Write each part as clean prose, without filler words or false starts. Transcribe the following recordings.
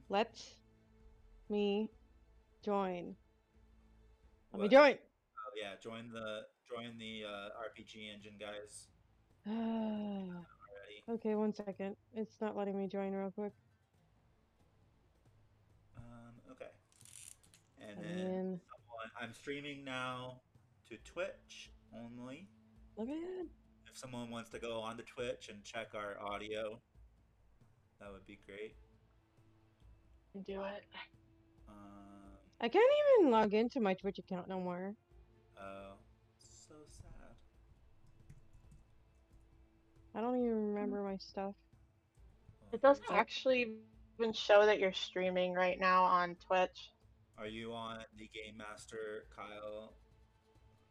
Let me join. Let me What? join. Oh yeah, join the RPG engine, guys. Okay, Already. 1 second. It's not letting me join real quick. Okay. And I'm then in. I'm streaming now to Twitch only. Look at it. If someone wants to go on to Twitch and check our audio, that would be great. Do it. Um, I can't even log into my Twitch account no more. oh, so sad. I don't even remember my stuff. Well, It doesn't here's. Oh, actually even show that you're streaming right now on Twitch. Are you on the Game Master, Kyle?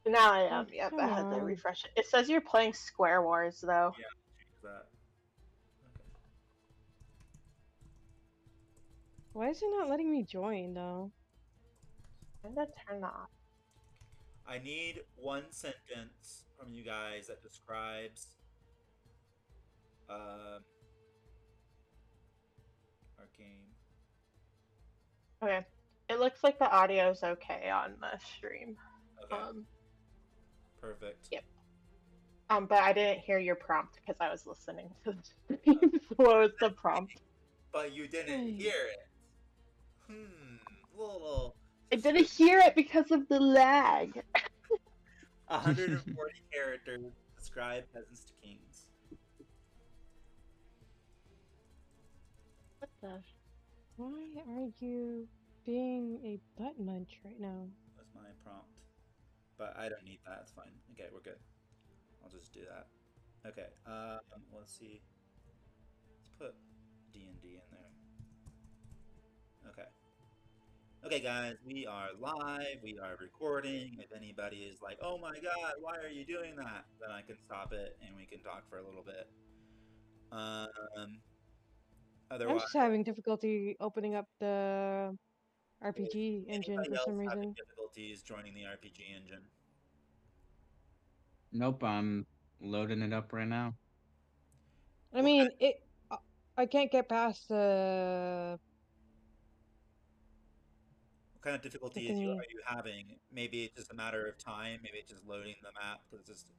Now I oh, am. Yep, come I had to on. refresh it. It says you're playing Square Wars though. Yeah, change that. Okay. Why is it not letting me join though? I'm gonna turn that off. I need one sentence from you guys that describes um, our game. Okay. It looks like the audio's okay on the stream. Okay, perfect. Yep. But I didn't hear your prompt because I was listening to the stream. So what was the prompt? But you didn't hear it. Little I didn't suspicious. hear it because of the lag. 140 characters describe peasants to kings. What the? Why are you being a butt munch right now? That's my prompt. But I don't need that. It's fine. Okay, we're good. I'll just do that. Okay. Let's see. Let's put D&D in there. Okay. Okay, guys, we are live. We are recording. If anybody is like, "Oh my God, why are you doing that?" then I can stop it and we can talk for a little bit. Um, I'm Otherwise, just having difficulty opening up the is RPG engine anybody for some else having reason. difficulties joining the RPG engine? Nope, I'm loading it up right now. I What mean, I can't get past kind of the difficulties thingy. are you having? Maybe it's just a matter of time. Maybe it's just loading the map because it's just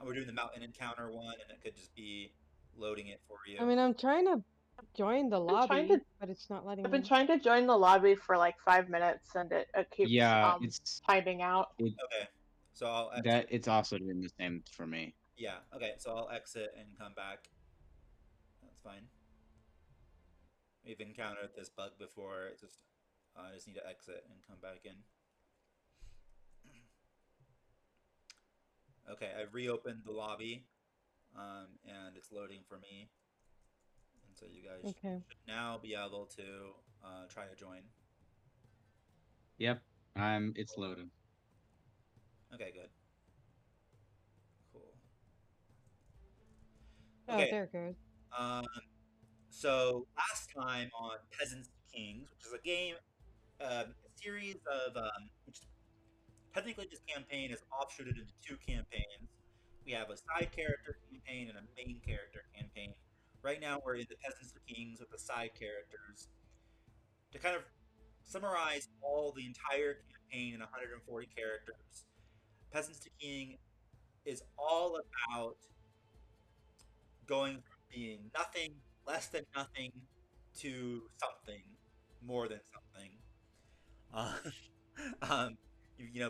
we're doing the mountain encounter one, and it could just be loading it for I you. mean, I'm trying to join the I've been trying to. lobby, but it's not letting I've been me. trying to join the lobby for like 5 minutes, and it keeps Yeah, it's timing out. it Okay, so I'll exit. that it's also doing the same for me. Yeah. Okay, so I'll exit and come back. That's fine. We've encountered this bug before. It's just I just need to exit and come back in. Okay, I've reopened the lobby, and it's loading for me. And so you guys Okay. should now be able to try to join. Yep, it's loading. Okay, good. Cool. Oh, Okay, there it goes. um, so last time on Peasants to Kings, which is a game, a series of, which technically this campaign is offshooted into two campaigns. We have a side character campaign and a main character campaign. Right now we're in the Peasants to Kings with the side characters. To kind of summarize all the entire campaign in 140 characters, Peasants to King is all about going from being nothing, less than nothing, to something, more than something. Uh, um,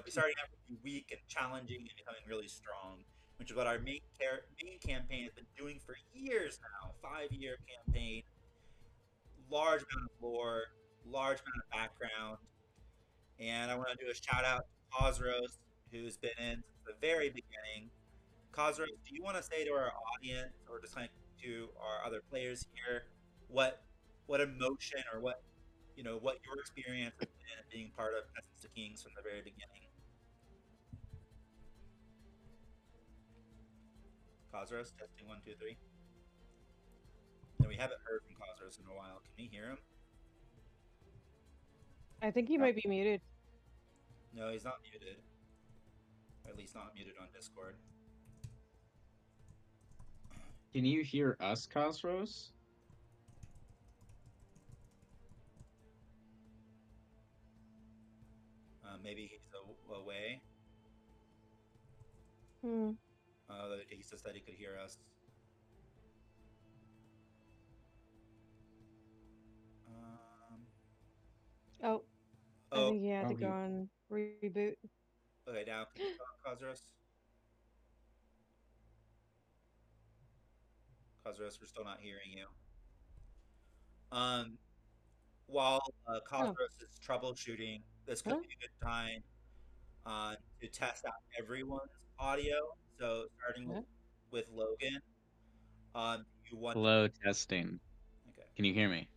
starting out with weak and challenging and becoming really strong, which is what our main campaign has been doing for years now. 5-year campaign, large amount of lore, large amount of background, and I want to do a shout out to Cosros, who's been in since the very beginning. Cosros, do you want to say to our audience, or just like to our other players here, what emotion or what your experience has been being part of Peasants to Kings from the very beginning? Cosros, testing 1 2 3. No, we haven't heard from Cosros in a while. Can we hear him? I think he might be muted. No, he's not muted. Or at least not muted on Discord. Can you hear us, Cosros? Maybe he's away. Hmm. He says that he could hear us. Oh, I Oh, think he had to Oh, go on reboot. okay. Now can you talk, Kazarus? Kazarus, we're still not hearing you. Um, while Oh, Kazarus is troubleshooting, this could huh? be a good time to test out everyone's audio. So starting Huh? with Logan, you want hello, testing. okay? Can you hear me?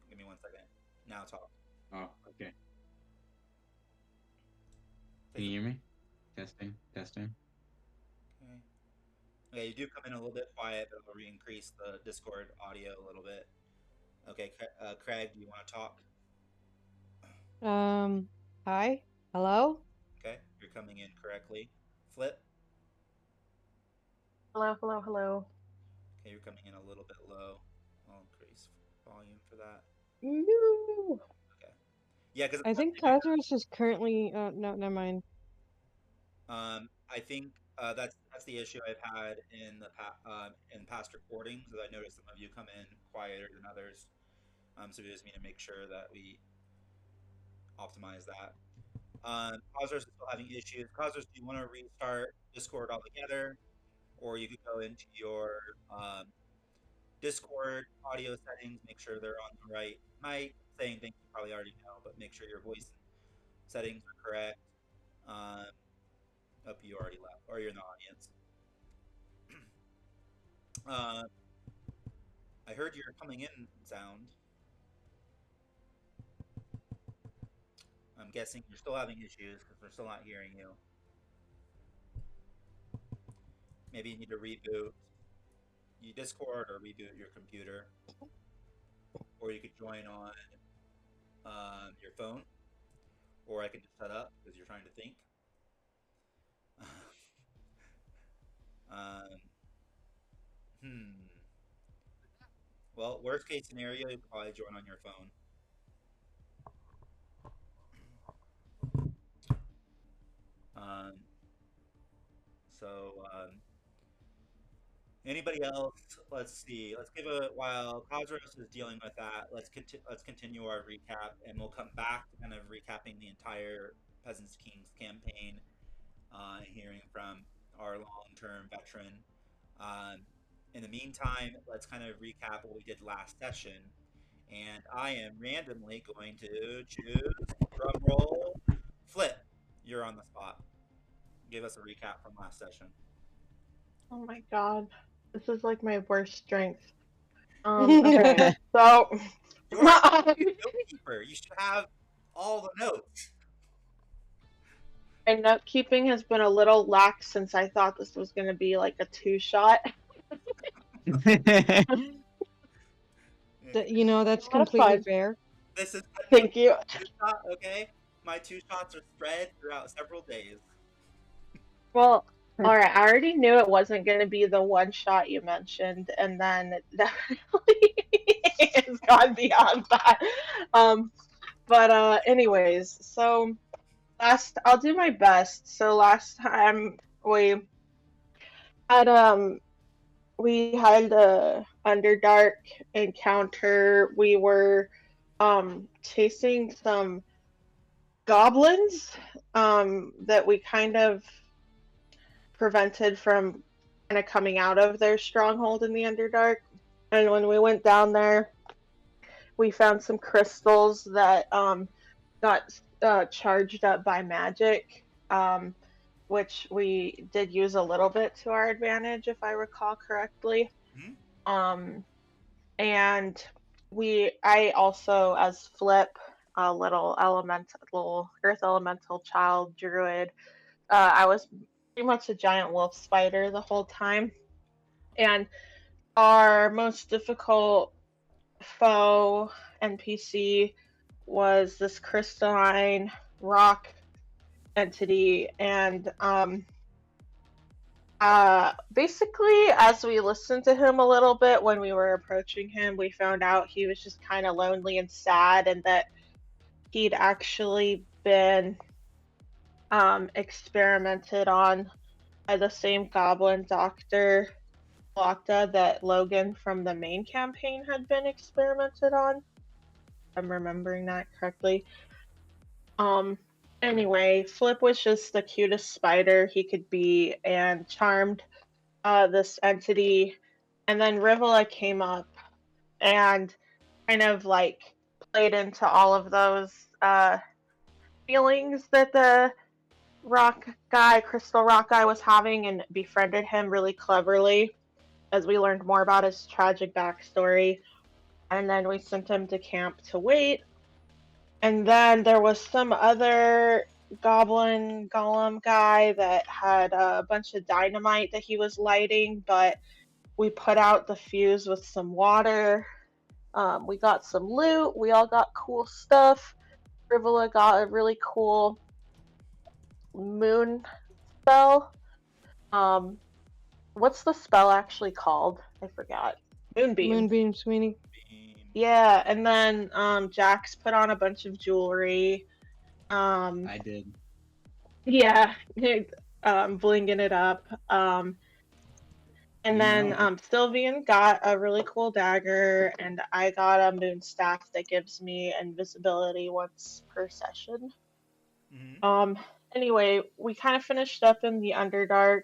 Give me 1 second. Now talk. Oh, okay. Can Take you the hear me? Testing, testing. okay. Okay, you do come in a little bit quiet, but it'll re-increase the Discord audio a little bit. Okay, Craig, do you want to talk? Hi? Hello? Okay, you're coming in correctly. Flip. Hello, hello, hello. Okay, you're coming in a little bit low. I'll increase volume for that. No. Okay. Yeah, because I think Cosmos is currently, no, never mind. I think that's the issue I've had in in past recordings. That I noticed some of you come in quieter than others. So we just need to make sure that we optimize that. Causers is still having issues. Causers, do you want to restart Discord altogether, or you could go into your Discord audio settings, make sure they're on the right mic. Saying things you probably already know, but make sure your voice settings are correct. Um, you already left, or you're in the audience. Uh, I heard your coming in sound. I'm guessing you're still having issues because we're still not hearing you. Maybe you need to reboot your Discord or reboot your computer, or you could join on your phone, or I can just shut up because you're trying to think. um, hmm. Well, worst case scenario, you could probably join on your phone. Um, so anybody else? Let's see. Let's give a while Cosros is dealing with that. Let's continue our recap, and we'll come back to kind of recapping the entire Peasants Kings campaign, hearing from our long-term veteran. Um, in the meantime, let's kind of recap what we did last session, and I am randomly going to choose drum roll. Flip, you're on the spot. Give us a recap from last session. Oh my god. This is like my worst strength. Okay. So You're a note keeper. You should have all the notes. my note keeping has been a little lax since I thought this was gonna be like a two-shot. You know, that's A lot of completely fun. fair. This is Thank you. two shot, okay? My 2 shots are spread throughout several days. Well, alright, I already knew it wasn't gonna be the one shot you mentioned, and then it definitely has gone beyond that. But anyways, so I'll do my best. So last time had um we had a Underdark encounter. We were chasing some goblins that we kind of prevented from kind of coming out of their stronghold in the Underdark. And when we went down there, we found some crystals that got charged up by magic, which we did use a little bit to our advantage, if I recall correctly. Hmm? Um, and I also, as Flip, a little earth elemental child druid, I was pretty much a giant wolf spider the whole time. And our most difficult foe NPC was this crystalline rock entity, and basically, as we listened to him a little bit when we were approaching him, we found out he was just kind of lonely and sad, and that he'd actually been experimented on by the same goblin doctor Locta that Logan from the main campaign had been experimented on. If I'm remembering that correctly. Anyway, Flip was just the cutest spider he could be and charmed this entity. And then Rivola came up and kind of like played into all of those feelings that the crystal rock guy was having and befriended him really cleverly as we learned more about his tragic backstory. And then we sent him to camp to wait. And then there was some other goblin golem guy that had a bunch of dynamite that he was lighting, but we put out the fuse with some water. We got some loot. We all got cool stuff. Rivola got a really cool moon spell. What's the spell actually called? I forgot. Moonbeam. Moonbeam, Sweeney. Yeah, and then Jax put on a bunch of jewelry. I did. Yeah, blinging it up. And then Sylvian got a really cool dagger, and I got a moon staff that gives me invisibility once per session. Mm-hmm. Anyway, we kind of finished up in the Underdark.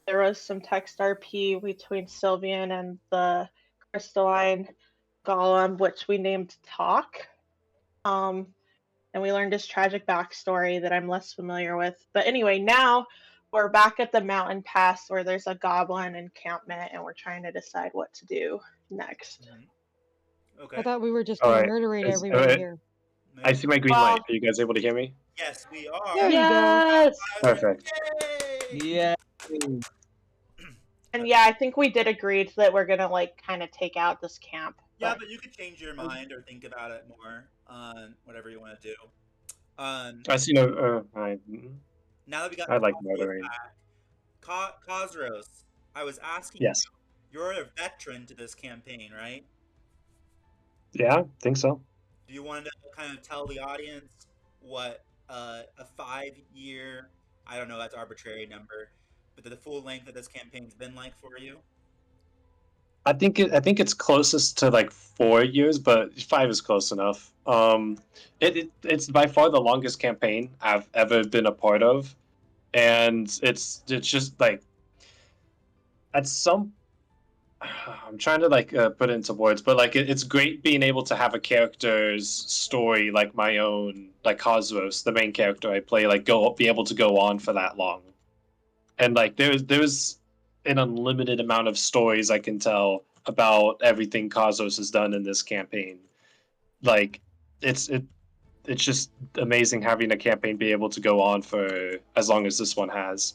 There was some text RP between Sylvian and the crystalline golem, which we named Talk. And we learned his tragic backstory that I'm less familiar with. But anyway, now we're back at the mountain pass where there's a goblin encampment, and we're trying to decide what to do next. Mm-hmm. Okay. I thought we were just going to murderate everybody here. I see my green light. Are you guys able to hear me? Yes, we are. There you Yes! go. Perfect. Yay! Yeah. And yeah, I think we did agree that we're gonna like kind of take out this camp. Yeah, but you could change your mind or think about it more on whatever you want to do. I see no. Now that we got I like Cosros murdering. back, Cosros, I was asking Yes. you're a veteran to this campaign, right? Yeah, think so. Do you want to kind of tell the audience what a 5-year, I don't know, that's arbitrary number, but the full length of this campaign's been like for you? I think it's closest to like 4 years, but 5 is close enough. It's by far the longest campaign I've ever been a part of, and it's just like at some. I'm trying to like put it into words, but like it's great being able to have a character's story like my own, like Cosmos, the main character I play, like be able to go on for that long, and like there's an unlimited amount of stories I can tell about everything Cosmos has done in this campaign. Like it's just amazing having a campaign be able to go on for as long as this one has,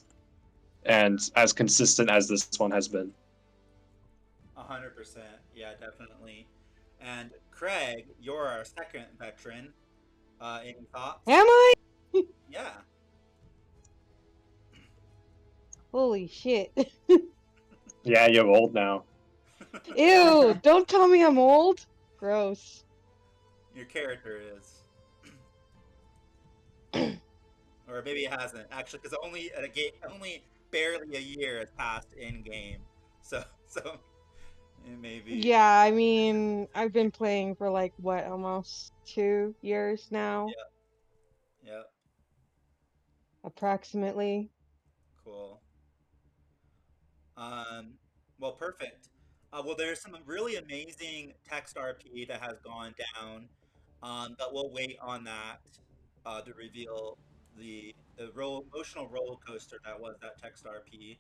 and as consistent as this one has been. 100%. Yeah, definitely. And Craig, you're our second veteran. Any thoughts? Am I? Yeah. Holy shit. Yeah, you're old now. Ew, don't tell me I'm old. Gross. Your character is. Or maybe it hasn't, actually, because only barely a year has passed in game. So it may be. Yeah, I mean, I've been playing for like, what, almost 2 years now? Yep. Approximately. Cool. Well, perfect. Well, there's some really amazing text RP that has gone down, but we'll wait on that to reveal the emotional roller coaster that was that text RP.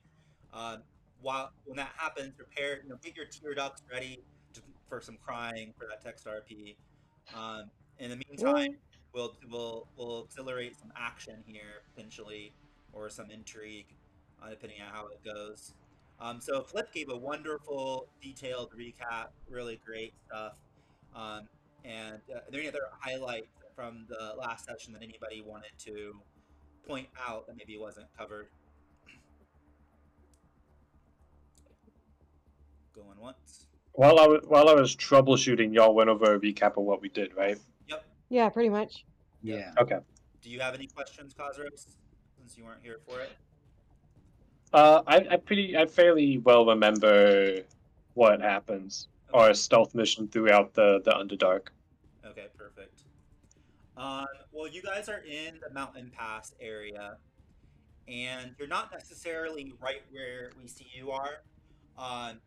When that happens, get your tear ducts ready for some crying for that text RP. In the meantime, we'll accelerate some action here potentially, or some intrigue, depending on how it goes. So Flip gave a wonderful, detailed recap, really great stuff. And are there any other highlights from the last session that anybody wanted to point out that maybe wasn't covered? Going once. While I was troubleshooting, y'all went over a recap of what we did, right? Yep. Yeah, pretty much. Yeah. Okay. Do you have any questions, Cosros? since you weren't here for it? I fairly well remember what happens. Okay. Our stealth mission throughout the Underdark. Okay, perfect. Well, you guys are in the mountain pass area, and you're not necessarily right where we see you are. Um,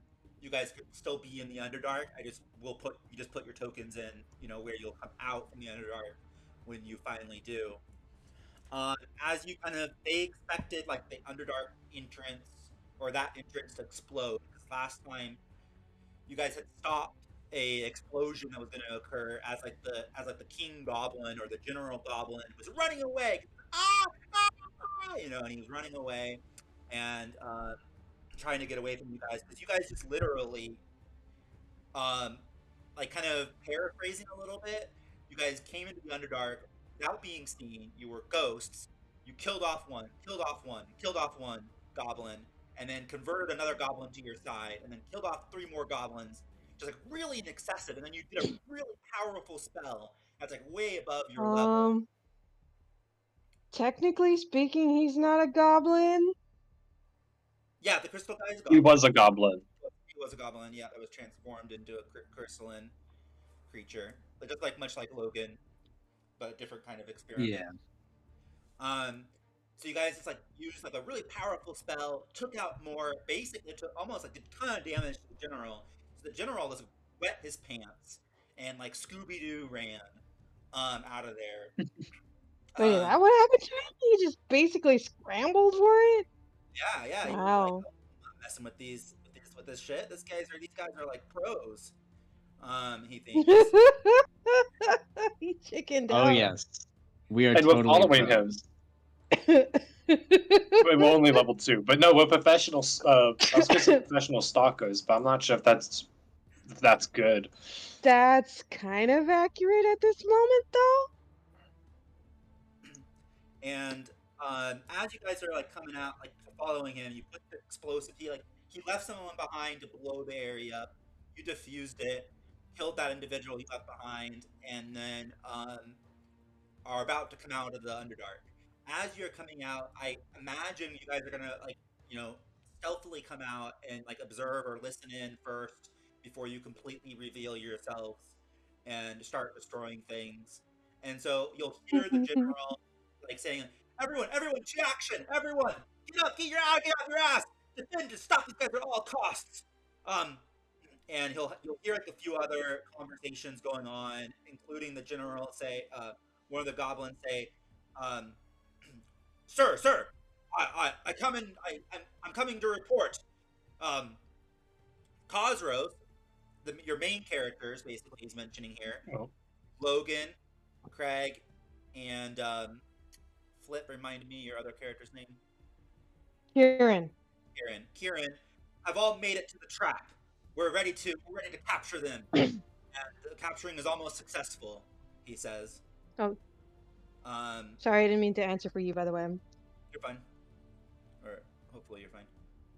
you guys could still be in the Underdark. I just will put you just put your tokens in, where you'll come out from the Underdark when you finally do. Um, as you kind of they expected like the Underdark entrance or that entrance to explode because last time you guys had stopped a explosion that was going to occur as like the king goblin or the general goblin was running away. Ah, ah, ah, and he was running away and trying to get away from you guys because you guys just literally um, like kind of paraphrasing a little bit, you guys came into the Underdark without being seen. You were ghosts. You killed off one, killed off one, killed off one goblin, and then converted another goblin to your side, and then killed off three more goblins, just like really excessive. And then you did a really powerful spell that's like way above your level. Um, technically speaking, he's not a goblin. Yeah, the crystal guy is a He goblin. was a goblin. He was a goblin. Yeah, that was transformed into a crystalline creature, but just like much like Logan, but a different kind of experiment. Yeah. So you guys just like used like a really powerful spell, took out more, basically took almost like a ton of damage to the general. So the general just wet his pants and like Scooby Doo ran out of there. Wait, is that what happened to him? He just basically scrambled for it? Yeah, he was like, Wow. oh, I'm not messing with this shit. These guys are like pros. He thinks. He chickened Oh out. yes, we are And we're totally following him. pros. We're only level 2, but no, we're professional. I was gonna say professional stalkers, but I'm not sure if that's good. That's kind of accurate at this moment, though. And as you guys are like coming out, like following him, you put the explosive. He left someone behind to blow the area up. You defused it, killed that individual he left behind, and then are about to come out of the Underdark. As you're coming out, I imagine you guys are gonna like stealthily come out and like observe or listen in first before you completely reveal yourselves and start destroying things. And so you'll hear the general like saying, everyone, to action! Everyone, get up, get out your ass! Defend to stop these guys at all costs!" Um, and you'll hear like a few other conversations going on, including the general say, one of the goblins say, um, "Sir, I'm coming to report. Um, Cosrose, your main characters, basically, he's mentioning here, Oh. Logan, Craig, and Flip. Remind me your other character's name. Kieran. Kieran, have all made it to the trap. We're ready to capture them. The capturing is almost successful, he says. Oh, Um, sorry, I didn't mean to answer for you, by the way. you're fine. Or hopefully you're fine.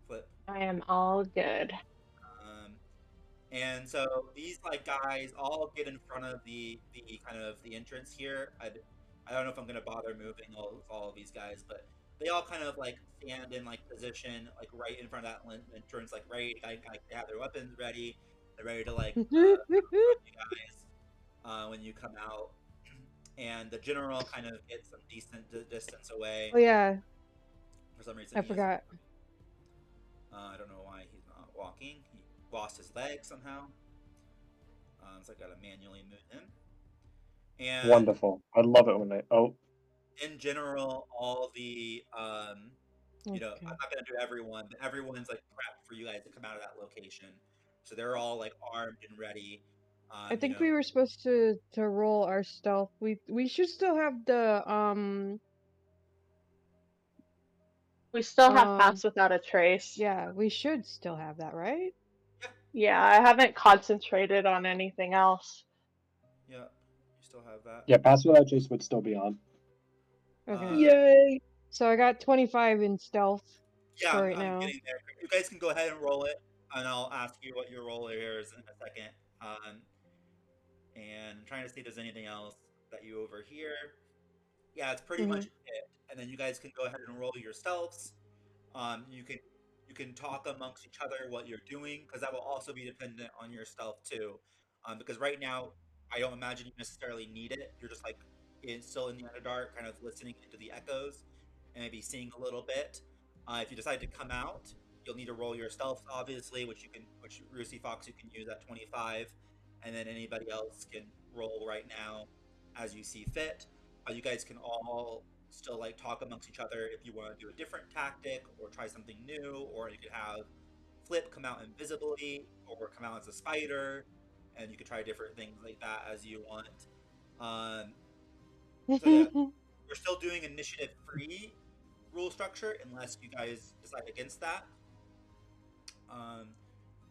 Flip. I am all good. Um, and so these like guys all get in front of the kind of the entrance here. I don't know if I'm gonna bother moving all of these guys, but they all kind of like stand in like position like right in front of that entrance, like ready to like, they have their weapons ready. They're ready to like confront you guys when you come out. And the general kind of gets some decent distance away. Oh yeah, For some reason, I he forgot. I don't know why he's not walking. He lost his leg somehow. So I gotta manually move him. And Wonderful. I love it when they. Oh, in general, all the I'm Okay. not gonna do everyone, but everyone's like prepped for you guys to come out of that location. So they're all like armed and ready. I think we were supposed to roll our stealth. We should still have the We still have Pass Without a Trace. yeah, we should still have that, right? Yeah, I haven't concentrated on anything else. Yeah, you still have that. yeah, Pass Without Trace would still be on. Okay. Yay! So I got 25 in stealth Yeah, for I'm, right I'm now. getting there. You guys can go ahead and roll it, and I'll ask you what your roll here is in a second. And I'm trying to see if there's anything else that you overhear. Yeah, it's pretty much it. and then you guys can go ahead and roll your stealths. You can talk amongst each other what you're doing, because that will also be dependent on your stealth too. Because right now, I don't imagine you necessarily need it. You're just like still in the Underdark, kind of listening into the echoes and maybe seeing a little bit. If you decide to come out, you'll need to roll your stealth, obviously, which Rusey Fox you can use at 25, and then anybody else can roll right now as you see fit. You guys can all still like talk amongst each other if you want to do a different tactic or try something new, or you could have Flip come out invisibly or come out as a spider, and you could try different things like that as you want. Um, so yeah, we're still doing initiative free rule structure unless you guys decide against that. Um,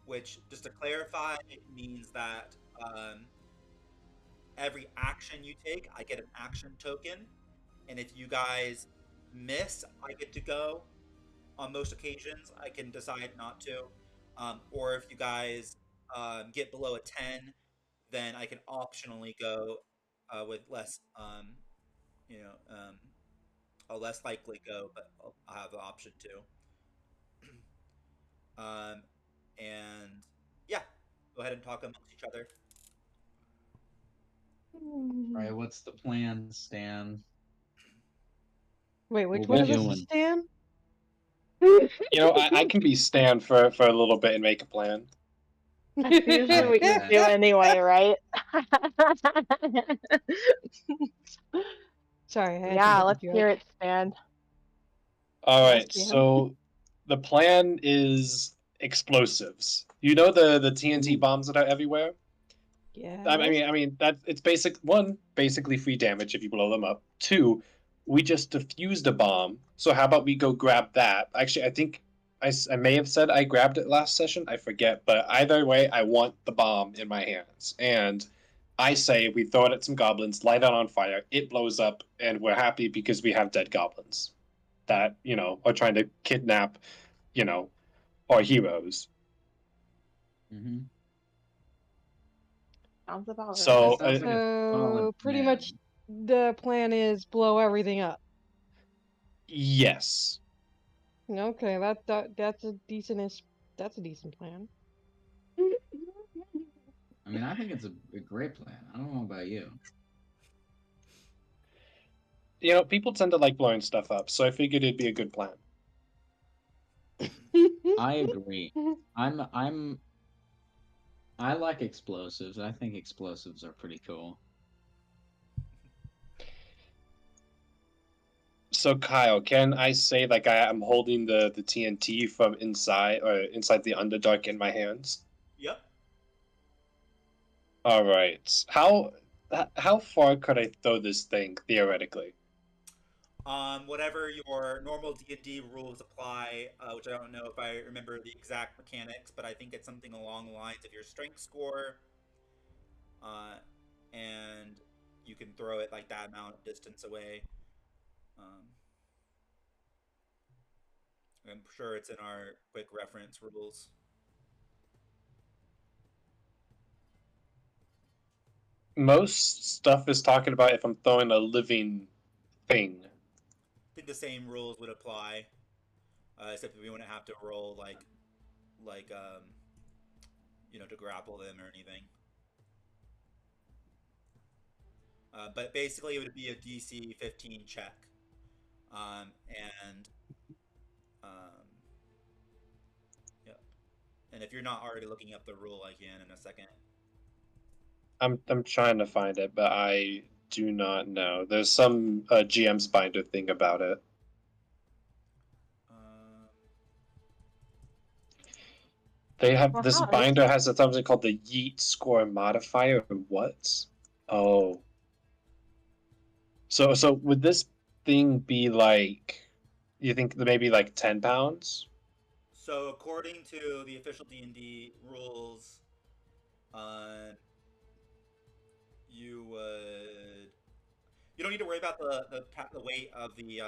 which, just to clarify, it means that every action you take, I get an action token, and if you guys miss, I get to go. On most occasions, I can decide not to. Or if you guys get below a 10, then I can optionally go with less, you know, a less likely go, but I'll have the option to. Um, and yeah, go ahead and talk amongst each other. All right, what's the plan, Stan? Wait, What which we one of us Let's, is doing? Stan? you know, I can be Stan for a little bit and make a plan. That's All usually right, what you bet. do anyway, right? Sorry, I had to Yeah, look let's you up. hear it, Stan. All Yes, right, Stan. so the plan is explosives. You know the TNT bombs that are everywhere. Yes. I mean that it's basically free damage if you blow them up. Two, we just defused a bomb. So how about we go grab that? Actually, I think I may have said I grabbed it last session. I forget, but either way, I want the bomb in my hands, and I say we throw it at some goblins, light it on fire, it blows up, and we're happy because we have dead goblins that are trying to kidnap, you know, our heroes. Mm-hmm. Sounds about That right. So sounds like a solid So pretty much plan. the plan is blow everything up. yes. Okay, that's a decent plan. I mean, I think it's a great plan. I don't know about you. People tend to like blowing stuff up, so I figured it'd be a good plan. I agree. I'm I like explosives. I think explosives are pretty cool. So Kyle, can I say like I'm holding the TNT from inside or inside the Underdark in my hands? Yep. All right. How far could I throw this thing theoretically? Whatever your normal D&D rules apply, which I don't know if I remember the exact mechanics, but I think it's something along the lines of your strength score, uh, and you can throw it like that amount of distance away. Um, I'm sure it's in our quick reference rules. Most stuff is talking about if I'm throwing a living thing. I think the same rules would apply, except that we wouldn't have to roll like to grapple them or anything. But basically, it would be a DC 15 check, and um, yeah. And if you're not already looking up the rule, I can in a second. I'm trying to find it, but I do not know. There's some GM's binder thing about it. Um, They have Well, this how is binder has something called the Yeet score modifier. What? Oh, so would this thing be like? You think maybe like 10 pounds? so according to the official D&D rules, uh, you would you don't need to worry about the weight of the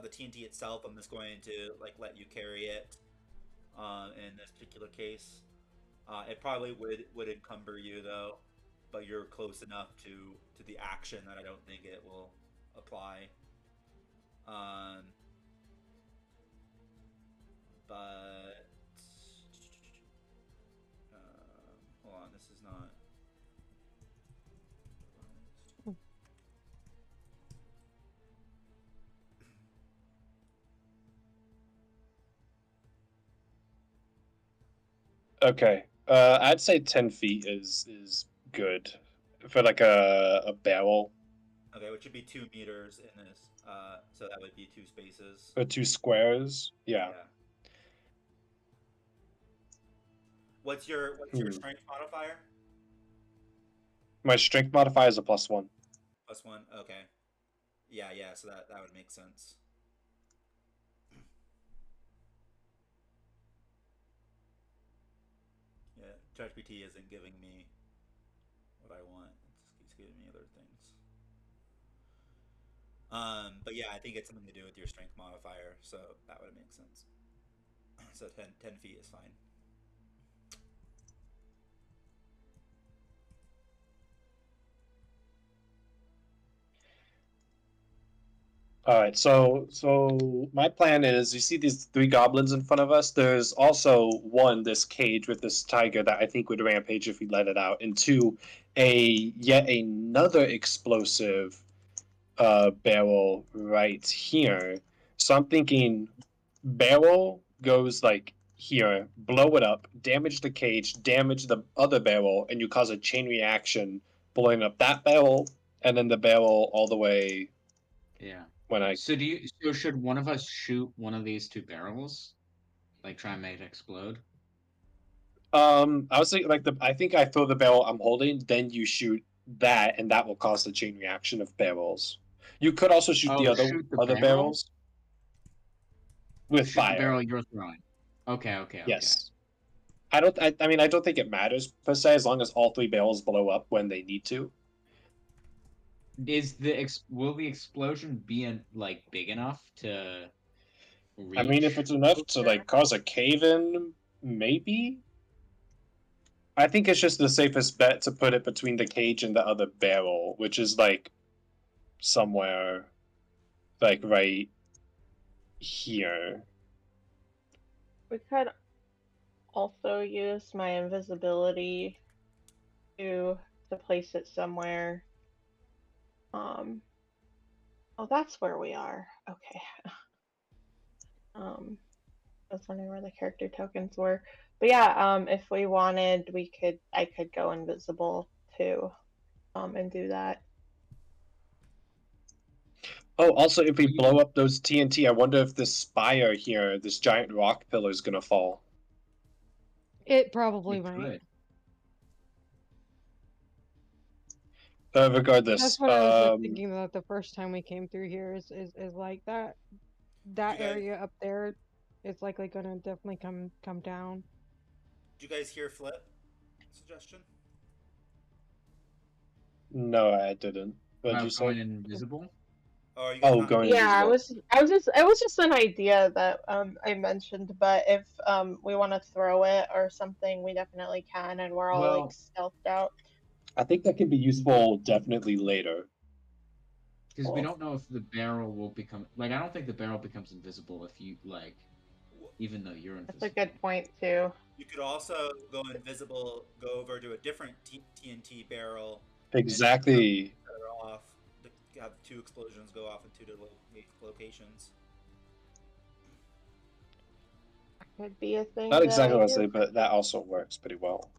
TNT itself. I'm just going to like let you carry it in this particular case. It probably would encumber you though, but you're close enough to the action that I don't think it will apply. But hold on, this is not. Okay. I'd say 10 feet is good for like a barrel Okay, which would be 2 meters in this. So that would be 2 spaces. or 2 squares. Yeah. What's your strength modifier? My strength modifier is a +1. +1. Okay. Yeah. So that would make sense. Yeah, ChatGPT isn't giving me what I want. It's giving me other things. But yeah, I think it's something to do with your strength modifier, so that would make sense. So 10 feet is fine. All right, so my plan is, you see these 3 goblins in front of us. There's also one, this cage with this tiger that I think would rampage if we let it out, and 2, yet another explosive barrel right here. So I'm thinking barrel goes like here, blow it up, damage the cage, damage the other barrel, and you cause a chain reaction, blowing up that barrel and then the barrel all the way. Yeah. When I So should one of us shoot one of these 2 barrels? Like try and make it explode? I was thinking like I think I throw the barrel I'm holding, then you shoot that, and that will cause the chain reaction of barrels. You could also shoot the Oh, shoot the other barrel? barrels with Shoot the fire. barrel you're throwing. Okay. Yes. I mean I don't think it matters per se, as long as all 3 barrels blow up when they need to. Will the explosion be like big enough to I mean, if reach it's enough those to like barrels? cause a cave in, maybe. I think it's just the safest bet to put it between the cage and the other barrel, which is like somewhere like right here. We could also use my invisibility to place it somewhere. Oh, that's where we are. Okay. I was wondering where the character tokens were. But yeah, if we wanted, I could go invisible too, and do that. Oh, also, if we Well, blow up those TNT, I wonder if this spire here, this giant rock pillar, is gonna fall. It probably it might. could. Regardless, That's what I was like thinking that the first time we came through here is like that You guys, area up there is likely gonna definitely come down. do you guys hear Flip? Suggestion? no, I didn't. What did you About say? going invisible? Oh, are you guys Oh, not? going Yeah, invisible. it was just an idea that I mentioned, but if we want to throw it or something, we definitely can, and we're all like Well, stealthed out. I think that can be useful definitely later. because we Cool. don't know if the barrel will become like I don't think the barrel becomes invisible if you like even though you're That's a invisible. good point too. You could also go invisible, go over to a different TNT barrel, and Exactly. set her off. Have 2 explosions go off in 2 different locations. Could be a thing Not that exactly I what I do. say, but that also works pretty well.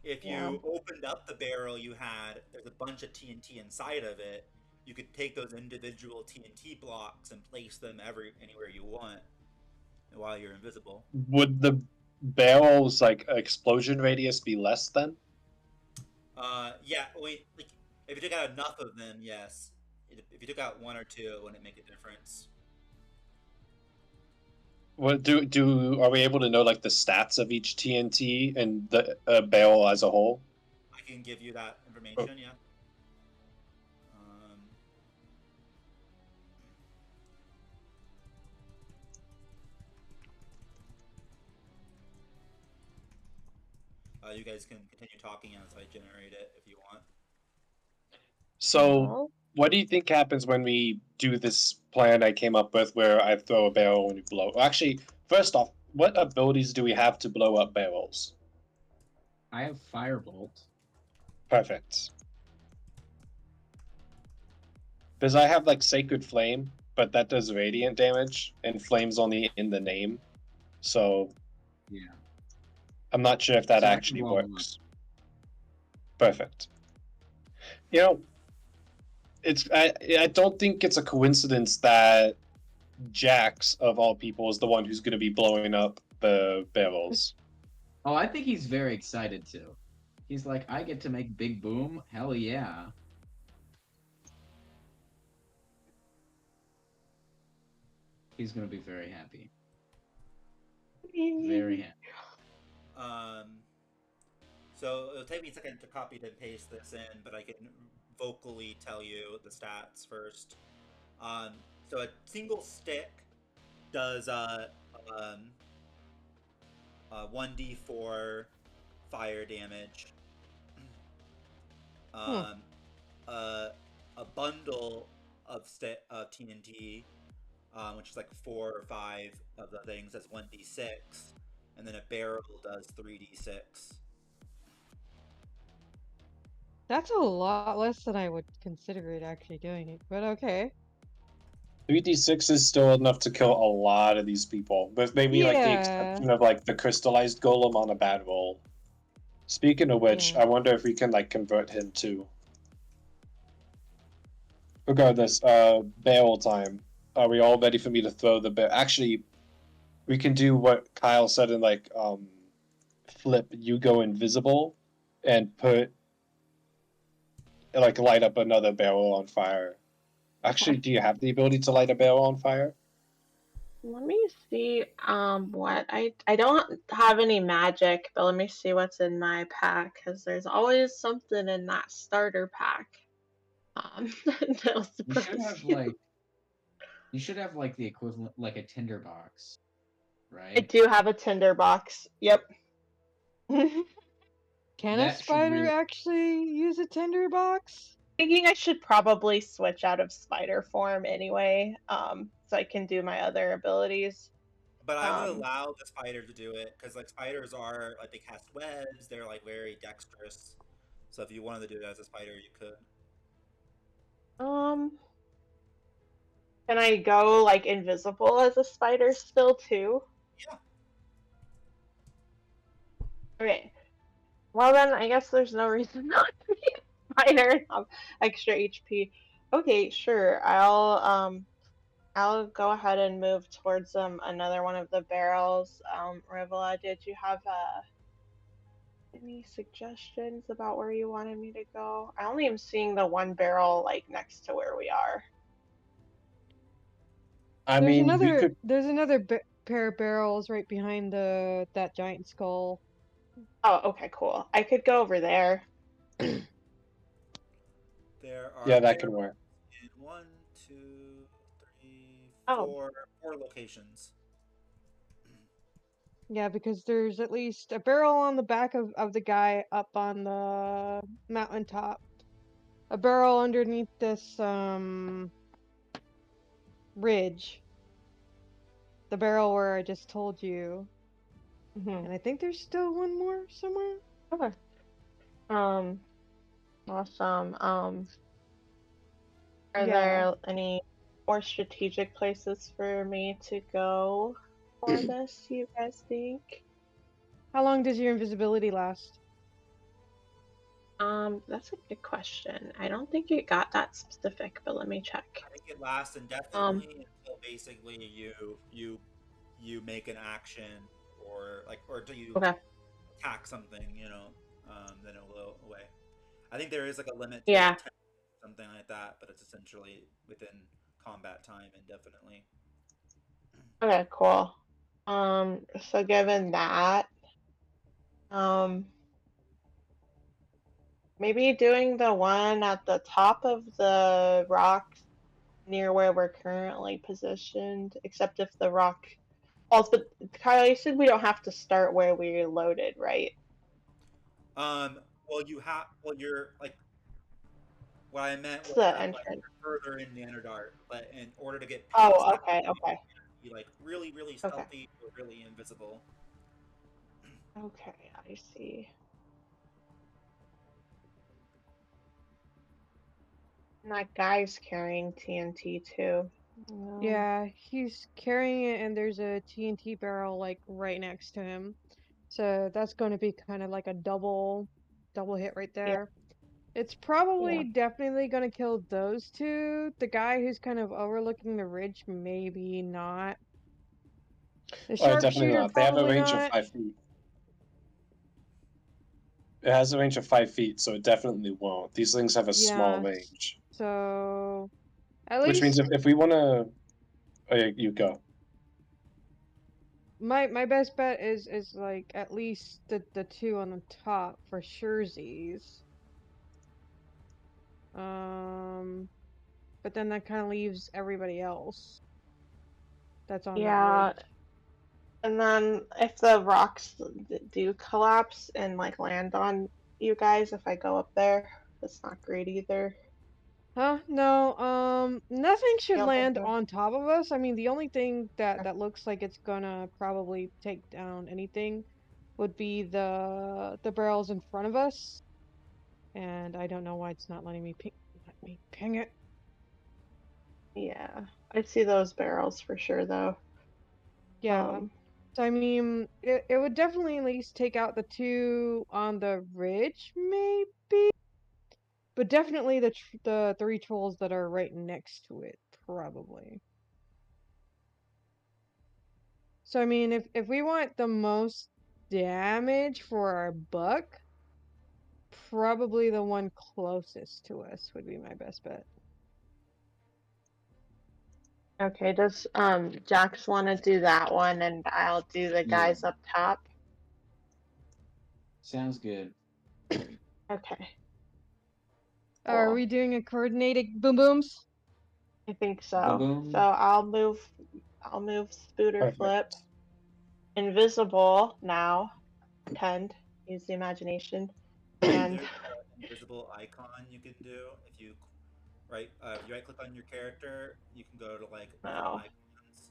If Yeah. you opened up the barrel you had, there's a bunch of TNT inside of it. You could take those individual TNT blocks and place them anywhere you want while you're invisible. Would the barrel's like explosion radius be less then? Yeah. Wait. Like, if you took out enough of them, yes. If you took out 1 or 2, it wouldn't make a difference. What are we able to know like the stats of each TNT and the barrel as a whole? I can give you that information. Yeah. You guys can continue talking as I generate it if you want. So, Well, what do you think happens when we do this plan I came up with where I throw a barrel and you blow. Actually, first off, what abilities do we have to blow up barrels? I have firebolt. Perfect. Because I have like Sacred Flame, but that does radiant damage, and flame's only in the name. So Yeah. I'm not sure if that So I can actually blow them up. works. Perfect. You know, I don't think it's a coincidence that Jax, of all people, is the one who's going to be blowing up the barrels. Oh, I think he's very excited too. He's like, I get to make big boom. Hell yeah. He's gonna be very happy. Very happy. So it'll take me a second to copy and paste this in, but I can vocally tell you the stats first. So a single stick does 1d4 fire damage. A bundle of TNT, which is like 4 or 5 of the things, that's 1d6, and then a barrel does 3d6. That's a lot less than I would consider it actually doing it, but okay. 3d6 is still enough to kill a lot of these people, with maybe like the Yeah. exception of like the crystallized golem on a bad roll. Speaking of which, Yeah. I wonder if we can like convert him too. Regardless, barrel time. Are we all ready for me to throw the barrel? Actually, we can do what Kyle said and like flip you go invisible and put like light up another barrel on fire. Actually, do you have the ability to light a barrel on fire? Let me see what I don't have any magic, but let me see what's in my pack because there's always something in that starter pack. That'll You should surprise have you. like you should have like the equivalent like a tinderbox, I right? do have a tinderbox. Yep. Can a That should spider really actually use a tinderbox? Thinking I should probably switch out of spider form anyway, so I can do my other abilities. But I would allow the spider to do it because like spiders are like they cast webs. They're like very dexterous. So if you wanted to do it as a spider, you could. Can I go like invisible as a spider still too? Yeah. Okay. Well then, I guess there's no reason not to be a spider and have extra HP. Okay, sure. I'll go ahead and move towards another one of the barrels. Rivela, did you have any suggestions about where you wanted me to go? I only am seeing the one barrel like next to where we are. I There's mean, we another. could. There's another pair of barrels right behind that giant skull. Oh, okay, cool. I could go over there. There are Yeah, that can barrels work. in 1, 2, 3, Oh, 4 locations. Yeah, because there's at least a barrel on the back of the guy up on the mountaintop. A barrel underneath this ridge. The barrel where I just told you. And I think there's still one more somewhere. okay. Awesome. Are Yeah. there any more strategic places for me to go for this, you guys think? How long does your invisibility last? That's a good question. I don't think it got that specific, but let me check. I think it lasts indefinitely until basically you make an action or do you Okay. attack something, then it'll go away. I think there is like a limit to Yeah. like 10, something like that, but it's essentially within combat time indefinitely. Okay, cool. So given that, maybe doing the one at the top of the rock near where we're currently positioned, except if the rock falls. But Kyle, you said we don't have to start where we loaded, right? Well, you're like What I meant It's was the that like entrance. you're further in the Underdark, but in order to get past Oh, that, okay, okay, you like really, really okay. stealthy or really invisible. Okay, I see. And that guy's carrying TNT too. Yeah, he's carrying it, and there's a TNT barrel like right next to him. So that's going to be kind of like a double hit right Yeah, there. It's yeah. probably definitely going to kill those two. The guy who's kind of overlooking the ridge, maybe not. The Definitely sharpshooter, not. They have a probably range of not. 5 feet. It has a range of 5 feet, so it definitely won't. These things have a small Yeah, range, so at which means least if we want to, oh, yeah, you go. my best bet is like at least the two on the top for surezies. But then that kind of leaves everybody else that's on the Yeah, ridge. and then if the rocks do collapse and like land on you guys, if I go up there, that's not great either. Huh? No, nothing should You don't think land so? on top of us. I mean, the only thing that looks like it's gonna probably take down anything would be the barrels in front of us. And I don't know why it's not letting me ping it. Yeah, I see those barrels for sure though. Yeah. Um, So I mean, it would definitely at least take out the two on the ridge, maybe. But definitely the three trolls that are right next to it, probably. So I mean, if we want the most damage for our buck, probably the one closest to us would be my best bet. okay, does Jax want to do that one and I'll do the Yeah, guys up top? sounds good. Okay, Are cool. we doing a coordinated boom booms? I think Boom so. So boom. I'll move Spooter Flip. Perfect. Invisible now. Pretend. Use the imagination. And There's an invisible icon you can do if you if you right click on your character, you can go to like invisible no. icons,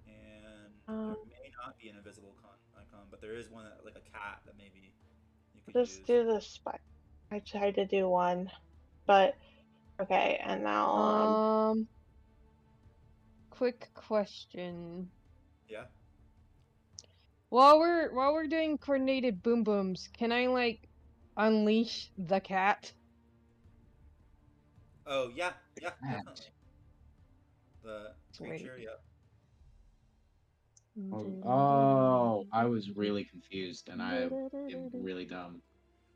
and there Um, may not be an invisible icon, but there is one that, like a cat that maybe you could just use. do the spike. I tried to do one, but okay, and now Quick question. Yeah. While we're doing coordinated boom booms, can I like unleash the cat? Oh yeah, yeah, Cat. definitely. The Sweet. creature, yep. Oh, I was really confused, and I am really dumb.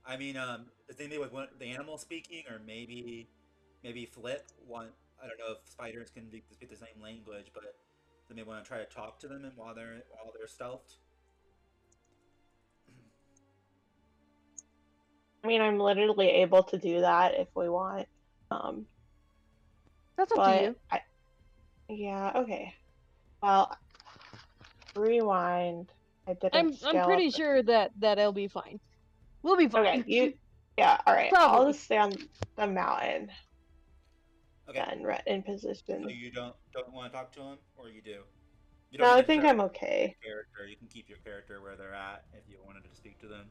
I mean, the thing they would want the animal speaking, or maybe flip one. I don't know if spiders can speak the same language, but they may want to try to talk to them and while they're stealthed. I mean I'm literally able to do that if we want. Um, That's up to but you. yeah, okay. Well, rewind. I didn't I'm scale up pretty the sure that it'll be fine. We'll be Okay, fine. yeah, alright. I'll Probably. just stay on the mountain Okay, then, in so position. you don't want to talk to them, or you do? You don't No, need I to think necessarily I'm okay. character. You can keep your character where they're at if you wanted to speak to them.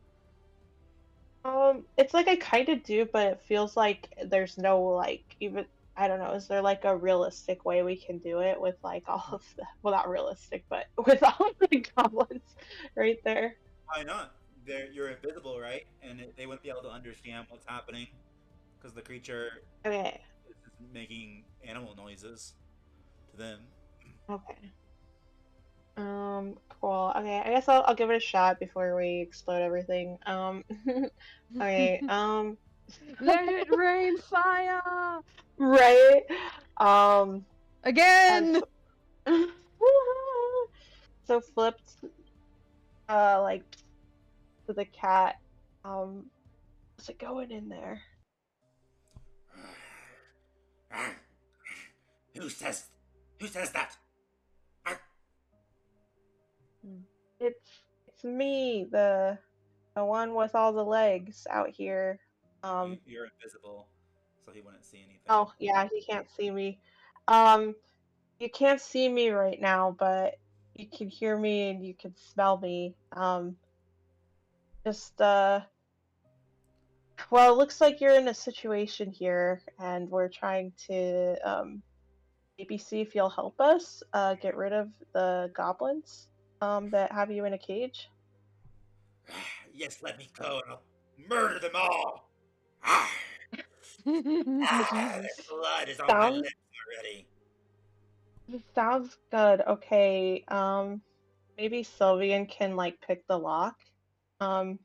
It's like I kind of do, but it feels like there's no like even I don't know. Is there like a realistic way we can do it with like all of the well, not realistic, but with all of the goblins right there? Why not? You're invisible, right? And they wouldn't be able to understand what's happening because the creature Okay, is just making animal noises to them. okay. Cool. Okay, I guess I'll give it a shot before we explode everything. Okay. Let it rain fire Right. Um, and again. so flipped like to the cat. How's it going in there? Who says? Who says that? It's me, the one with all the legs out here. You're invisible, so he wouldn't see anything. Oh, yeah, he can't see me. You can't see me right now, but you can hear me and you can smell me. Just well, it looks like you're in a situation here, and we're trying to maybe see if you'll help us get rid of the goblins that have you in a cage. Yes, let me go and I'll murder them all. Ah, their Jesus. blood is on my Sounds lips already. sounds good. Okay. Maybe Sylvian can like pick the lock. Um,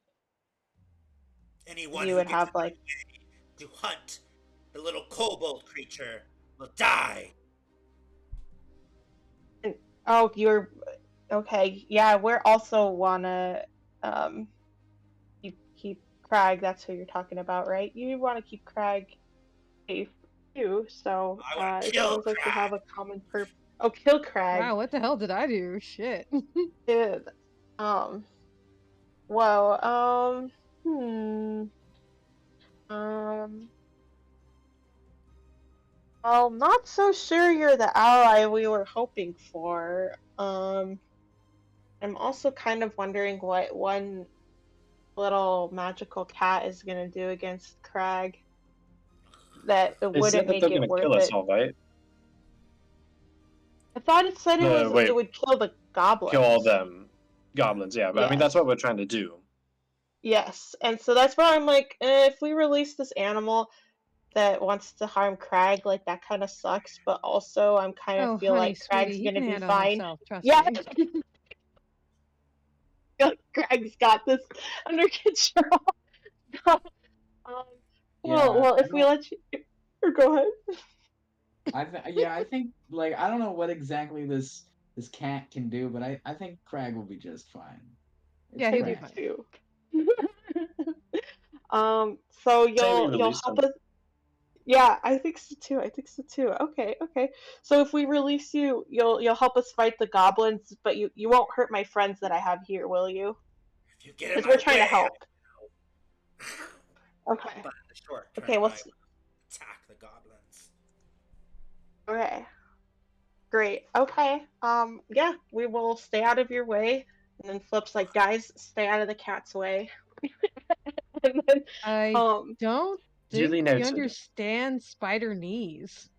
Anyone he who would gets in have my like way to hunt the little kobold creature will die. oh, you're okay. Yeah, we're also wanna um keep Crag. That's who you're talking about, right? You want to keep Crag safe too. So I want to it kill seems like we Crag. have a common purpose. Oh, kill Crag. Wow, what the hell did I do? Shit. Dude. Um. Well. Um. Well, not so sure you're the ally we were hoping for. I'm also kind of wondering what one little magical cat is gonna do against Crag that it They said wouldn't that they're make it gonna worth kill us, it. all right? I thought it said No, it wait, would kill the kill all goblins. them goblins. Yeah, but I mean that's Yes. what we're trying to do. Yes. And so that's why I'm like, if we release this animal that wants to harm Crag, like that kind of sucks, but also I'm kind of Oh, feel honey, like sweetie, Crag's he gonna can be handle fine. himself. Trust Yeah, me. Crag's got this under control. um, well, Yeah, well, I if we don't. let you, or go ahead. Yeah, I think like I don't know what exactly this cat can do, but I think Crag will be just fine. It's Yeah, he'll I be do Crag. fine. too. So Say we you'll release help them. us. Yeah, I think so too. I think so too. Okay, okay. So if we release you, you'll help us fight the goblins, but you won't hurt my friends that I have here, will you? If you get in Because my we're trying way, to help. Okay. but in the short Okay. term, I will attack the goblins. Okay. Great. Okay. Yeah, we will stay out of your way. And then Flip's like, guys, stay out of the cat's way. And then, I um, don't Duly think you noted. understand spider knees.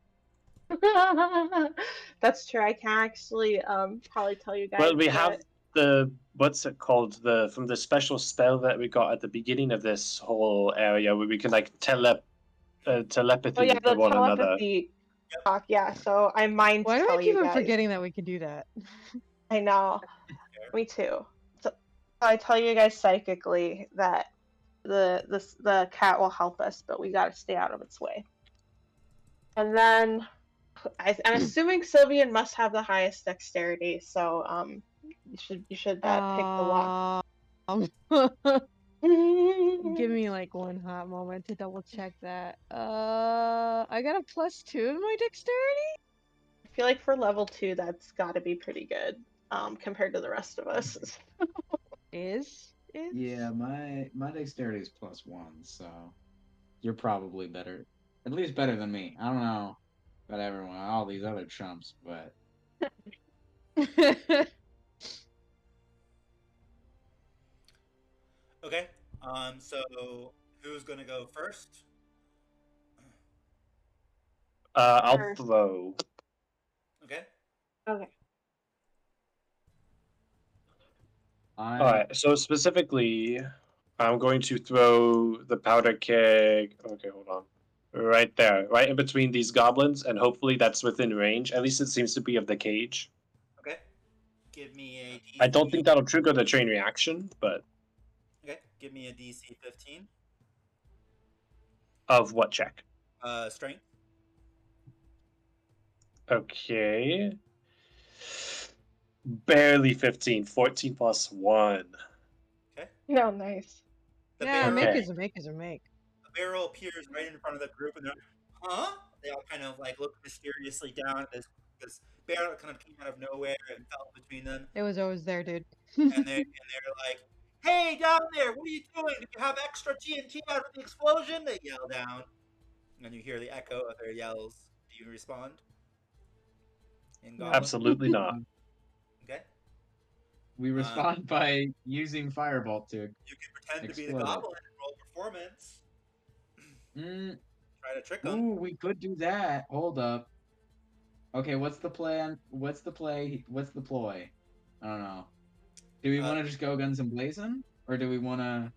that's true. I can actually probably tell you Well, guys we what. have the what's it called? The from the special spell that we got at the beginning of this whole area where we can like Oh telepathy yeah, to the one another. telepathy Yep. talk. Yeah, so I mind Why do I tell keep you on guys. forgetting that we can do that? I know. Fair. Me too. So I tell you guys psychically that the cat will help us, but we gotta stay out of its way. And then I'm assuming Sylvian must have the highest dexterity, so you should pick the lock. Um, give me like one hot moment to double check that. I got a +2 in my dexterity? I feel like for level 2, that's got to be pretty good, compared to the rest of us. Is? Yeah, my dexterity is +1, so you're probably better, at least better than me. I don't know about everyone, all these other chumps, but Okay. So who's gonna go first? I'll First. throw. Okay. Okay. I All right. So specifically, I'm going to throw the powder keg. Okay, hold on. Right there, right in between these goblins, and hopefully that's within range. At least it seems to be of the cage. Okay. Give me a I DC. don't think that'll trigger the chain reaction, but Okay. Give me a DC 15. of what check? Strength. Okay. Barely 15. 14 plus 1. Okay. No, nice. The Yeah, barrel. make Okay. is a make is a make. The barrel appears right in front of the group, and they're, huh? They all kind of like look mysteriously down at this barrel that kind of came out of nowhere and fell between them, It was always there, dude. and they're like, "Hey, down there! What are you doing? Did you have extra TNT out of the explosion?" They yell down. And you hear the echo of their yells. Do you respond in No. Goblin? Absolutely not. Okay. We respond by using Firebolt to You can pretend to be the explode it. Goblin and roll performance. Mm, Try to trick them. ooh, we could do that. Hold up. Okay, what's the plan? What's the play? What's the ploy? I don't know. Do we want to just go guns and blazing, or do we want to?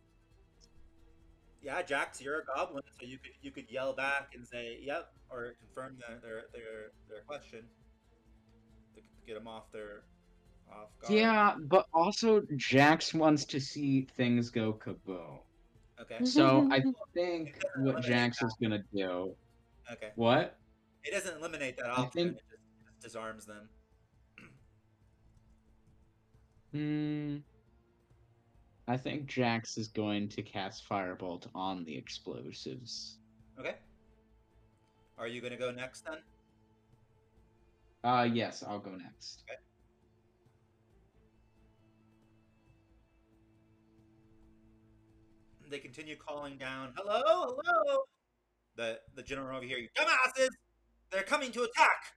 Yeah, Jax, you're a goblin, so you could yell back and say "yep" or confirm their question to get them off guard. Yeah, but also Jax wants to see things go kaboom. Okay. So I It think doesn't what eliminate Jax is gonna do. that. Okay. What? It doesn't eliminate that I option. think. It just disarms them. Hmm. I think Jax is going to cast Firebolt on the explosives. Okay. Are you gonna go next then? Yes, I'll go next. Okay. They continue calling down, "Hello, hello." The general over here, "You dumbasses! They're coming to attack!"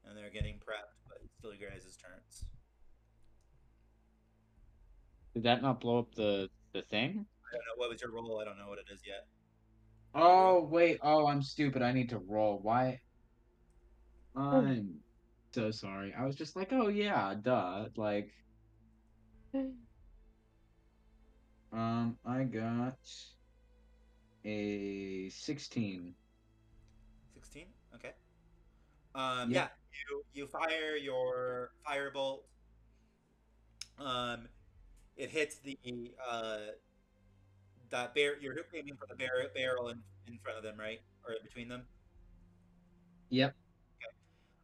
And they're getting prepped, but it's still your guys' turns. Did that not blow up the thing? I don't know what was your roll. I don't know what it is yet. Did you roll? Oh wait, oh I'm stupid. I need to roll. Why? I'm so sorry. I was just like, oh yeah, duh. Like, I got a 16. 16. Okay. Yeah. Yep. You fire your firebolt. Um, it hits the that bear. You're aiming for the barrel in front of them, right, or in between them. Yep.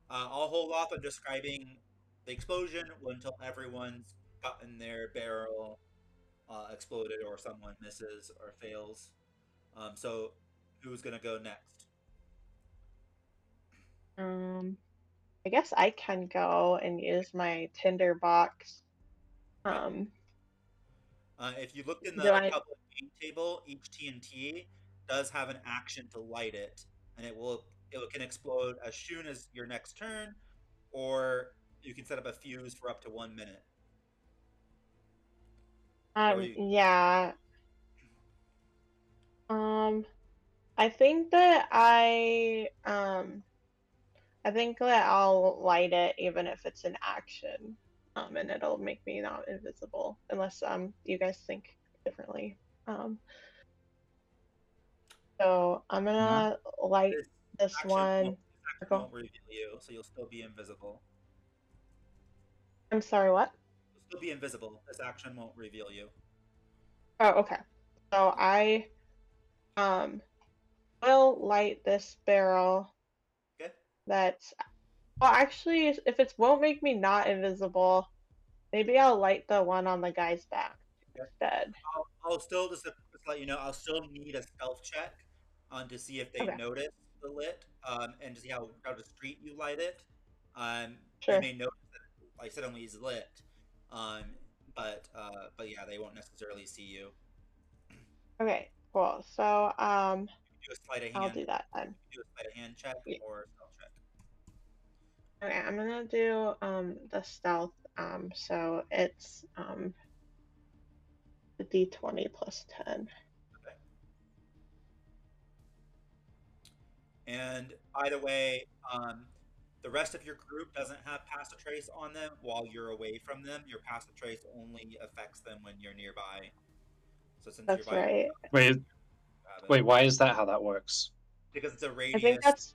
I'll hold off on describing the explosion until everyone's gotten their barrel exploded or someone misses or fails. So who's gonna go next? Um, I guess I can go and use my tinderbox. Okay. Um, If you looked in do the I? public game table, each TNT does have an action to light it, and it can explode as soon as your next turn, or you can set up a fuse for up to 1 minute. Or you Yeah. Um, I think that I think that I'll light it even if it's an action. And it'll make me not invisible unless you guys think differently. Um, so I'm No. gonna light this this action one. Go. won't reveal you, so you'll still be invisible. I'm sorry, what? You'll still be invisible. This action won't reveal you. Oh, okay. So I um will light this barrel Okay. that's well actually if it won't make me not invisible, maybe I'll light the one on the guy's back Okay. instead. I'll still just let you know. I'll still need a stealth check to see if they Okay, notice the lit and to see how discreet you light it. They sure. may notice that, like suddenly he's lit, um, but yeah, they won't necessarily see you. Okay, cool. So You can do a sleight of I'll hand. do that then. You can do a sleight of hand check Yeah. or stealth check. Okay, I'm gonna do the stealth. So it's the D20 plus 10. Okay. And by the way, the rest of your group doesn't have pass a trace on them while you're away from them. Your pass a trace only affects them when you're nearby. So since you're That's by right. Wait, you have it wait. Why is that? How that works? because it's a I think radius. that's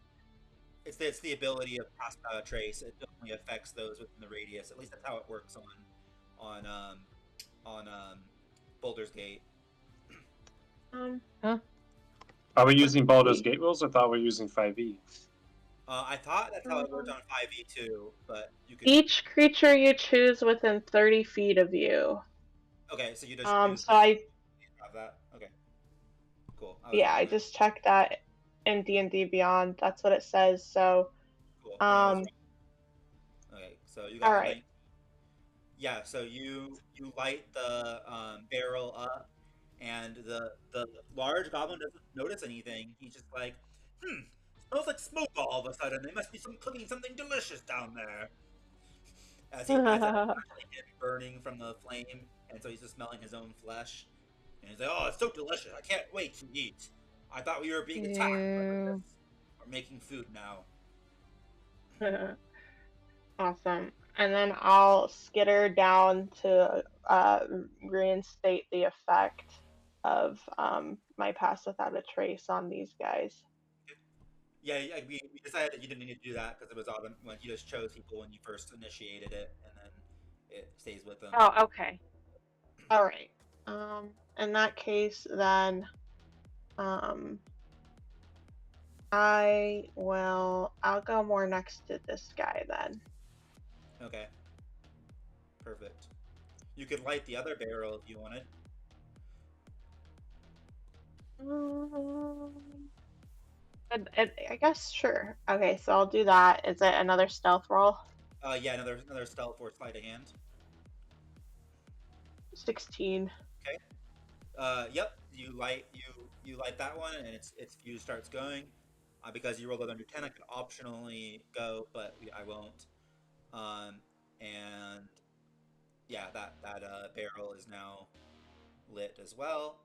It's the ability of pass a trace. It only affects those within the radius. At least that's how it works on Boulder's Gate. Huh? Are we using Baldur's the Gate rules? I thought we were using 5e. I thought that's how it worked um, on 5e2, but you could. each creature you choose within 30 feet of you. Okay, so you just choose So I have that. Okay, cool. I was yeah, wrong I then. just checked that in D&D Beyond. That's what it says. So Cool. Then I was um wrong. Okay, so you all got a right. 19. Yeah, so you light the barrel up, and the large goblin doesn't notice anything. He's just like, Smells like smoke all of a sudden. They must be cooking something delicious down there. As it's actually him burning from the flame, and so he's just smelling his own flesh. And he's like, "Oh, it's so delicious! I can't wait to eat. I thought we were being attacked, but Ew. we're making food now." Awesome. And then I'll skitter down to reinstate the effect of my pass without a trace on these guys. Yeah, we decided that you didn't need to do that because it was autumn when you just chose people when you first initiated it, and then it stays with them. Oh, okay. All right. In that case, then I'll go more next to this guy then. Okay, perfect. You could light the other barrel if you wanted. I guess sure. Okay, so I'll do that. Is it another stealth roll? Yeah, another stealth or sleight of hand. 16. Okay. Yep. You light that one, and its fuse starts going. Because you rolled under 10, I could optionally go, but I won't. And yeah, that barrel is now lit as well.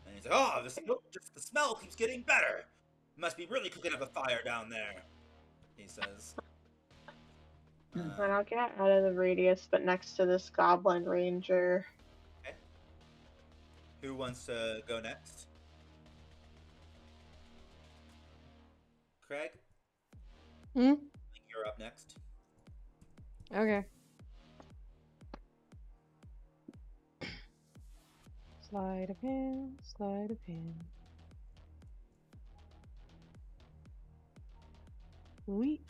And he's like, "Oh, the smell keeps getting better. Must be really cooking up a fire down there," he says. And I'll get out of the radius, but next to this goblin ranger. Okay. Who wants to go next? Craig? Hmm? You're up next. Okay. Sleight of hand, sleight of hand. Sweet.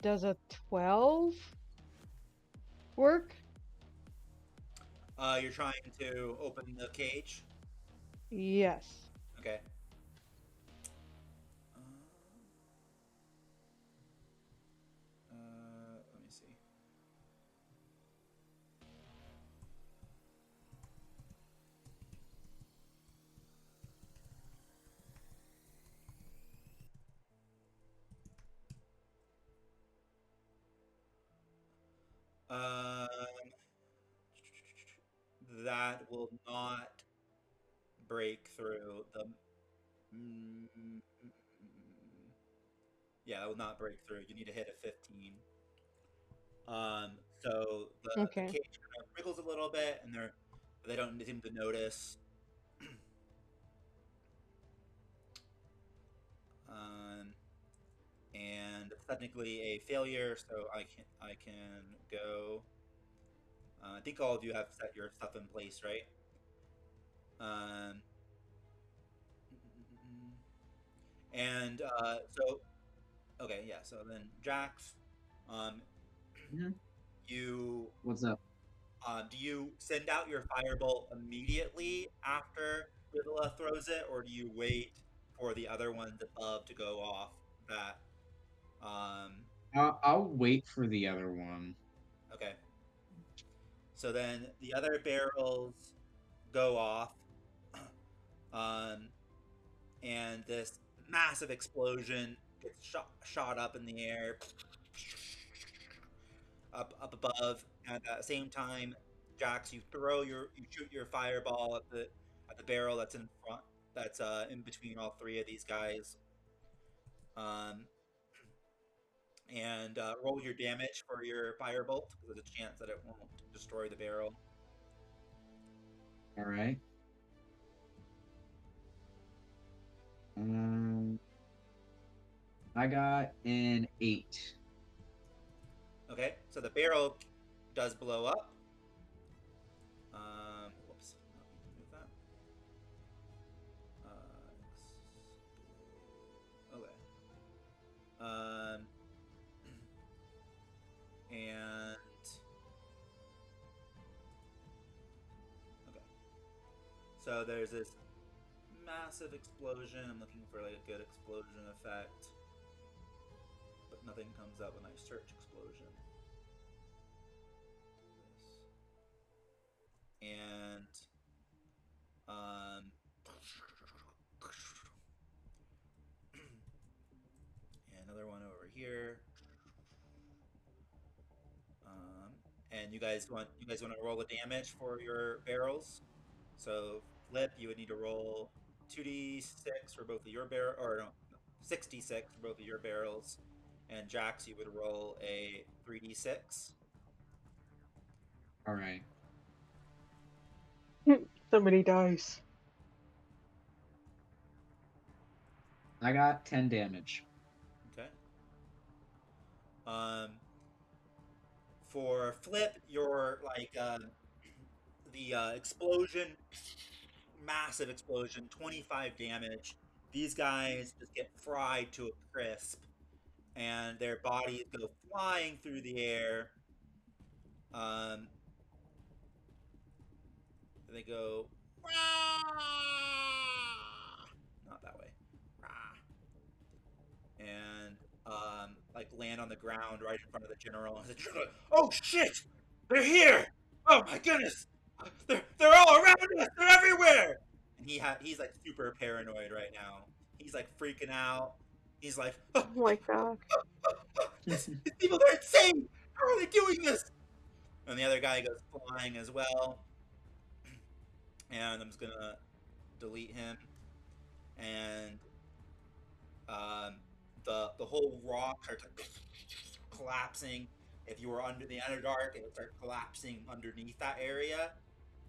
Does a 12 work? You're trying to open the cage. Yes. Okay. Let me see. Um, that will not break through the. Mm, yeah, that will not break through. You need to hit a 15. So the Okay. cage kind of wriggles a little bit, and they don't seem to notice. um, and it's technically a failure, so I can go. I think all of you have set your stuff in place, right? Um, and so okay, yeah. So then Jax, um, Mhm. you What's up? do you send out your firebolt immediately after Rivilla throws it, or do you wait for the other ones above to go off? That I'll wait for the other one. okay. So then the other barrels go off, um, and this massive explosion gets shot up in the air, up above. And at the same time, Jax, you shoot your fireball at the barrel that's in front, that's in between all three of these guys. Um, and roll your damage for your firebolt because there's a chance that it won't destroy the barrel. All right. I got an 8. Okay, so the barrel does blow up. Whoops, move that. Okay. And okay, so there's this massive explosion. I'm looking for like a good explosion effect, but nothing comes up when I search explosion. And you guys want to roll the damage for your barrels. So Flip, you would need to roll 2d6 for both of your barrel, or no, 6d6 for both of your barrels, and Jax, you would roll a 3d6. All right. So many dice. I got 10 damage. Okay. For Flip, your the explosion, massive explosion, 25 damage. These guys just get fried to a crisp, and their bodies go flying through the air. Um, they go, not that way, and like land on the ground right in front of the general. And the general, oh shit, they're here! Oh my goodness, they're all around us. They're everywhere. And he's like super paranoid right now. He's like freaking out. He's like, oh, Oh my god. these people, they're insane. How are they doing this? And the other guy goes flying as well. And I'm just gonna delete him. And the whole rock starts like collapsing. If you were under the Underdark, it would start collapsing underneath that area.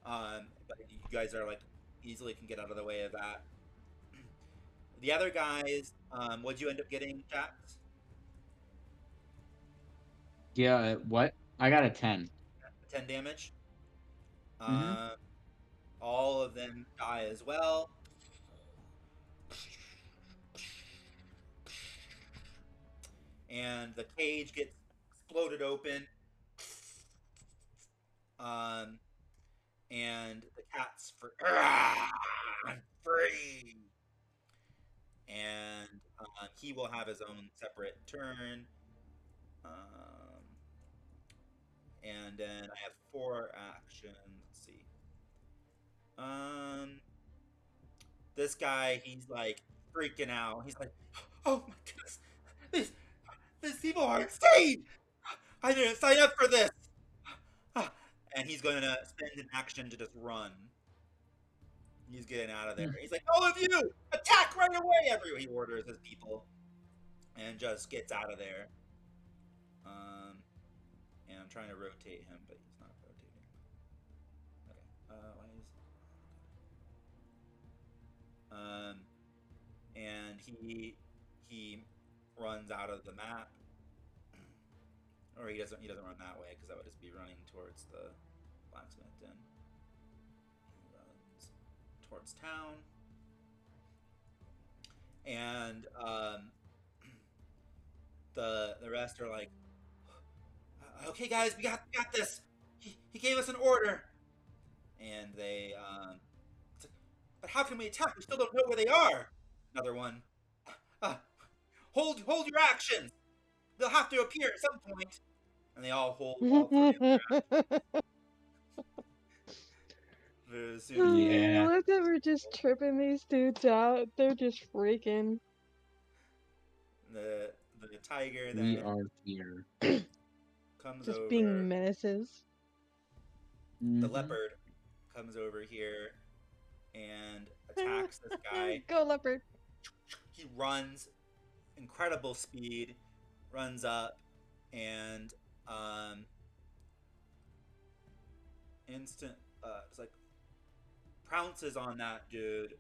But you guys are like easily can get out of the way of that. The other guys, what'd you end up getting, Jax? Yeah, what? I got a 10. 10 damage. Mhm. All of them die as well. And the cage gets exploded open. Um, and the cat's for I'm free. And he will have his own separate turn. And then I have 4 actions. Let's see. This guy, he's like freaking out. He's like, "Oh my goodness, these people are insane! I didn't sign up for this." And he's going to spend an action to just run. He's getting out of there. He's like, "All of you, attack right away!" Everywhere he orders his people, and just gets out of there. And I'm trying to rotate him, but he's not rotating. Okay. Why is and he runs out of the map, or he doesn't run that way because that would just be running towards the blacksmith den. He runs towards town, and the rest are like, "Okay, guys, we got this. He gave us an order," and they it's like, "But how can we attack? We still don't know where they are." Another one, hold your actions. They'll have to appear at some point. And they all hold all 3 of their actions. As soon as they I Yeah. love that we're just tripping these dudes out. They're just freaking. the tiger We then are here. comes Just being over. menaces. The Mhm. leopard comes over here and attacks this guy. Go leopard. He runs incredible speed, runs up and instant it's like pounces on that dude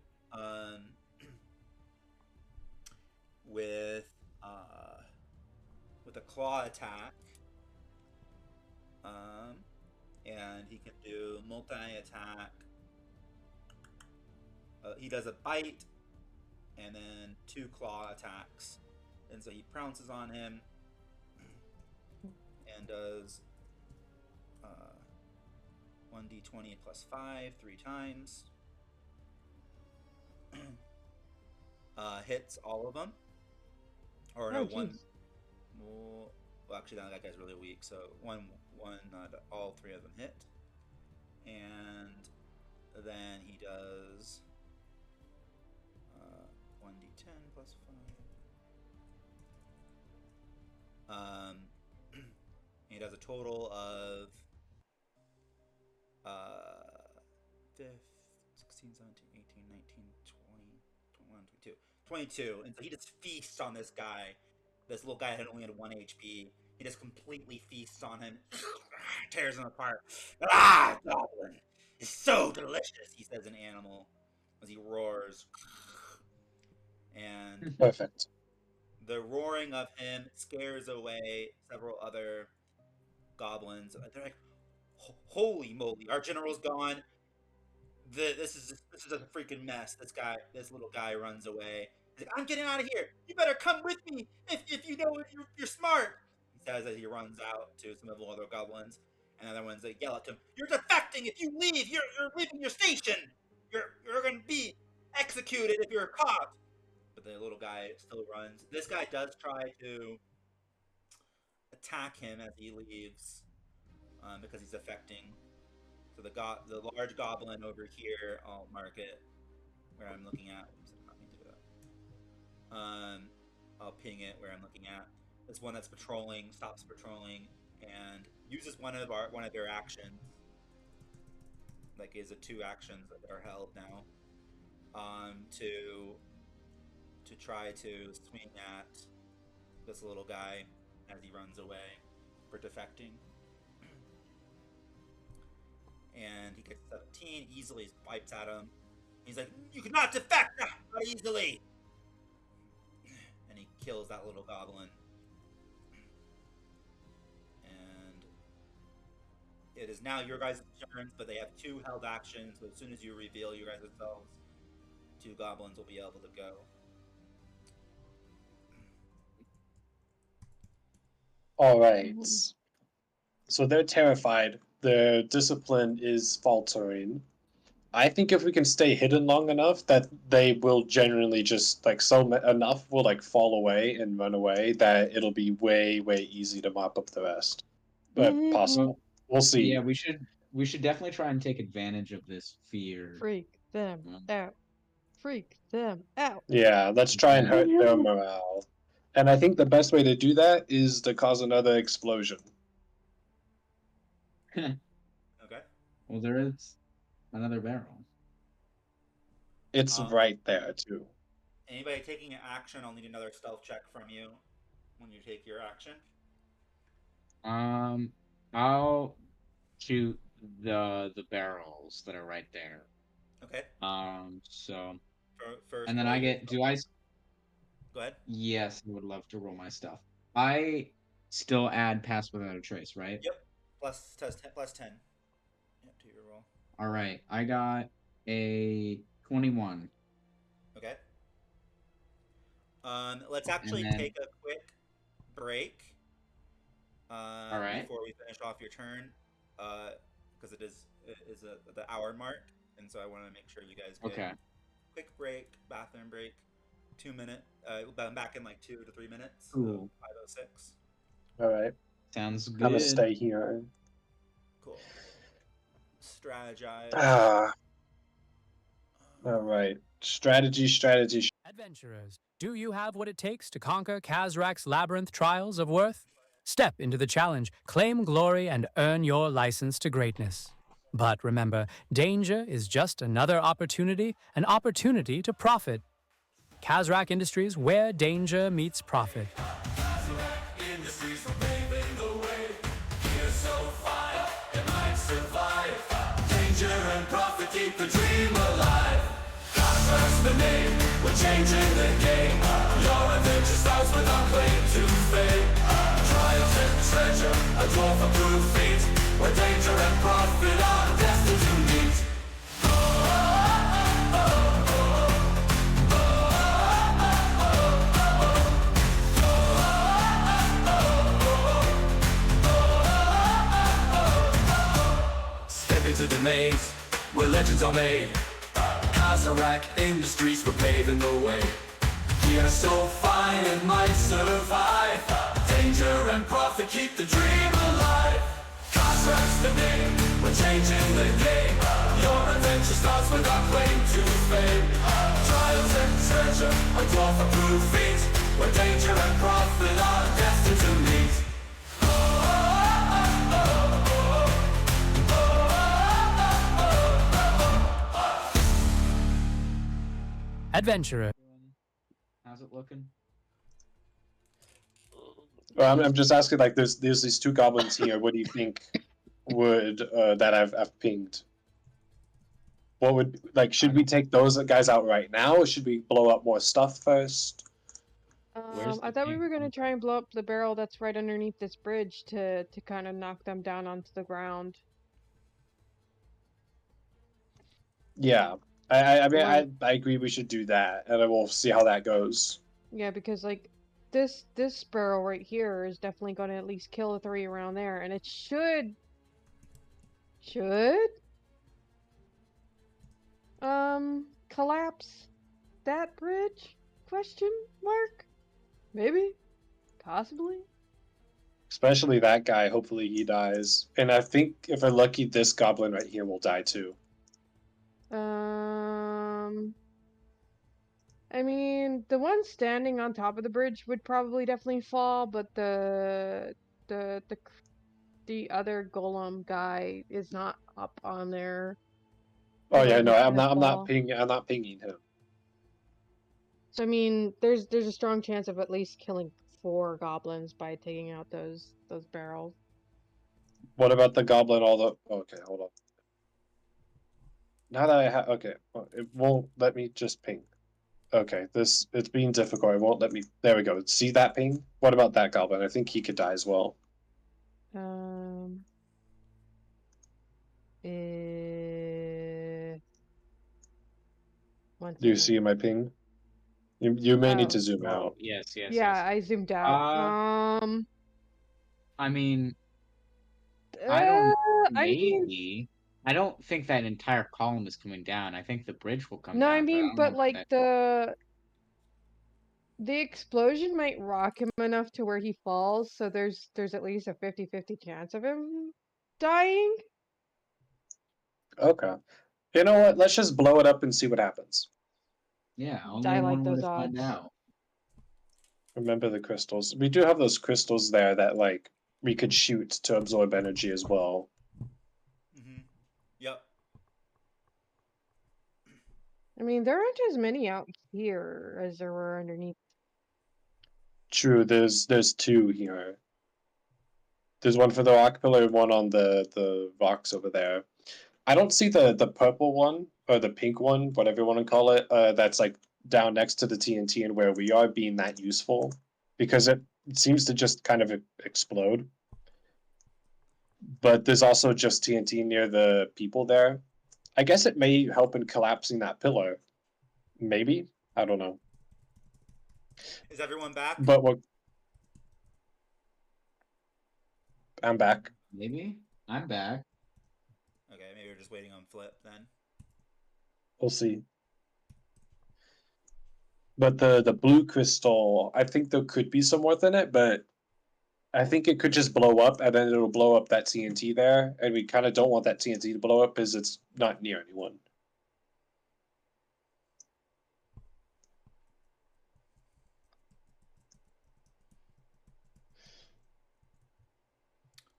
with a claw attack. And he can do multi-attack. He does a bite and then 2 claw attacks. And so he pounces on him and does 1d20 plus 5 3 times. Hits all of them. Or no, Oh, one. jeez. Well, actually, that guy's really weak. So all 3 of them hit. And then he does 1d10 plus 5. He does a total of 16, 17, 18, 19, 20, 21, 22. 22. And so he just feasts on this guy. This little guy had only had 1 HP. He just completely feasts on him, tears him apart. Ah, Goblin! It's so delicious, he says in Animal as he roars. And Perfect. the roaring of him scares away several other goblins. They're like, holy moly, our general's gone. This is a freaking mess. This little guy runs away. He's like, I'm getting out of here. You better come with me if you know you're smart. He says as he runs out to some of the other goblins, and other ones they yell at him, "You're defecting! If you leave, you're leaving your station. You're going to be executed if you're caught." But the little guy still runs. This guy does try to attack him as he leaves, because he's affecting. So the large goblin over here, I'll mark it where I'm looking at. Oops, I did not mean to do that. I'll ping it where I'm looking at. This one that's patrolling stops patrolling and uses one of their actions. Like is it 2 actions that are held now? To try to swing at this little guy as he runs away for defecting. And he gets 17, easily swipes at him. He's like, "You cannot defect not easily!" And he kills that little goblin. And it is now your guys' turns, but they have 2 held actions, so as soon as you reveal you guys yourselves, 2 goblins will be able to go. Alright. So they're terrified. Their discipline is faltering. I think if we can stay hidden long enough that they will genuinely just enough will fall away and run away that it'll be way easy to mop up the rest. But possible. We'll see. Yeah, we should definitely try and take advantage of this fear. Freak them out. Freak them out. Yeah, let's try and hurt their morale. And I think the best way to do that is to cause another explosion. Okay. Well, there is another barrel. It's right there, too. Anybody taking an action, I'll need another stealth check from you when you take your action. I'll shoot the barrels that are right there. Okay. So First, and then I get. Do I? Go ahead. Yes, I would love to roll my stuff. I still add pass without a trace, right? Yep. Plus 10. Yep, to your roll. All right. I got a 21. Okay. Let's actually take a quick break. All right. Before we finish off your turn, because it is the hour mark, and so I want to make sure you guys get a quick break, bathroom break, 2 minute. I'm back in 2 to 3 minutes. Cool. 5:06. All right. Sounds good. I'm gonna stay here. Cool. Strategize. All right. Strategy. Adventurers, do you have what it takes to conquer Kazrak's labyrinth trials of worth? Step into the challenge, claim glory, and earn your license to greatness. But remember, danger is just another opportunity, an opportunity to profit. Kazrak Industries, where danger meets profit. Industries for paving the way. We're so fire, it might survive. Danger and profit keep the dream alive. Kazrak's the name, we're changing the game. Your adventure starts with our claim to fame. Trials and treasure, a dwarf-approved feat, where danger and profit are destined to meet. Step into the maze, where legends are made. Kazrak Industries, we're paving the way. We are so fine it might survive. Danger and profit keep the dream alive. Kazrak's the name, we're changing the game. Your adventure starts with our claim to fame. Trials and treasure, a dwarf-approved feat, where danger and profit are destined to meet. Adventurer. How's it looking? Well, I'm just asking, like, there's these two goblins here. What do you think would that I've pinged? What would, like, should we take those guys out right now, or should we blow up more stuff first? Where's I the thought we pink were gonna one? try and blow up the barrel that's right underneath this bridge to kind of knock them down onto the ground. Yeah, I mean, Like, I agree we should do that, and we'll see how that goes. yeah, because like this barrel right here is definitely gonna at least kill the three around there, and it should collapse that bridge? Question mark? Maybe? Possibly? Especially that guy. Hopefully he dies, and I think if we're lucky, this goblin right here will die too. I mean, the one standing on top of the bridge would probably definitely fall, but the the other golem guy is not up on there. Oh So yeah, no, he's I'm gonna not. fall. I'm not pinging him. So I mean, there's a strong chance of at least killing 4 goblins by taking out those barrels. What about the goblin? All the okay, hold on. Now that I have okay, it won't let me just ping. Okay, it's being difficult. It won't let me. There we go. See that ping? What about that goblin? I think he could die as well. One Do you second. see my ping? You may need Oh. to zoom Oh, out. yes. Yeah, I zoomed out. I mean, I don't. I mean, Maybe. I don't think that entire column is coming down. I think the bridge will come no, I down, but I mean, don't know but if like that. the explosion might rock him enough to where he falls, so there's at least a 50-50 chance of him dying. Okay. You know what? Let's just blow it up and see what happens. Yeah, I only like one way those to find odds. out. Remember the crystals. We do have those crystals there that like we could shoot to absorb energy as well. Yep. I mean, there aren't as many out here as there were underneath. True, there's 2 here. There's one for the rock pillar, one on the rocks over there. I don't see the purple one or the pink one, whatever you want to call it. That's like down next to the TNT and where we are being that useful, because it seems to just kind of explode. But there's also just TNT near the people there. I guess it may help in collapsing that pillar. Maybe, I don't know. Is everyone back? But what? I'm back. Maybe I'm back. Okay, maybe we're just waiting on Flip then. We'll see. But the blue crystal, I think there could be some worth in it, but I think it could just blow up, and then it'll blow up that TNT there, and we kind of don't want that TNT to blow up because it's not near anyone.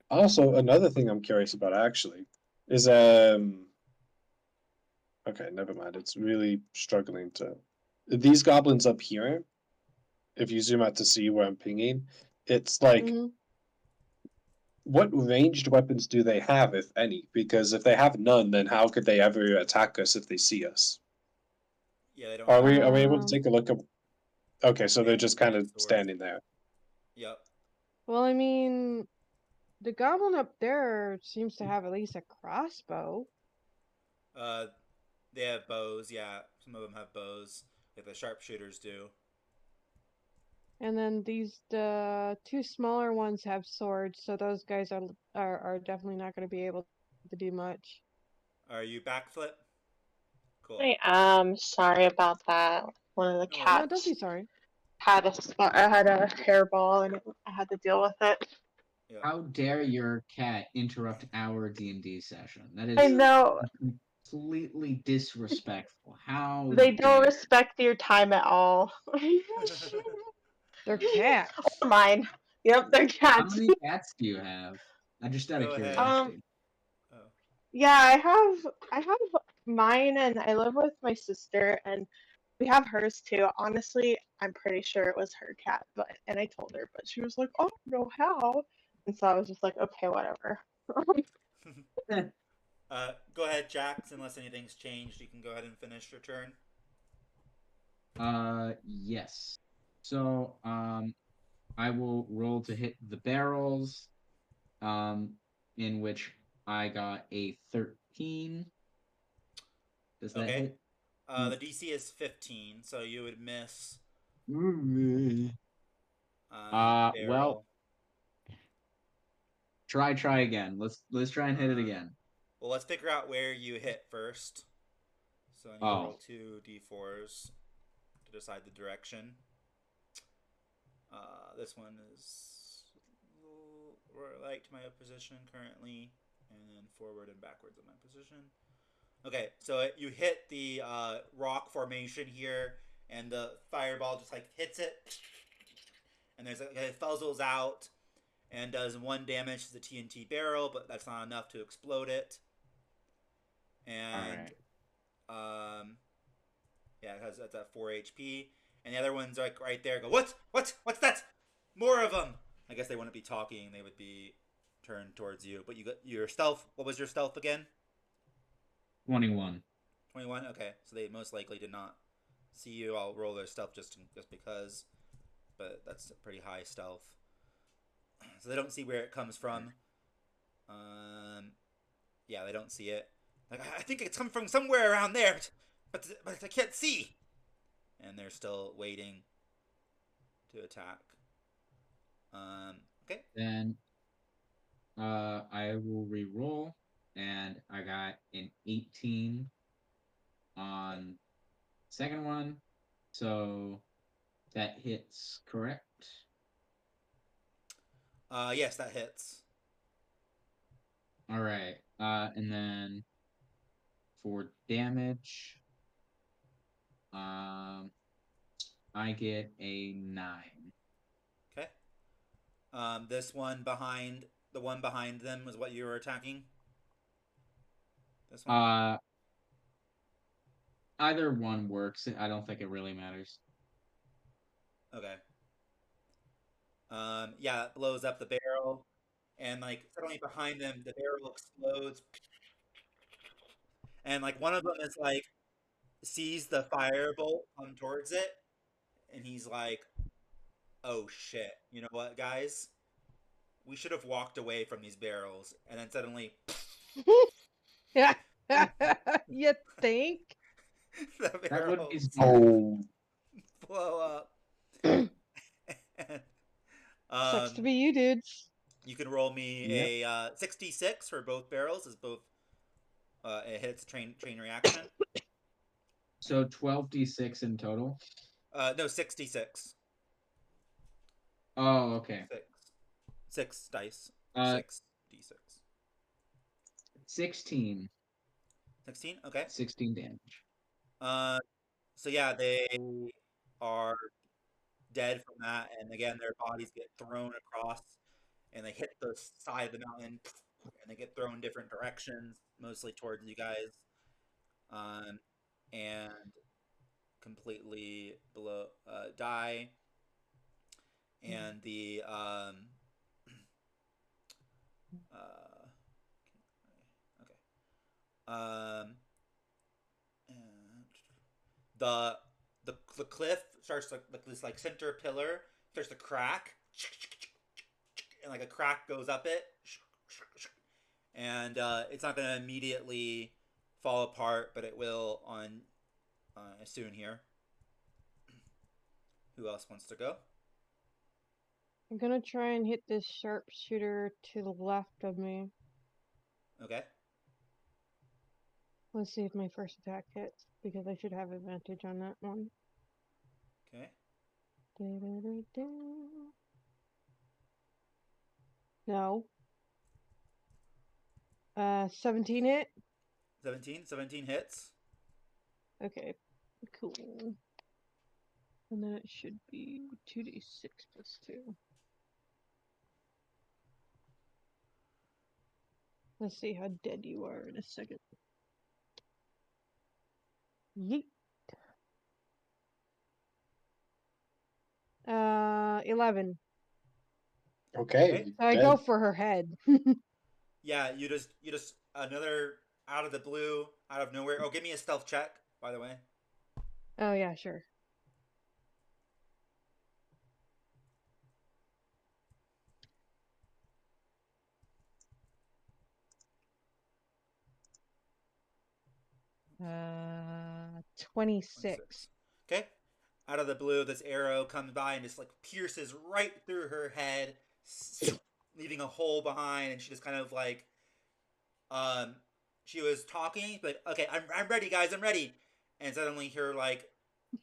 Also, another thing I'm curious about actually is okay, never mind. It's really struggling to these goblins up here. If you zoom out to see where I'm pinging, it's like what ranged weapons do they have, if any? Because if they have none, then how could they ever attack us if they see us? Yeah, they don't Are have. we able to take a look at? Okay, so They they're have just kind of swords. standing there. Yep. Well, I mean, the goblin up there seems to have at least a crossbow. They have bows. Yeah, some of them have bows, like the sharpshooters do. And then the 2 smaller ones have swords, so those guys are definitely not going to be able to do much. Are you back, Flip? Cool. I am sorry about that. One of the No worries. No, don't cats be sorry. had a spot. I had a hairball, and I had to deal with it. Yeah. How dare your cat interrupt our D&D session? That is I know completely disrespectful. How they don't dare. respect your time at all. They're cats. Or mine. Yep, they're How cats. many cats do you have? Just out of Go ahead. curiosity. Yeah, I have mine, and I live with my sister, and We have hers too. Honestly, I'm pretty sure it was her cat, and I told her, but she was like, "Oh, no, how?" And so I was just like, "Okay, whatever." Go ahead, Jax. Unless anything's changed, you can go ahead and finish your turn. Yes. So, I will roll to hit the barrels, um, in which I got a 13. Does that Okay. hit? The DC is 15, so you would miss Well, barrel. try again. Let's try and hit it again. Well, let's figure out where you hit first. So I need to roll Oh, 2d4s to decide the direction. This one is right to my position currently, and then forward and backwards of my position. Okay, so you hit the rock formation here, and the fireball just like hits it, and it fuzzles out and does 1 damage to the TNT barrel, but that's not enough to explode it. all And right. yeah, because that's at 4 HP. And the other one's like right there. Go, what's that? More of them. I guess they wouldn't be talking. They would be turned towards you. But you got your stealth. What was your stealth again? 21. 21. Okay, so they most likely did not see you. I'll roll their stealth just because. But that's a pretty high stealth. So they don't see where it comes from. Yeah, they don't see it. Like, I think it's coming from somewhere around there, but I can't see. And they're still waiting to attack. Okay. Then I will re-roll, and I got an 18 Okay. on second one, so that hits, correct? Yes, that hits. All right. And then for damage, I get a 9. Okay. This one behind the one behind them is what you were attacking. This one. Uh, Either one works. I don't think it really matters. Okay. Yeah, it blows up the barrel, and like suddenly behind them, the barrel explodes, and like one of them is like sees the firebolt come towards it, and he's like, "Oh shit! You know what, guys? We should have walked away from these barrels." And then suddenly, Yeah. You think? the That would be barrels smart. Oh, blow up. And, Sucks to um, be you, dudes. you can roll me Yep. a 66 for both barrels, as both it hits train reaction. So 12d6 in total. No, 66. Oh, okay. Six dice. Uh, 6d6. 16. 16. Okay. 16 damage. Uh, so yeah, they are dead from that, and again, their bodies get thrown across, and they hit the side of the mountain, and they get thrown different directions, mostly towards you guys, and completely below die. And the uh, okay, and the the cliff starts like this like center pillar starts to crack, and like a crack goes up it, and it's not going to immediately fall apart, but it will on soon here. Who else wants to go? I'm gonna try and hit this sharpshooter to the left of me. Okay. Let's see if my first attack hits, because I should have advantage on that one. Okay. Da-da-da-da. No. 17 hit? 17 hits. Okay, cool. And then it should be 2d6 plus 2. Let's see how dead you are in a second. Yeet. 11. Okay, So I dead. go for her head. Yeah, you just another out of the blue, out of nowhere. Oh, give me a stealth check, by the way. Oh yeah, sure. Uh, 26. 26. Okay. Out of the blue, this arrow comes by and just like pierces right through her head, leaving a hole behind, and she just kind of like um she was talking, like, okay, I'm ready, guys, I'm ready. And suddenly her like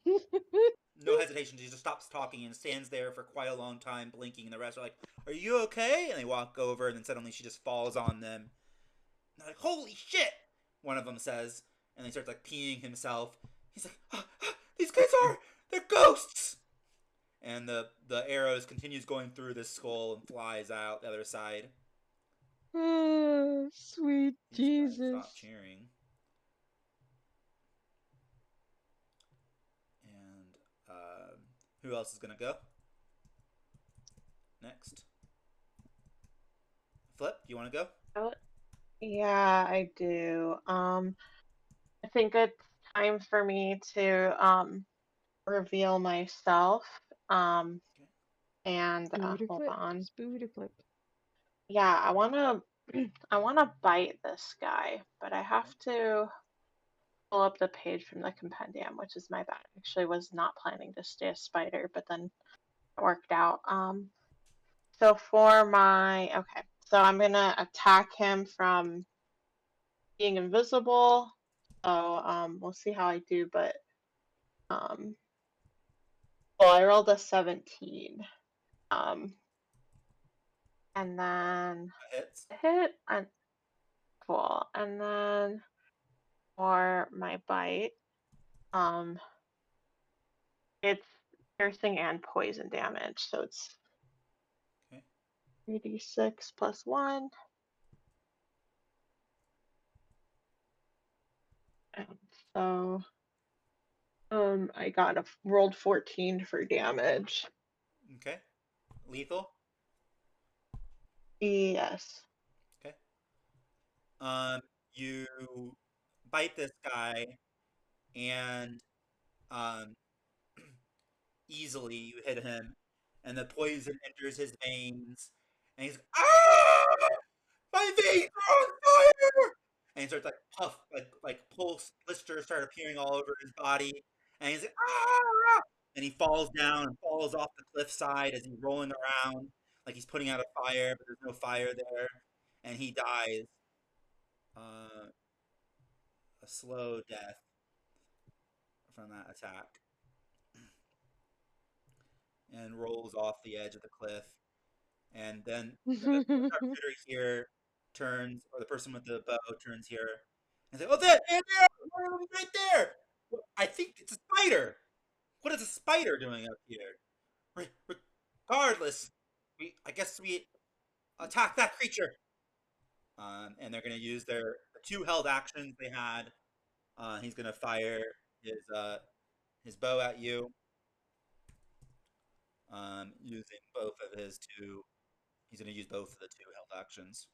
no hesitation, she just stops talking and stands there for quite a long time, blinking, and the rest are like, "Are you okay?" And they walk over, and then suddenly she just falls on them. And they're like, "Holy shit!" One of them says, and he starts like peeing himself. He's like, "These guys they're ghosts!" And the arrows continues going through this skull and flies out the other side. Oh, sweet These guys stop Jesus. cheering. And who else is gonna go next? Flip, do you want to go? Oh, yeah, I do. I think it's time for me to reveal myself. Okay. And Spooder hold flip. on. Spooder flip. Yeah, I wanna I wanna bite this guy, but I have to pull up the page from the compendium, which is my bad. I actually was not planning to stay a spider, but then it worked out. So for my okay, so I'm gonna attack him from being invisible. So we'll see how I do, but um well, I rolled a 17. Um and then That hits. hit and cool. And then for my bite, um it's piercing and poison damage. So it's Okay. 3d6 plus 1. And so I got a rolled 14 for damage. Okay. Lethal. Yes. Okay. Um, you bite this guy, and um, easily you hit him, and the poison enters his veins, and he's like, "Ah! My veins are on fire!" And he starts like puff, like pulse blisters start appearing all over his body, and he's like, "Ah!" And he falls down and falls off the cliffside as he's rolling around like he's putting out a fire, but there's no fire there, and he dies a slow death from that attack, and rolls off the edge of the cliff. And then the sharpshooter here turns, or the person with the bow turns here, and says, "Oh, there, right there! I think it's a spider. What is a spider doing up here? Regardless, I guess we attack that creature." And they're going to use the two held actions they had. He's going to fire his bow at you, using both of his two. He's going to use both of the two held actions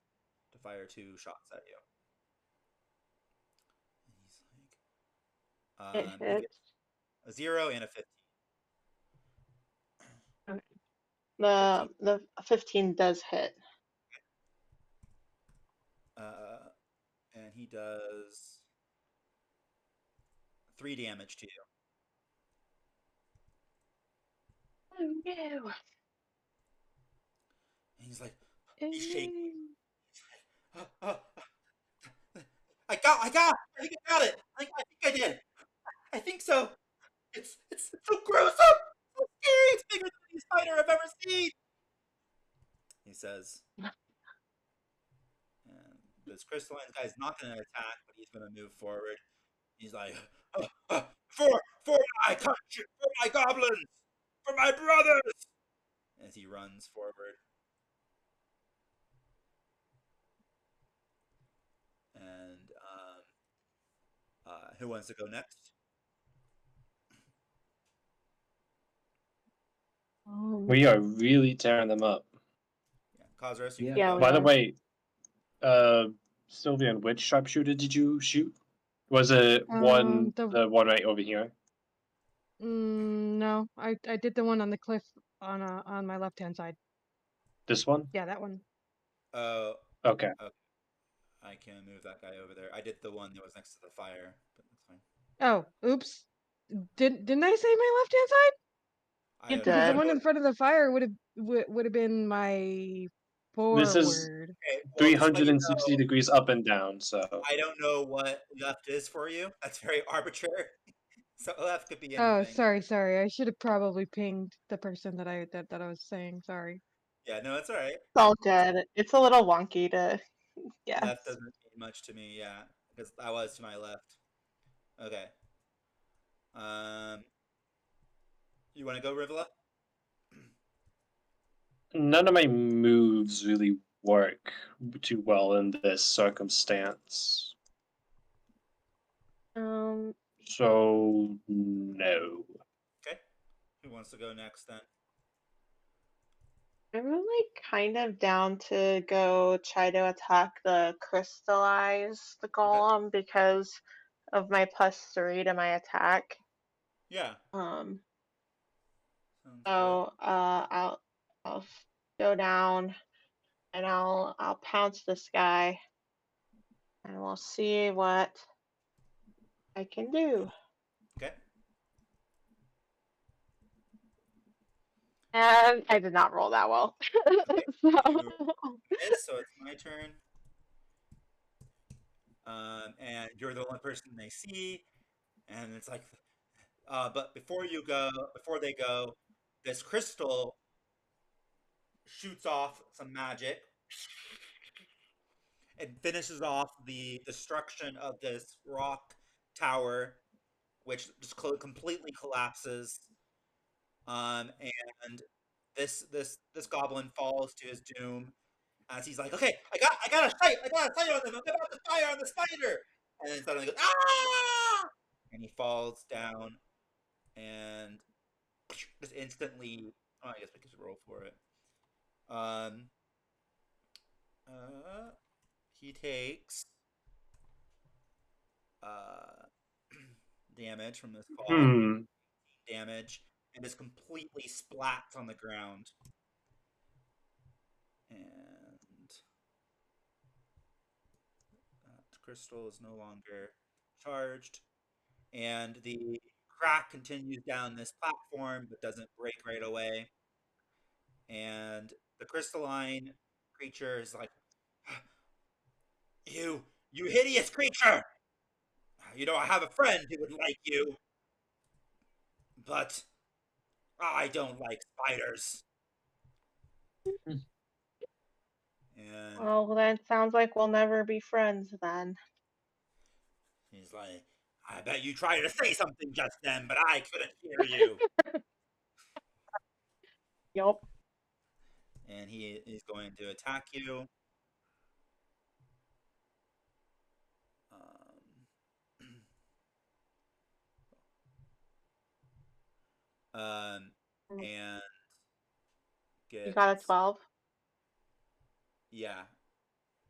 to fire two shots at you. And he's It like, he gets hits. a 0 and a 15. Okay. 15. The 15 does hit. And he does 3 damage to you. Oh no. And he's like, Oh he's shaking. no. I think I got it. I think I did. I think so. It's so gruesome, so scary. It's bigger than any spider I've ever seen. He says, and this crystalline guy's not going to attack, but he's going to move forward. He's like, for my country, for my goblins, for my brothers, as he runs forward. And who wants to go next? We are really tearing them up. Yeah, Kazros, you Yeah. can Yeah, go. we By the are. way, Sylvian, which sharpshooter did you shoot? Was it the one right over here? No, I did the one on the cliff on my left hand side. This one? Yeah, that one. Oh, Okay. I can move that guy over there. I did the one that was next to the fire, but that's fine. Oh, oops. Didn't I say my left hand side? I You don't Because the did. know. one in front of the fire would have been my This is forward. Okay, well, just to let you 360 know, degrees up and down, so. I don't know what left is for you. That's very arbitrary. So left could be Oh, anything. sorry. I should have probably pinged the person that I was saying. Sorry. Yeah, no, it's all right. It's all good. It's a little wonky to. Yes. Left doesn't mean much to me, yeah, because I was to my left. Okay. You want to go, Rivula? None of my moves really work too well in this circumstance. So, no. Okay. Who wants to go next then? I'm really kind of down to go try to attack the crystallize the golem because of my +3 to my attack. Yeah. Um. Sounds good. So I'll go down and I'll pounce this guy and we'll see what I can do. Okay. And I did not roll that well. Okay. So. It is, so it's my turn. And you're the only person they see, and it's like, but before they go, this crystal shoots off some magic. It finishes off the destruction of this rock tower, which just completely collapses. And this goblin falls to his doom as he's like, "Okay, I got a sight on them. I'm about to fire on the spider." And then suddenly goes, "Ah!" And he falls down and just instantly. Oh, I guess we could roll for it. Um, uh, he takes uh damage from this fall, damage, and is completely splats on the ground. And crystal is no longer charged. And the crack continues down this platform, but doesn't break right away. And the crystalline creature is like, you hideous creature! You know, I have a friend who would like you, but I don't like spiders. And Well, then sounds like we'll never be friends then. he's like, I bet you tried to say something just then, but I couldn't hear you. Yup. And he is going to attack you. And You get got a 12? yeah.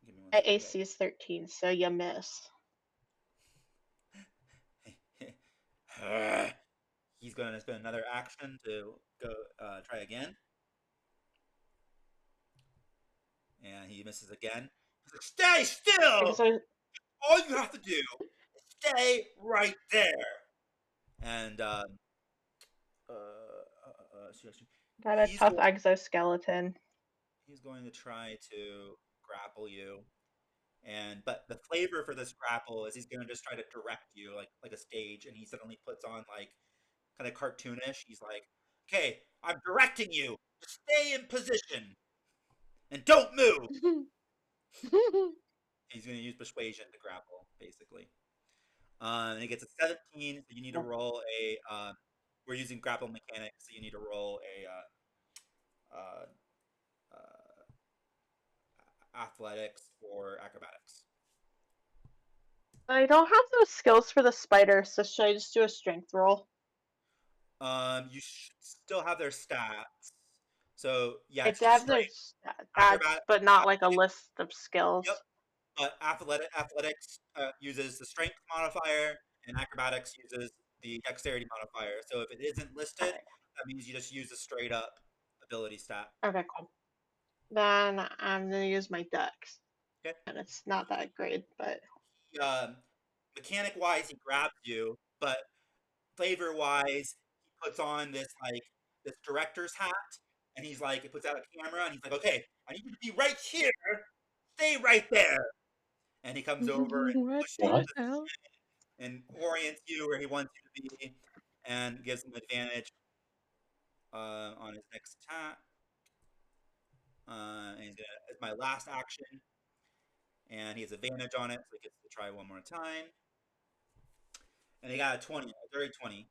Give me one My second. AC is 13, so you miss. He's going to spend another action to go try again. And he misses again. He's like, stay still! So, All you have to do is stay right there. And got a he's tough going, exoskeleton. he's going to try to grapple you. But the flavor for this grapple is he's going to just try to direct you like a stage, and he suddenly puts on like kind of cartoonish. He's like, "Okay, I'm directing you. Just stay in position and don't move." He's going to use persuasion to grapple, basically. And he gets a 17, so you need to roll a. We're using grapple mechanics, so you need to roll a athletics or acrobatics. I don't have those skills for the spider, so should I just do a strength roll? You should still have their stats. So yeah, I it's just have their straight stats, acrobat. but not like a Athletics. list of skills. Yep. But athletics uses the strength modifier, and acrobatics uses the dexterity modifier. So if it isn't listed, Alright. that means you just use a straight up ability stat. Okay, cool. Then I'm gonna use my dex. Okay. And it's not that great, but Mechanic wise, he grabs you, but flavor wise, he puts on this director's hat, and he's like, it puts out a camera, and he's like, okay, I need you to be right here, stay right there, and he comes over and What pushes the What? hell? and orients you where he wants you to be, and gives him advantage on his next attack. And he's gonna, as my last action, and he has advantage on it, so he gets to try one more time. And he got a 20, a dirty 20.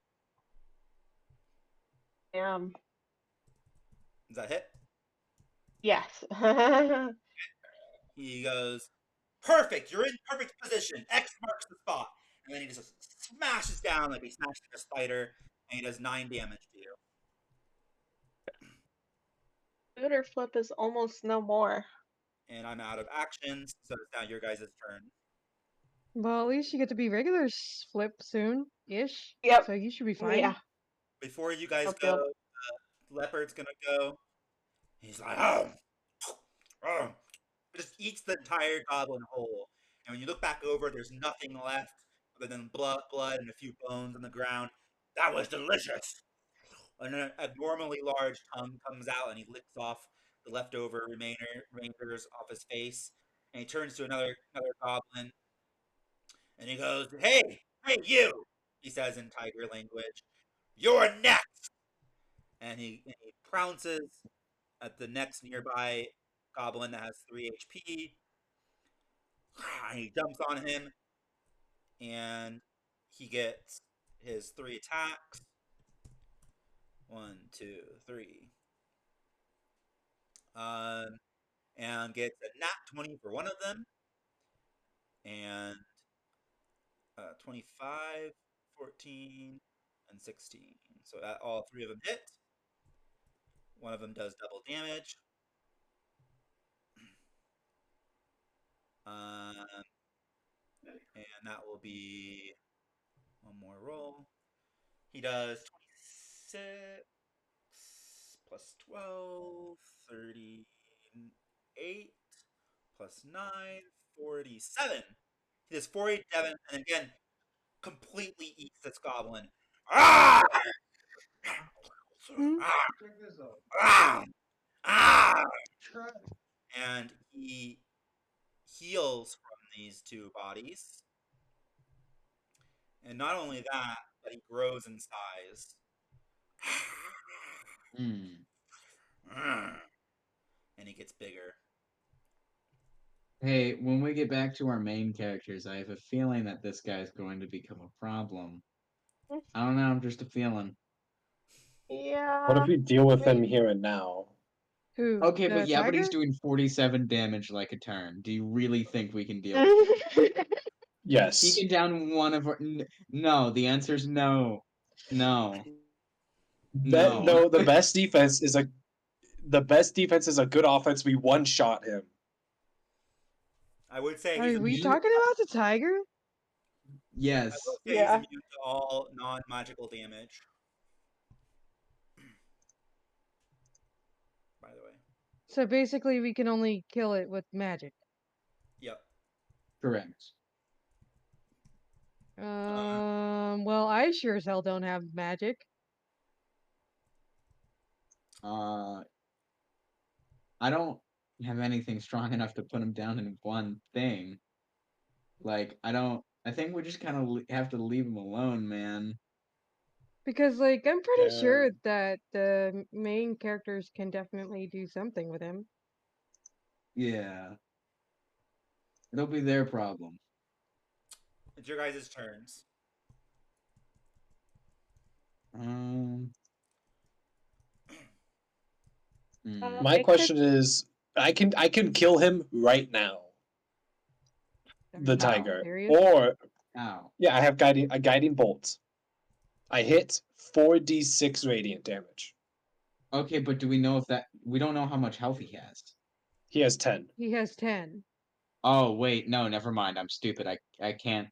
Does that hit? yes. He goes, perfect, you're in perfect position. X marks the spot. And then he just smashes down like he smashed a spider, and he does 9 damage to you. Scooter flip is almost no more. And I'm out of actions, so it's now your guys' turn. Well, at least you get to be regular flip soon-ish. Yep. So you should be fine. Yeah. Before you guys Yep, go, yep. Leopard's gonna go. He's like, oh, just eats the entire goblin whole. And when you look back over, there's nothing left other than blood, and a few bones on the ground. That was delicious. And an abnormally large tongue comes out, and he licks off the leftover remainders off his face. And he turns to another goblin, and he goes, "Hey, you!" He says in tiger language, "You're next!" And he pounces at the next nearby goblin that has 3 HP. And he jumps on him, and he gets his 3 attacks. 1, 2, 3. And gets a nat 20 for one of them, and 25, 14, and 16. So all 3 of them hit. One of them does double damage. And that will be one more roll. He does 26 plus 12, 38 plus 9, 47. He does 47, and again, completely eats this goblin. Ah! Hmm? Ah! Ah! And he heals from these 2 bodies. And not only that, but he grows in size. And he gets bigger. Hey, when we get back to our main characters, I have a feeling that this guy's going to become a problem. I don't know, just a feeling. Yeah. What if we deal with him maybe. here and now? Who? Okay, but The yeah, but he's tiger? doing 47 damage like a turn. Do you really think we can deal with him? Yes. He can down one of our... No, the answer's no. No. No. No, the best defense is a good offense. We one-shot him. I would say Are he's we immune. talking about the tiger? Yes. I will say Yeah. he's immune to all non-magical damage. By the way. So basically, we can only kill it with magic. Yep. Correct. Well, I sure as hell don't have magic. I don't have anything strong enough to put him down in one thing. Like, I think we just kind of have to leave him alone, man. Because, like, I'm pretty Yeah. sure that the main characters can definitely do something with him. Yeah. It'll be their problem. It's your guys' turns. My question is, I can kill him right now. The Are you tiger, serious? or Ow. yeah, I have a guiding bolt. I hit 4d6 radiant damage. Okay, but do we know if that? We don't know how much health he has. He has 10. He has 10. Oh wait, no, never mind. I'm stupid. I can't.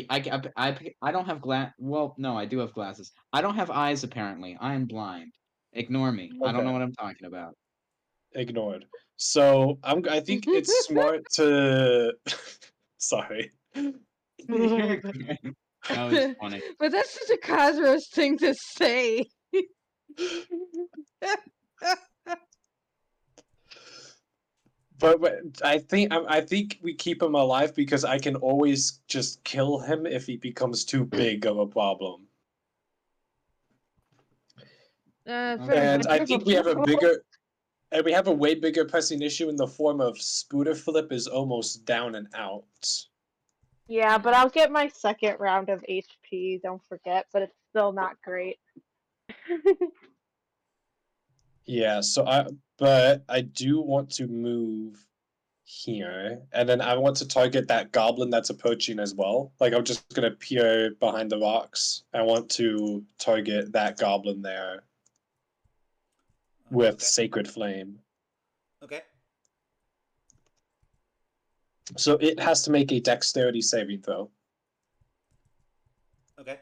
I don't have glass. Well, no, I do have glasses. I don't have eyes apparently. I am blind. Ignore me. I don't know Okay. what I'm talking about. Ignored. So I think it's smart to. Sorry. That was funny. But that's such a Cosmos thing to say. But I think we keep him alive because I can always just kill him if he becomes too big of a problem. Fair And I enough. think we have a way bigger pressing issue in the form of Spooter Flip is almost down and out. Yeah, but I'll get my second round of HP, don't forget, but it's still not great. Yeah, but I do want to move here, and then I want to target that goblin that's approaching as well. Like I'm just gonna peer behind the rocks. I want to target that goblin there with Okay. Sacred Flame. Okay. So it has to make a dexterity saving throw. Okay.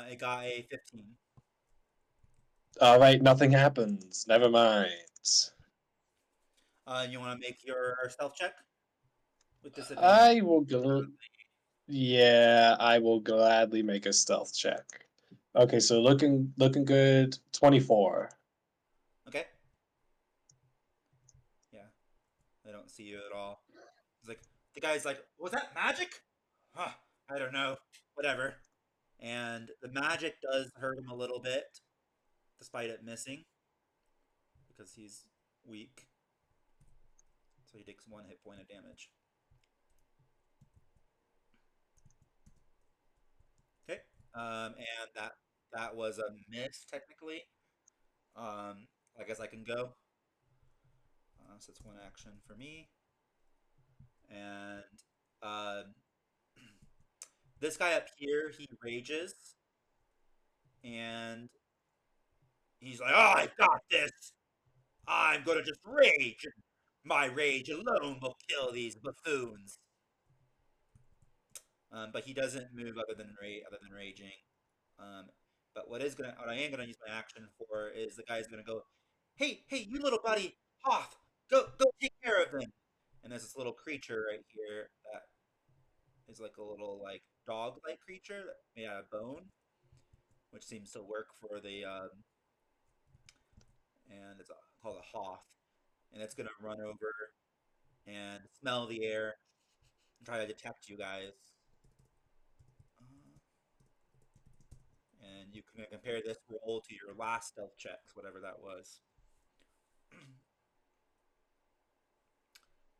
It got a 15. Alright, nothing happens. Never mind. You want to make your stealth check with disadvantage? I will go. Yeah, I will gladly make a stealth check. Okay, so looking good. 24. Okay. Yeah. They don't see you at all. It's like the guy's like, "Was that magic?" Huh. I don't know. Whatever. And the magic does hurt him a little bit, despite it missing, because he's weak. So he takes 1 hit point of damage. Okay. And that was a miss technically. I guess I can go. So it's 1 action for me. And this guy up here, he rages, and he's like, "Oh, I got this. I'm gonna just rage. My rage alone will kill these buffoons." But he doesn't move other than raging. But what I am gonna use my action for is the guy's gonna go, "Hey, you little buddy, Hoth, go take care of them." And there's this little creature right here that is like a little like dog-like creature that made out of bone, which seems to work for the and it's called a Hoth, and it's gonna run over and smell the air and try to detect you guys. And you can compare this roll to your last stealth checks, whatever that was.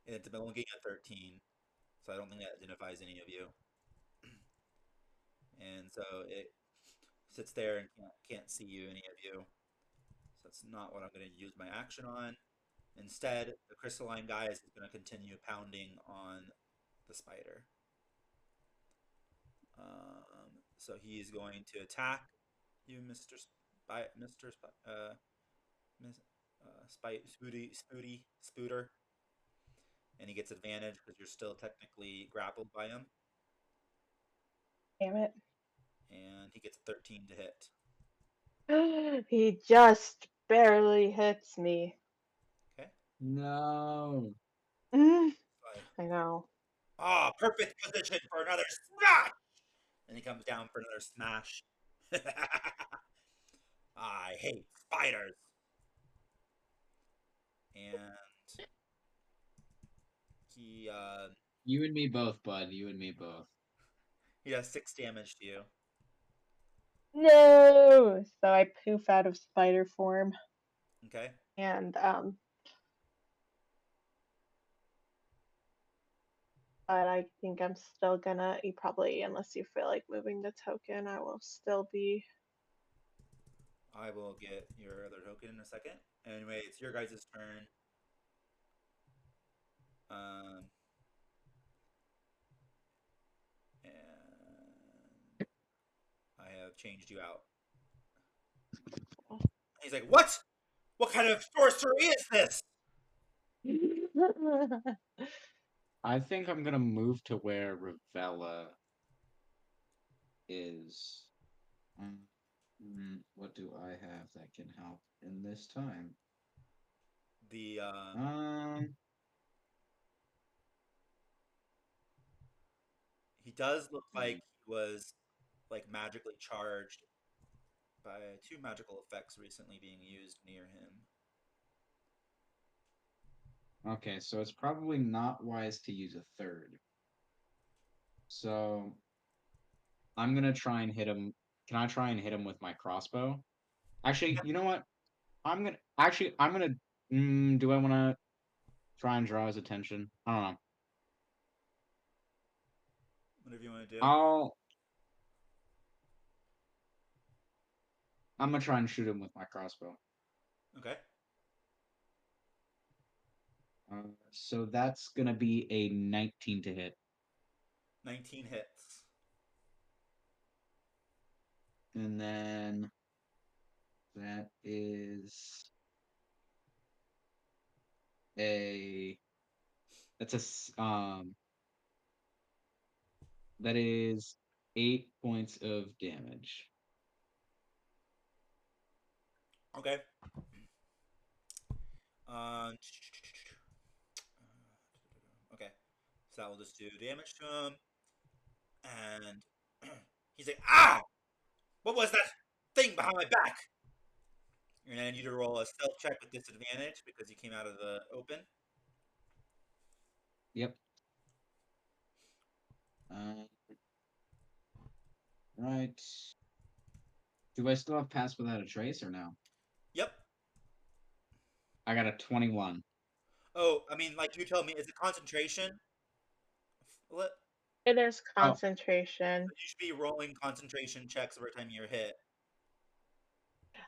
And it's looking at 13, so I don't think that identifies any of you. And so it sits there and can't see you, any of you. So that's not what I'm going to use my action on. Instead, the crystalline guy is going to continue pounding on the spider. So he's going to attack you, Mr. Spooter, and he gets advantage because you're still technically grappled by him. Damn it. And he gets a 13 to hit. He just barely hits me. Okay. No. I know. Perfect position for another smash! And he comes down for another smash. I hate spiders. And he You and me both, bud. You and me both. he does 6 damage to you. No! So I poof out of spider form. Okay. And but I think I'm still gonna, you probably, unless you feel like moving the token, I will still be. I will get your other token in a second. Anyway, it's your guys' turn. I've changed you out. He's like, what? What kind of sorcery is this? I think I'm gonna move to where Ravella is. What do I have that can help in this time? The he does look like he was like magically charged by 2 magical effects recently being used near him. Okay, so it's probably not wise to use a third. So I'm gonna try and hit him. Can I try and hit him with my crossbow? Actually, you know what? I'm gonna do I want to try and draw his attention? I don't know. Whatever you want to do. I'm gonna try and shoot him with my crossbow. Okay. So that's gonna be a 19 to hit. 19 hits. And then that is that is 8 points of damage. Okay. Um, okay. So that will just do damage to him. And he's like, ah! What was that thing behind my back? And I need you to roll a stealth check with disadvantage because you came out of the open. Yep. Right. Do I still have pass without a trace or no? Yep. I got a 21. Oh, I mean, like you told me, is it concentration? What? It is Oh. concentration. You should be rolling concentration checks every time you're hit.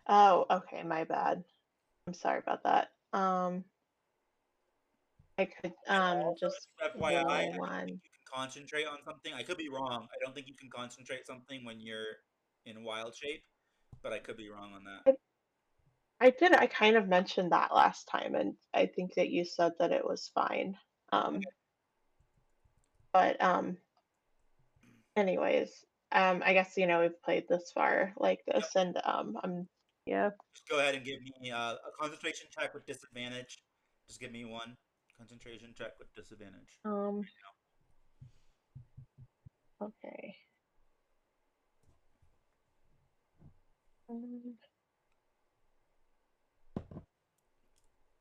Oh, okay, my bad. I'm sorry about that. I could just FYI, roll I don't one. think you can concentrate on something. I could be wrong. I don't think you can concentrate something when you're in wild shape, but I could be wrong on that. I did. I kind of mentioned that last time, and I think that you said that it was fine. Okay. But anyways, I guess we've played this far like this, and yeah. Just go ahead and give me a concentration check with disadvantage. Just give me one concentration check with disadvantage. Okay.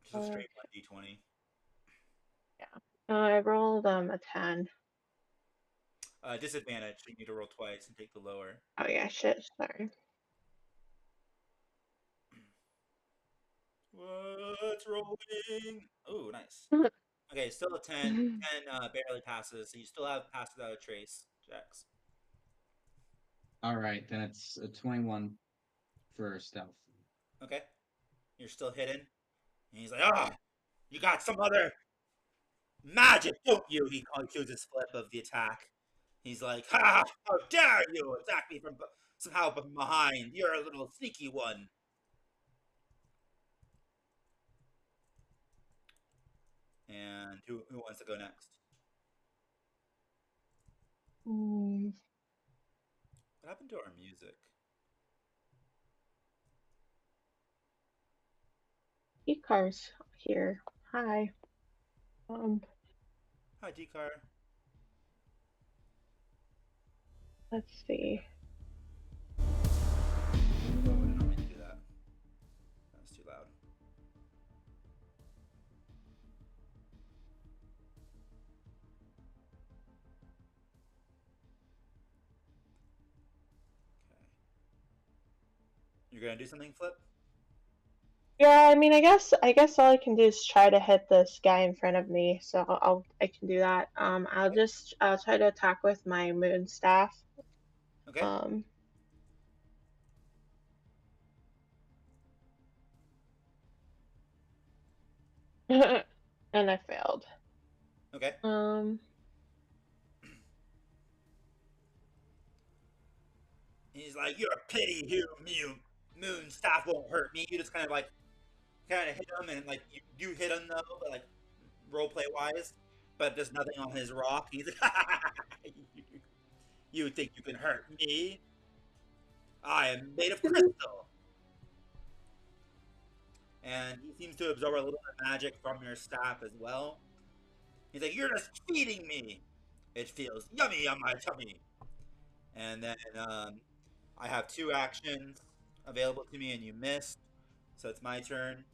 Just a straight 1d20. Yeah. I rolled a 10. Disadvantage, so you need to roll twice and take the lower. Oh yeah, shit. Sorry. What's rolling? Oh, nice. Okay, still a 10. 10 barely passes, so you still have pass without a trace checks. All right, then it's a 21 for stealth. Okay. You're still hidden. And he's like, ah, you got some other magic, don't you? He accuses Flip of the attack. He's like, ha, how dare you attack me from somehow from behind? You're a little sneaky one. And who wants to go next? What happened to our music? E-car's here. Hi. Hi, D-Car. Let's see. Oh, I don't mean to do that. That was too loud. Okay. You're gonna do something, Flip? Yeah, I mean, I guess all I can do is try to hit this guy in front of me, so I can do that. I'll try to attack with my moon staff. Okay. And I failed. Okay. He's like, "You're a pity, moon staff won't hurt me." You just kind of hit him, and you hit him though, but roleplay wise, but there's nothing on his rock. He's like, "You think you can hurt me? I am made of crystal." And he seems to absorb a little bit of magic from your staff as well. He's like, "You're just feeding me. It feels yummy on my tummy." And then I have 2 actions available to me, and you missed, so it's my turn.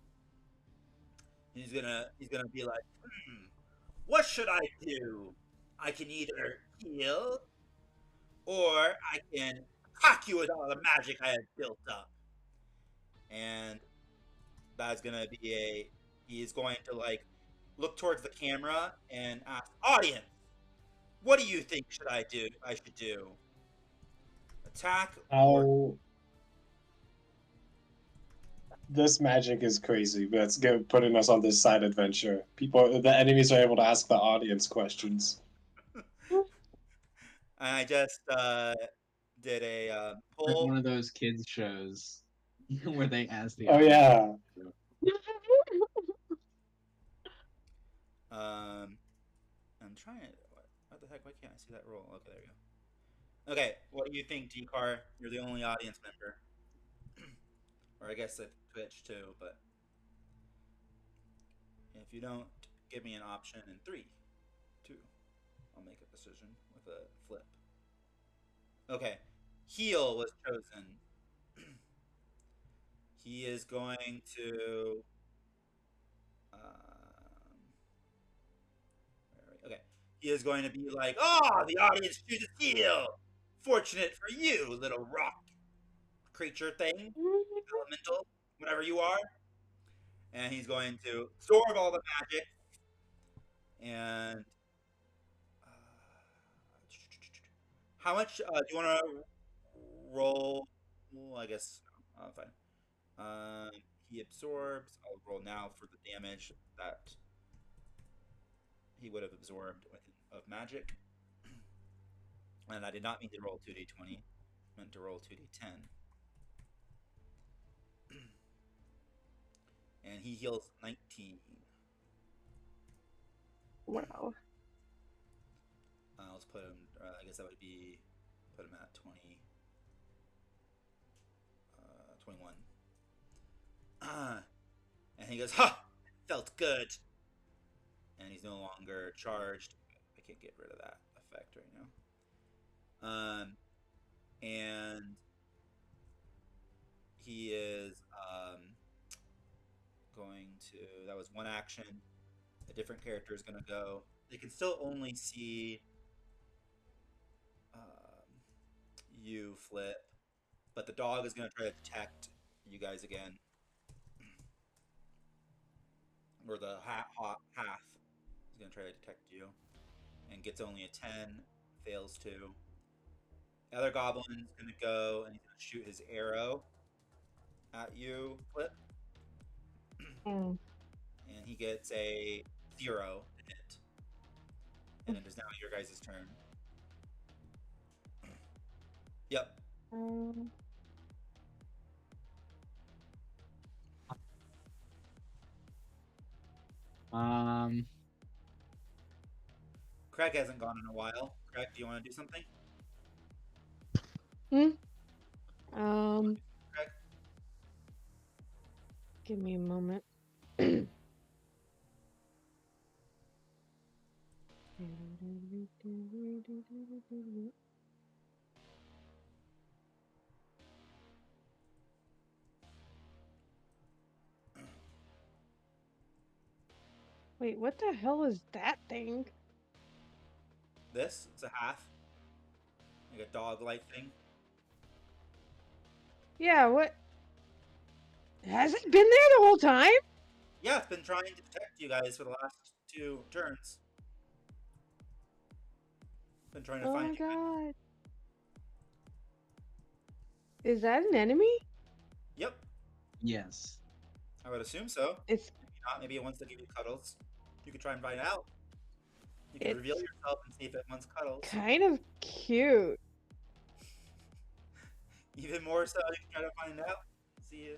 He's gonna be like, "What should I do? I can either heal, or I can hack you with all the magic I have built up." And that's gonna be he's going to look towards the camera and ask, "Audience, what do you think I should do? Attack or..." How this magic is crazy, but it's good putting us on this side adventure. The enemies are able to ask the audience questions. I just did a Like poll. one of those kids shows where they ask the Oh audience. yeah. I'm trying to. What the heck? Why can't I see that roll? Okay, there we go. Okay, what do you think, G-Car? You're the only audience member. Or I guess at Twitch too, but if you don't give me an option in 3, 2, I'll make a decision with a flip. Okay, heal was chosen. He is going to. Okay, he is going to be like, "Oh, the audience chooses heal. Fortunate for you, little rock creature thing, elemental, whatever you are." And he's going to absorb all the magic. And how much do you want to roll? Well, I guess fine. He absorbs. I'll roll now for the damage that he would have absorbed of magic. And I did not mean to roll 2d20. I meant to roll 2d10. And he heals 19. Wow. Let's put him. I guess that would be put him at 20. 21. And he goes, "Ha! Felt good." And he's no longer charged. I can't get rid of that effect right now. And he is going to. That was one action. A different character is going to go. They can still only see you, Flip, but the dog is going to try to detect you guys again. Or the half is going to try to detect you, and gets only a 10, fails to. The other goblin's going to go, and he's going to shoot his arrow at you, Flip. Mm. And he gets a 0 to hit. And it is now your guys' turn. Yep. Craig hasn't gone in a while. Craig, do you want to do something? Craig? Give me a moment. Wait, what the hell is that thing? This? It's a half. Like a dog-like thing. Yeah, what? Has it been there the whole time? Yeah, it's been trying to detect you guys for the last 2 turns. Been trying to Oh find my you. god. Is that an enemy? Yep. Yes. I would assume so. It's Maybe not. Maybe it wants to give you cuddles. You could try and find out. You can It's- reveal yourself and see if it wants cuddles. kind of cute. Even more so, you can try to find out. See you.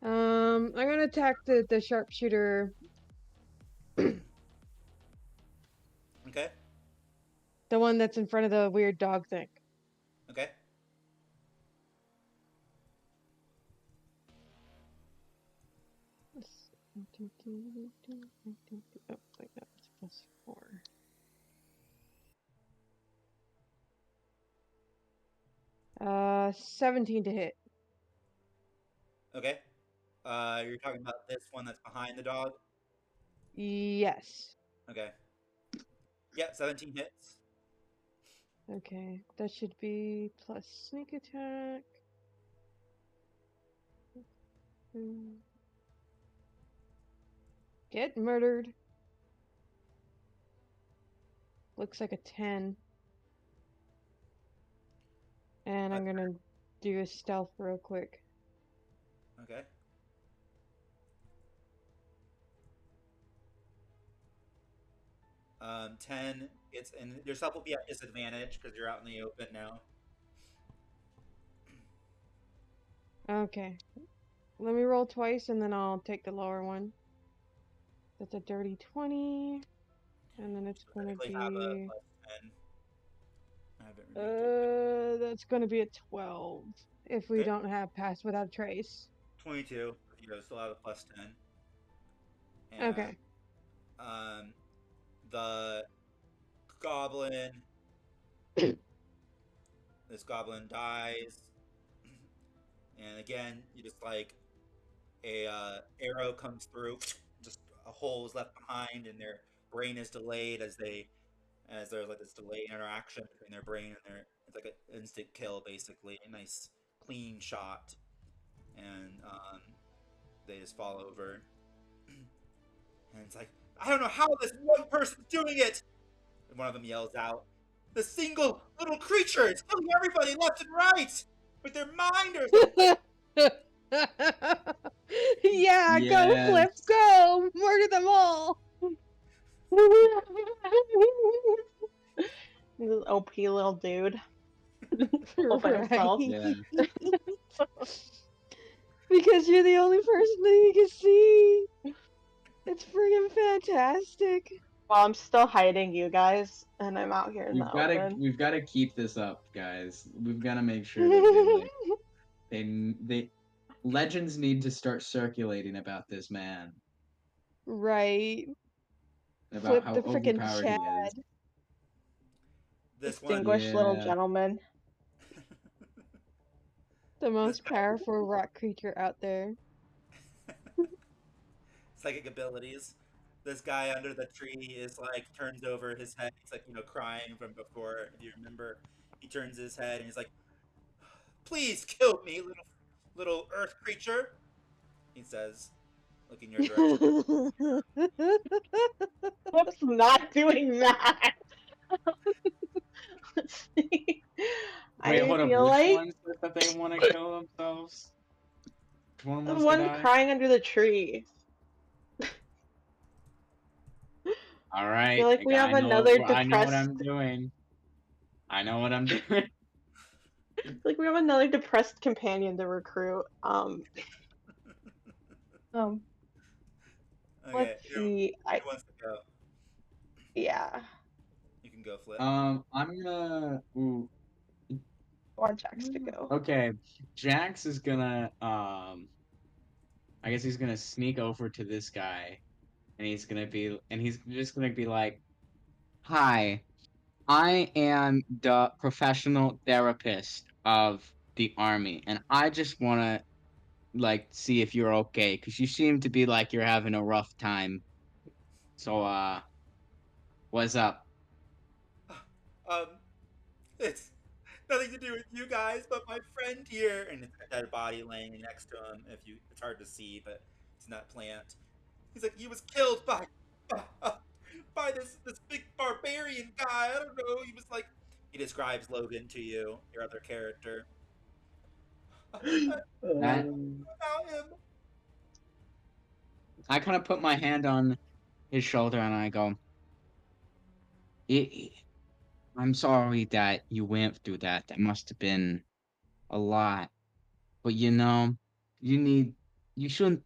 I'm gonna attack the sharpshooter, Okay. the one that's in front of the weird dog thing. Okay. Oh, wait, no, it's +4. 17 to hit. Okay. You're talking about this one that's behind the dog. Yes. Okay. Yeah, 17 hits. Okay, that should be plus sneak attack. Get murdered. Looks like a 10. And I'm gonna do a stealth real quick. Okay. Um, 10. It's and yourself will be at disadvantage because you're out in the open now. Okay. Let me roll twice and then I'll take the lower one. That's a dirty 20. And then it's gonna Technically have a be +10. I haven't removed it. that's gonna be a 12 if we Okay. don't have pass without trace. 22. You still have a +10. And Okay. the goblin. This goblin dies, and again, you just like a arrow comes through, just a hole is left behind, and their brain is delayed as there's like this delayed interaction between their brain and their. It's like an instant kill, basically. A nice clean shot, and they just fall over. And it's like, I don't know how this one person's doing it. And one of them yells out, "The single little creature is killing everybody left and right with their mind or something." Yeah, go Flip, Yes. go! Murder them all! This OP little dude. All by Right. himself. Yeah. Because you're the only person that you can see. It's friggin' fantastic. While I'm still hiding you guys, and I'm out here in the open. We've gotta keep this up, guys. We've gotta make sure that they legends need to start circulating about this man, Right. about Flip how the frickin' overpowered he is. Chad. This one, Distinguished little Yeah. gentleman. The this most guy, powerful rock creature out there. psychic abilities. This guy under the tree is like turns over his head. He's like crying from before. If you remember, he turns his head and he's like, "Please kill me, little earth creature," he says, looking your direction. Flip's not doing that. Let's see. Wait, I hold up. feel Which like ones that they want to kill themselves? Which one the wants to one die? crying under the tree. All I right, feel like we have another I know what depressed. I'm doing. I know what I'm doing. Like we have another depressed companion to recruit. Um. Okay, Let's see. who wants to go? Yeah. You can go, Flip. I'm gonna. Ooh. I want Jax to go. Okay, Jax is gonna. I guess he's gonna sneak over to this guy, and he's just gonna be like, "Hi, I am the professional therapist of the army, and I just wanna like see if you're okay, because you seem to be like you're having a rough time. So, what's up?" Um, it's nothing to do with you guys, but my friend here, and it's a dead body laying next to him. It's hard to see, but it's in that plant. He's like, he was killed by this big barbarian guy. I don't know. He was like, he describes Logan to you, your other character. I don't That know about him. I kind of put my hand on his shoulder and I go, "I'm sorry that you went through that. That must have been a lot. But you shouldn't,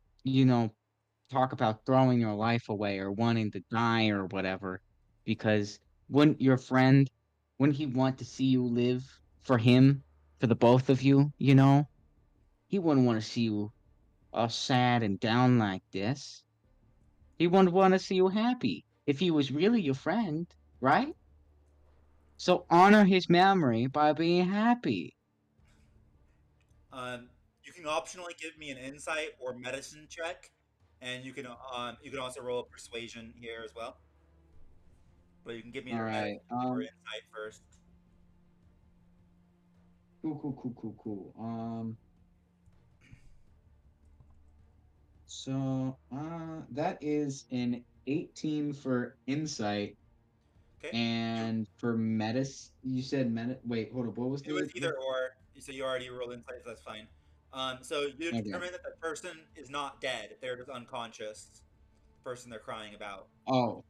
talk about throwing your life away or wanting to die or whatever, because wouldn't your friend, wouldn't he want to see you live for him, for the both of you, He wouldn't want to see you all sad and down like this. He wouldn't want to see you happy if he was really your friend, right? So honor his memory by being happy. You can optionally give me an insight or medicine check, and you can also roll a persuasion here as well. But you can give me All your right. medicine or insight first. Cool. So that is an 18 for insight, Okay. and for medicine, you said wait, hold up, what was It was the either or. So you already rolled insight, so that's fine. So you okay. determine that the person is not dead; they're just unconscious. The person they're crying about. Oh.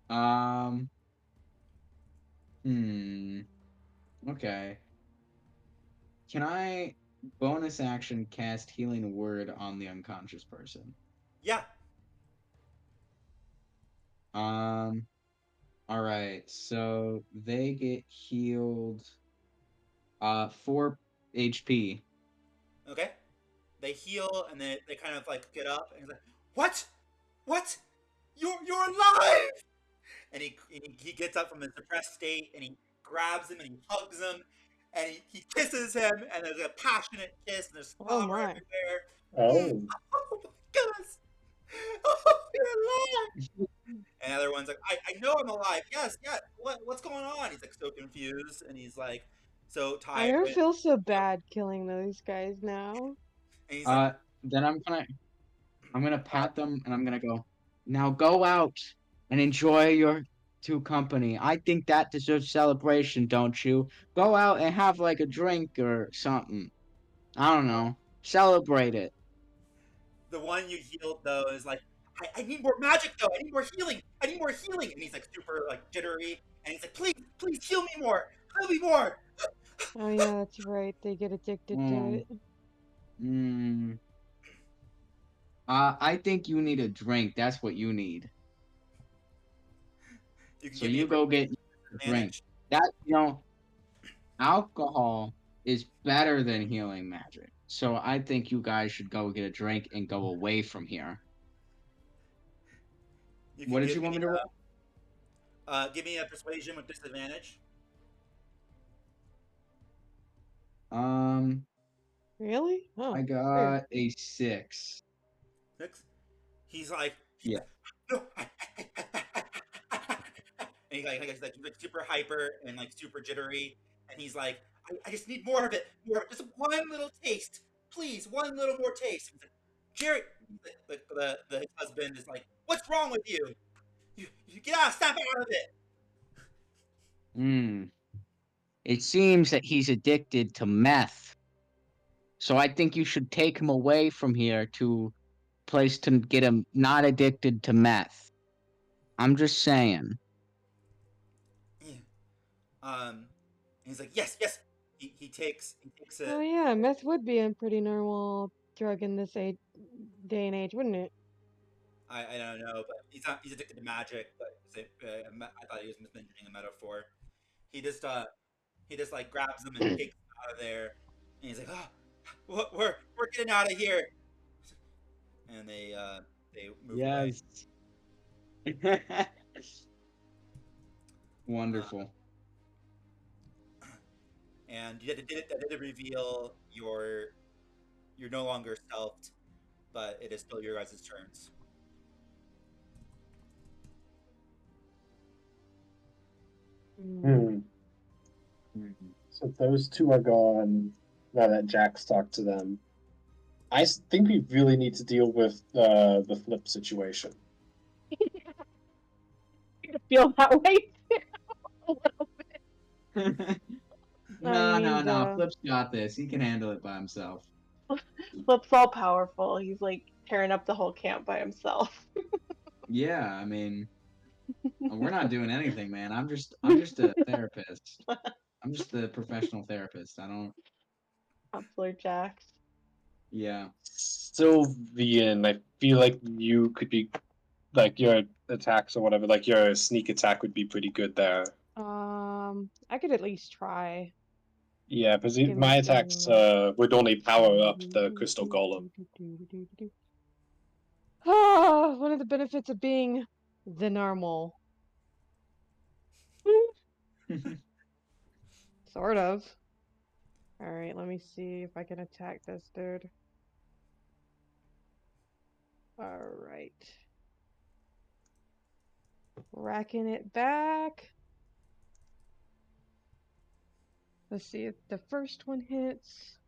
Um hmm. Okay. Can I bonus action cast healing word on the unconscious person? Yeah. Um all right. So they get healed 4 HP. Okay. They heal and they kind of like get up and he's like, "What? What? You're alive!" And he gets up from his depressed state and he grabs him and he hugs him and he kisses him and there's a passionate kiss and there's Oh flour my. everywhere. Oh. Oh my goodness! Oh, you're alive! And the other one's like, I know I'm alive. Yes, yes. What's going on? He's like so confused and he's like so I tired. never And feel so bad killing those guys now. he's like, Then I'm gonna pat them and I'm gonna go, now go out and enjoy your two company. I think that deserves celebration, don't you? Go out and have like a drink or something. I don't know. Celebrate it. the one you healed though is like, I need more magic though. I need more healing. I need more healing. And he's like super like jittery. And he's like, please heal me more. Heal me more. Oh yeah, that's right. They get addicted to Mm, it. mm. I think you need a drink. That's what you need. You can So give me a you go get a drink. advantage. That, alcohol is better than healing magic. So I think you guys should go get a drink and go away from here. You What can did you want me to roll? give me a persuasion with disadvantage. Um, Really? I Oh, weird. got a 6. 6. He's like, Yeah. no. And he's like super hyper and like super jittery. And he's like, I just need more of it. More, just one little taste. Please, one little more taste. He's like, Jerry, the husband is like, what's wrong with you? You get out, snap out of it. Hmm. It seems that he's addicted to meth. So I think you should take him away from here to a place to get him not addicted to meth. I'm just saying. Yeah. And he's like, yes. He takes Oh a yeah, meth would be a pretty normal drug in this day and age, wouldn't it? I don't know, but he's addicted to magic. But I thought he was mentioning a metaphor. He just he just like grabs them and takes them out of there, and he's like, "Oh, we're getting out of here," and they move away. Yes. Uh, Wonderful. and that did reveal you're no longer stealthed, but it is still your guys' turns. Hmm. Hmm. So those two are gone now that Jack's talked to them. Think we really need to deal with the flip situation. I feel that way too, a little bit. I mean, No. Flip's got this. He can handle it by himself. Flip's all powerful. He's like tearing up the whole camp by himself. Yeah, I mean, we're not doing anything, man. I'm just a therapist. I'm just the professional therapist. I don't. Counselor Jax. Yeah. Sylvian, I feel like you could be like your attacks or whatever, like your sneak attack would be pretty good there. I could at least try. Yeah, because Give me my give me a attacks moment. would only power up the crystal golem. Ah, one of the benefits of being the normal. Sort of. Alright, let me see if I can attack this dude. Alright. Racking it back. Let's see if the first one hits.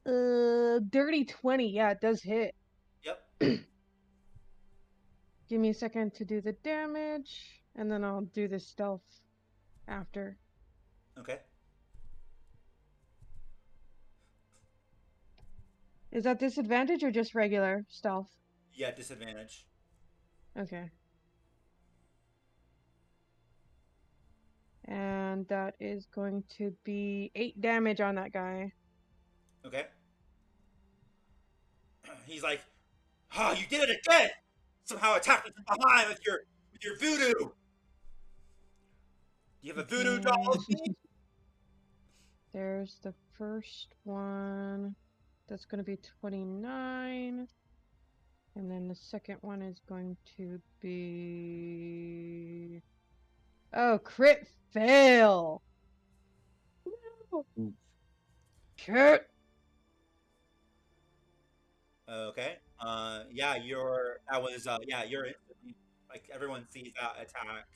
Dirty 20. Yeah, it does hit. Yep. Give me a second to do the damage, and then I'll do the stealth after. Okay. Is that disadvantage or just regular stealth? Yeah, disadvantage. Okay. And that is going to be 8 damage on that guy. Okay. He's like, "Oh, you did it again! Somehow attacked me from behind with your voodoo. Do you have a voodoo doll Okay. of me?" There's the first one. That's going to be 29. And then the second one is going to be... Oh, crit fail! No! Oof. Shit! Okay. Yeah, you're instantly, like, everyone sees that attack.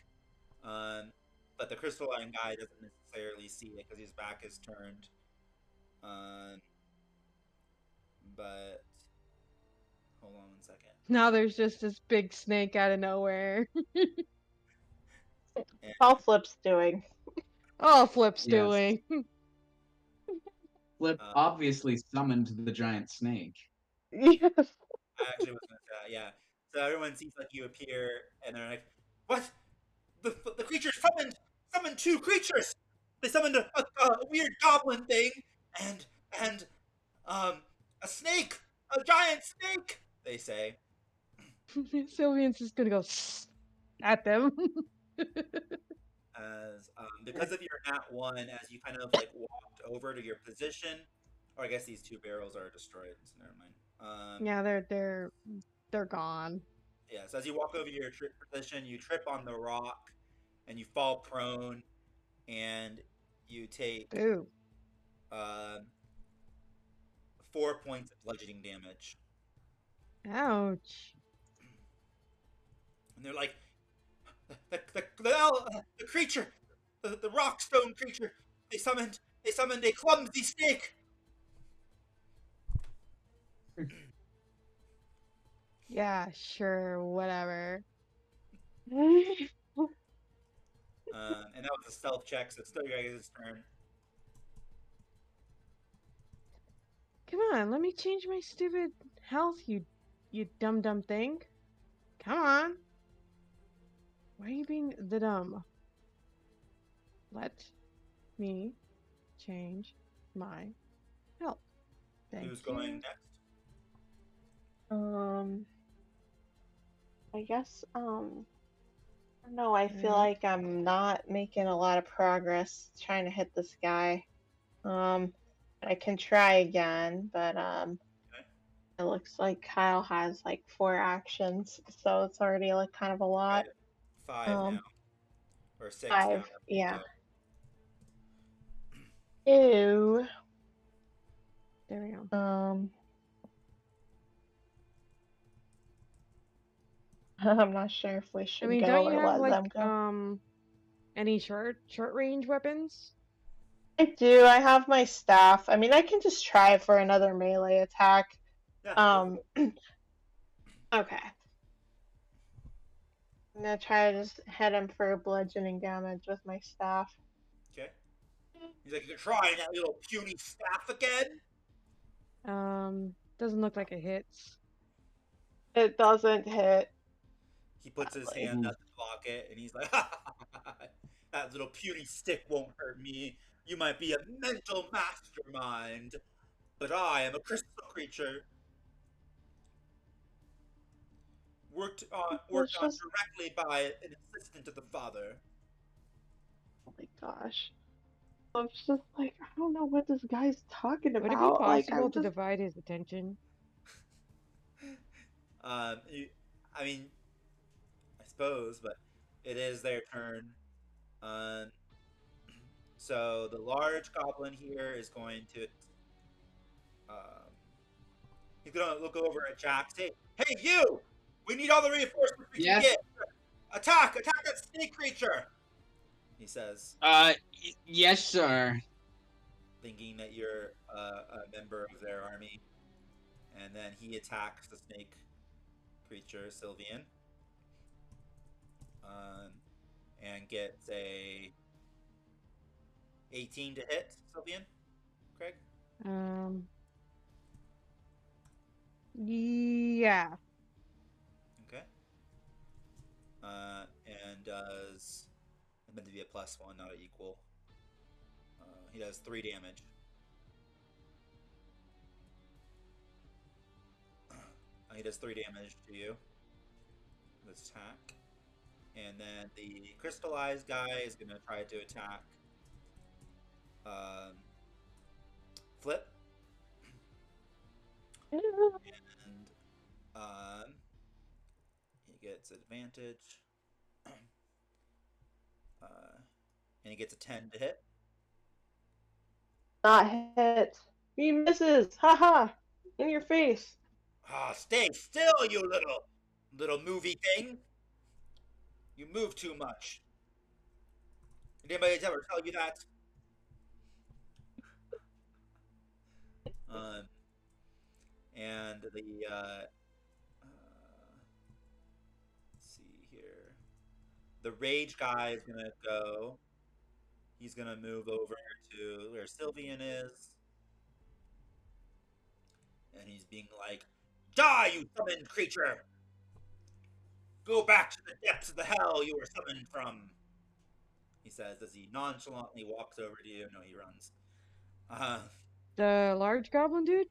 But the crystalline guy doesn't necessarily see it because his back is turned. But hold on one second. Now there's just this big snake out of nowhere. And, All Flip's doing. Oh, Flip's Yes. doing. Flip obviously summoned the giant snake. Yes. I actually was gonna say that, yeah. So everyone sees like you appear, and they're like, "What? The creatures summoned two creatures. They summoned a weird goblin thing, and a snake, a giant snake." They say, Sylvian's just gonna go at them. as because of your nat one, as you kind of like walked over to your position, or I guess these two barrels are destroyed. So never mind. Yeah, they're gone. Yeah, so as you walk over your position, you trip on the rock, and you fall prone, and you take Ooh. 4 points of bludgeoning damage. Ouch. And they're like, the creature, the rock stone creature, they summoned a clumsy snake. Yeah, sure, whatever. And that was a stealth check, so it's still your guys' turn. Come on, let me change my stupid health, you dumb thing. Come on. Why are you being the dumb? Let me change my health. Thank Who's you. going next? I guess, no, I feel like I'm not making a lot of progress trying to hit this guy. I can try again, but, it looks like Kyle has like 4 actions, so it's already like kind of a lot. 5 now, or 6 now. 5, yeah. Ew. There we go. I'm not sure if we should go don't you or have let them like go. any short range weapons? I do. I have my staff. I mean, I can just try for another melee attack. Yeah, Okay. I'm gonna try to just hit him for bludgeoning damage with my staff. okay. He's like, "You're trying that little puny staff again?" Doesn't look like it hits. It doesn't hit. He puts his Sadly. hand out the pocket, and he's like, "Ha, ha, ha, ha, ha." That little puny stick won't hurt me. You might be a mental mastermind, but I am a crystal creature worked It's on just, directly by an assistant of the father. oh my gosh. I'm just like, I don't know what this guy's talking Would it be about. Like, possible I'm to just, divide his attention? I mean, I suppose, but it is their turn. Um, so the large goblin here is going to. Um, he's gonna look over at Jack. Say, "Hey, you! We need all the reinforcements we can Yes. get. Attack! Attack that snake creature!" He says, Yes, sir. thinking that you're a member of their army. And then he attacks the snake creature, Sylvian, um, and gets a 18 to hit, Sylvian, Craig. Um, yeah. Okay. And does it's meant to be a +1, not an equal. He does 3 damage. He does 3 damage to you. This attack. And then the crystallized guy is going to try to attack um, Flip. And he gets advantage. And he gets a 10 to hit. not hit. He misses. Haha. In your face. Ah, stay still, you little movie thing. You move too much. Did anybody ever tell you that? Um, and the let's see here. The rage guy is gonna go. He's gonna move over to where Sylvian is, and he's being like, "Die, you summoned creature! Go back to the depths of the hell you were summoned from." He says as he nonchalantly walks over to you. No, he runs. Uh, The large goblin dude?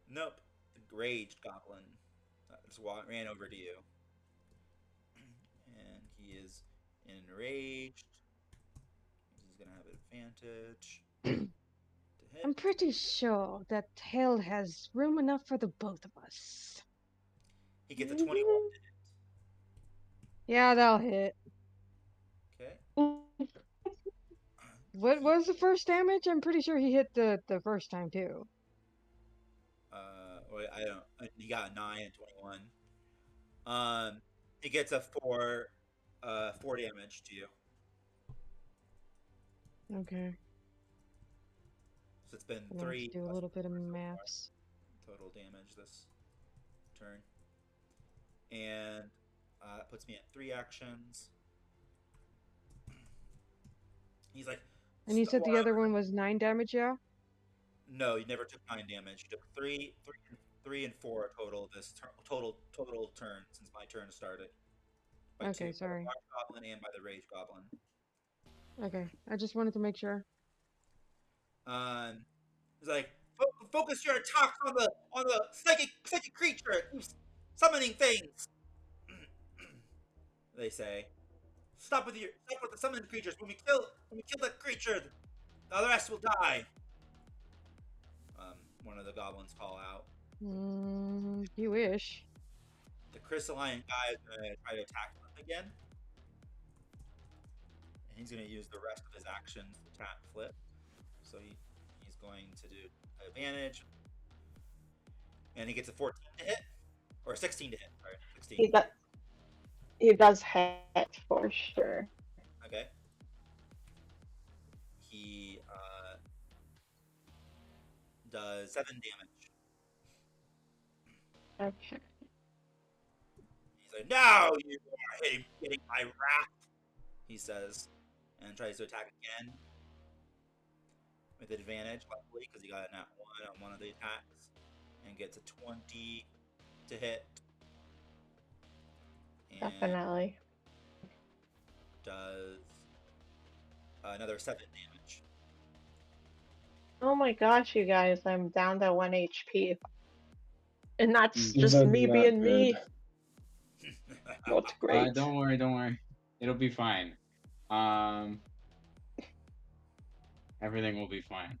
nope. The raged goblin just ran over to you, and he is enraged. He's gonna have advantage to hit. I'm pretty sure that hell has room enough for the both of us. He gets a 21 to hit. Yeah, that'll hit. Okay. What was the first damage? I'm pretty sure he hit the first time too. Wait, I don't. He got a 9 and 21. He gets a 4 damage to you. Okay. So it's been I'm gonna have 3 to do a plus little bit of 4 so far. maths. Total damage this turn. And it puts me at 3 actions. He's like, And you said the other "Well, one was 9 damage, yeah? no, you never took 9 damage. You took 3 and 4 total this total turn since my turn started. By Okay, 2, by the sorry. Large Goblin and by the Rage Goblin. Okay, I just wanted to make sure. He's like, focus your attacks on the psychic creature. It keeps summoning things. They say, stop with the summoning creatures. When we kill that creature, the rest will die. One of the goblins call out. You wish. The crystalline guy is gonna try to attack him again, and he's gonna use the rest of his actions to attack Flip. So he's going to do advantage, and he gets a 14 to hit, or 16 to hit. Sorry, 16. He does hit for sure. Okay. He does 7 damage. Okay. He's like, "Now you are getting my wrath," he says, and tries to attack again with advantage, luckily, because he got a nat 1 on one of the attacks, and gets a 20 to hit. And Definitely. does another 7 damage. Oh my gosh, you guys, I'm down to 1 HP. And that's Mm. just That's me not being good. me. Not great. Don't worry, don't worry. It'll be fine. Um, everything will be fine.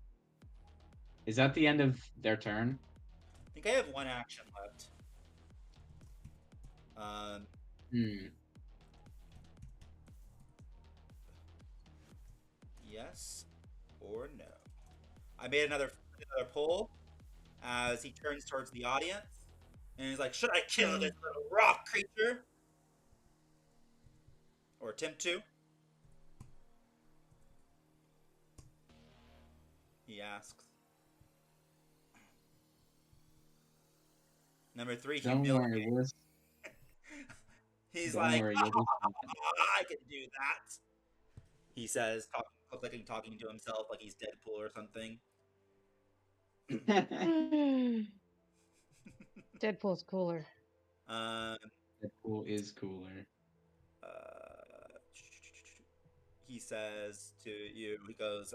Is that the end of their turn? I think I have 1 action left. Hmm. Yes or no? I made another pull as he turns towards the audience, and he's like, "Should I kill this little rock creature, or attempt to?" He asks. Number 3, Don't worry, humiliate. He's don't like, worry, you'll be fine. "I can do that." He says, talking to himself like he's Deadpool or something. Deadpool's cooler. Deadpool is cooler. He says to you, he goes,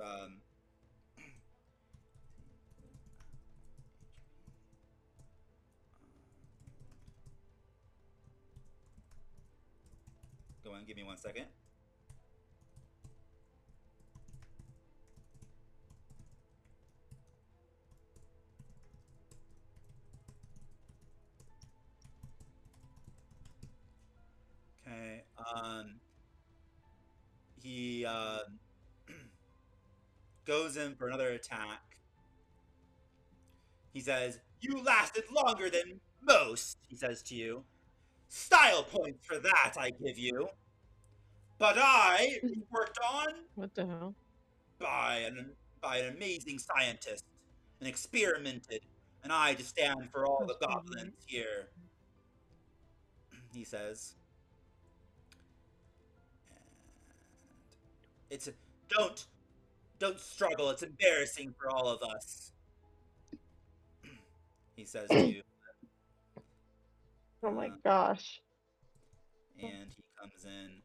go on, give me 1 second. Okay. He goes in for another attack. He says, "You lasted longer than most," he says to you. "Style points for that I give you. But I was worked on What the hell? by an amazing scientist and experimented, and I just stand for all the That's pretty goblins here," he says. And it's don't struggle. It's embarrassing for all of us, he says to you. Oh my gosh. And he comes in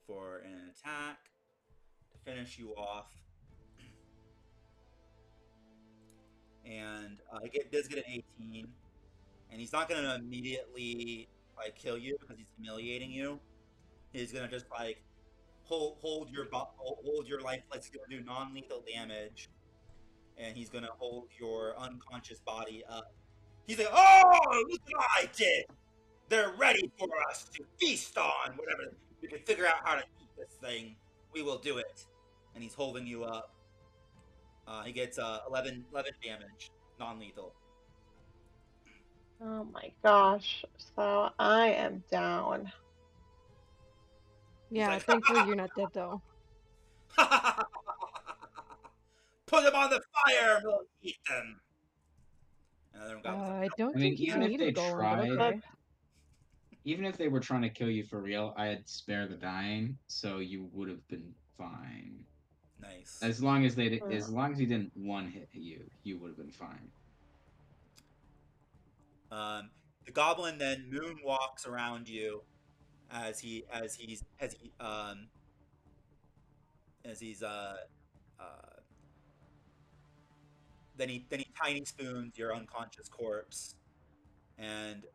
for an attack to finish you off. And does get an 18, and he's not gonna immediately like kill you because he's humiliating you. He's gonna just like hold your life, like he's gonna do non-lethal damage, and he's gonna hold your unconscious body up. He's like, "Oh, look what I did! They're ready for us to feast on. Whatever we can figure out how to eat this thing, we will do it." And he's holding you up. He gets 11 damage, non-lethal. Oh my gosh. So I am down. Yeah, like, thankfully you're not dead though. "Put them on the fire and we'll eat them." Another one goes, I don't I mean, think you even can if eat a they golem, but tried, okay. even if they were trying to kill you for real, I'd spare the dying, so you would have been fine. "Nice." As long as he didn't one hit you, you would have been fine. The goblin then moonwalks around you as he's then he tiny spoons your unconscious corpse and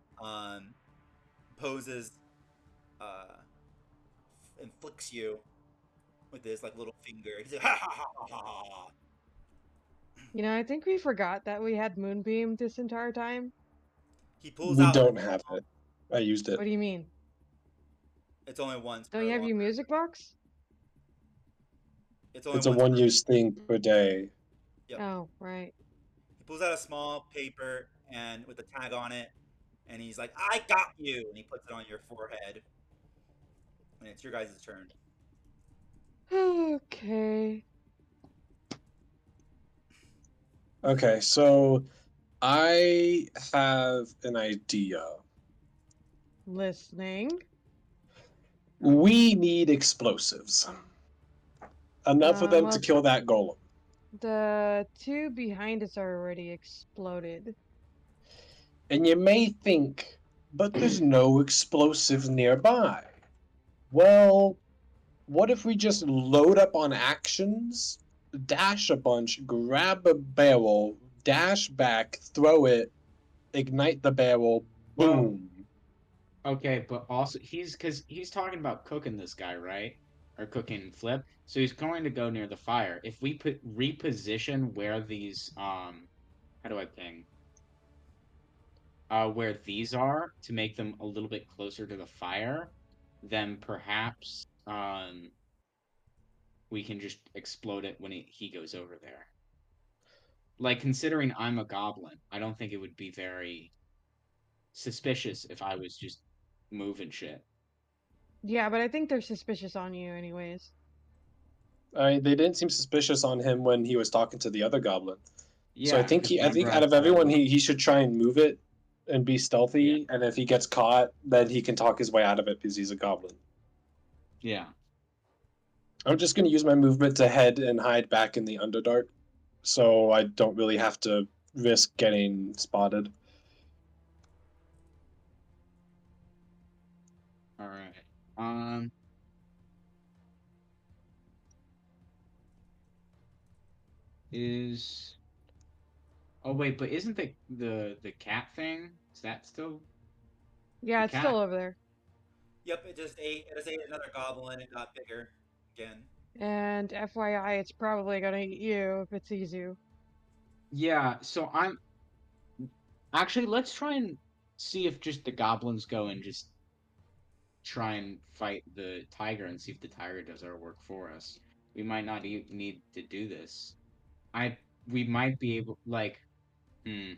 poses and flicks you with his like little finger. He's like, "Ha ha ha ha ha ha." You know, I think we forgot that we had Moonbeam this entire time. He pulls We out. don't have it. I used it. What do you mean? It's only once Don't per you have long. your music box? It's only It's a once. one-use thing per day. Yep. Oh, right. He pulls out a small paper and with a tag on it, and he's like, "I got you," and he puts it on your forehead. And it's your guys' turn. Okay. Okay, so I have an idea. Listening. We need explosives. Enough of them to Well, kill that golem. the two behind us are already exploded. And you may think, but there's no explosive nearby. Well, what if we just load up on actions, dash a bunch, grab a barrel, dash back, throw it, ignite the barrel, Well, boom. okay, but also because he's talking about cooking this guy, right? Or cooking Flip. So he's going to go near the fire. If we reposition where these how do I ping? Where these are to make them a little bit closer to the fire, then perhaps we can just explode it when he goes over there. Like, considering I'm a goblin, I don't think it would be very suspicious if I was just moving shit. Yeah, but I think they're suspicious on you anyways. They didn't seem suspicious on him when he was talking to the other goblin. So I Yeah, think because I remember think I out of said, everyone, he should try and move it and be yeah, stealthy. And if he gets caught, then he can talk his way out of it because he's a goblin. yeah. I'm just going to use my movement to head and hide back in the Underdark, so I don't really have to risk getting spotted. All right. Um, is oh wait, but isn't the cat thing? Is that still Yeah, the it's still cat? over there. Yep, it just ate another goblin and got bigger again. And FYI, it's probably gonna eat you if it sees you. Yeah. So I'm actually let's try and see if just the goblins go and just try and fight the tiger and see if the tiger does our work for us. We might not need to do this. I we might be able like hmm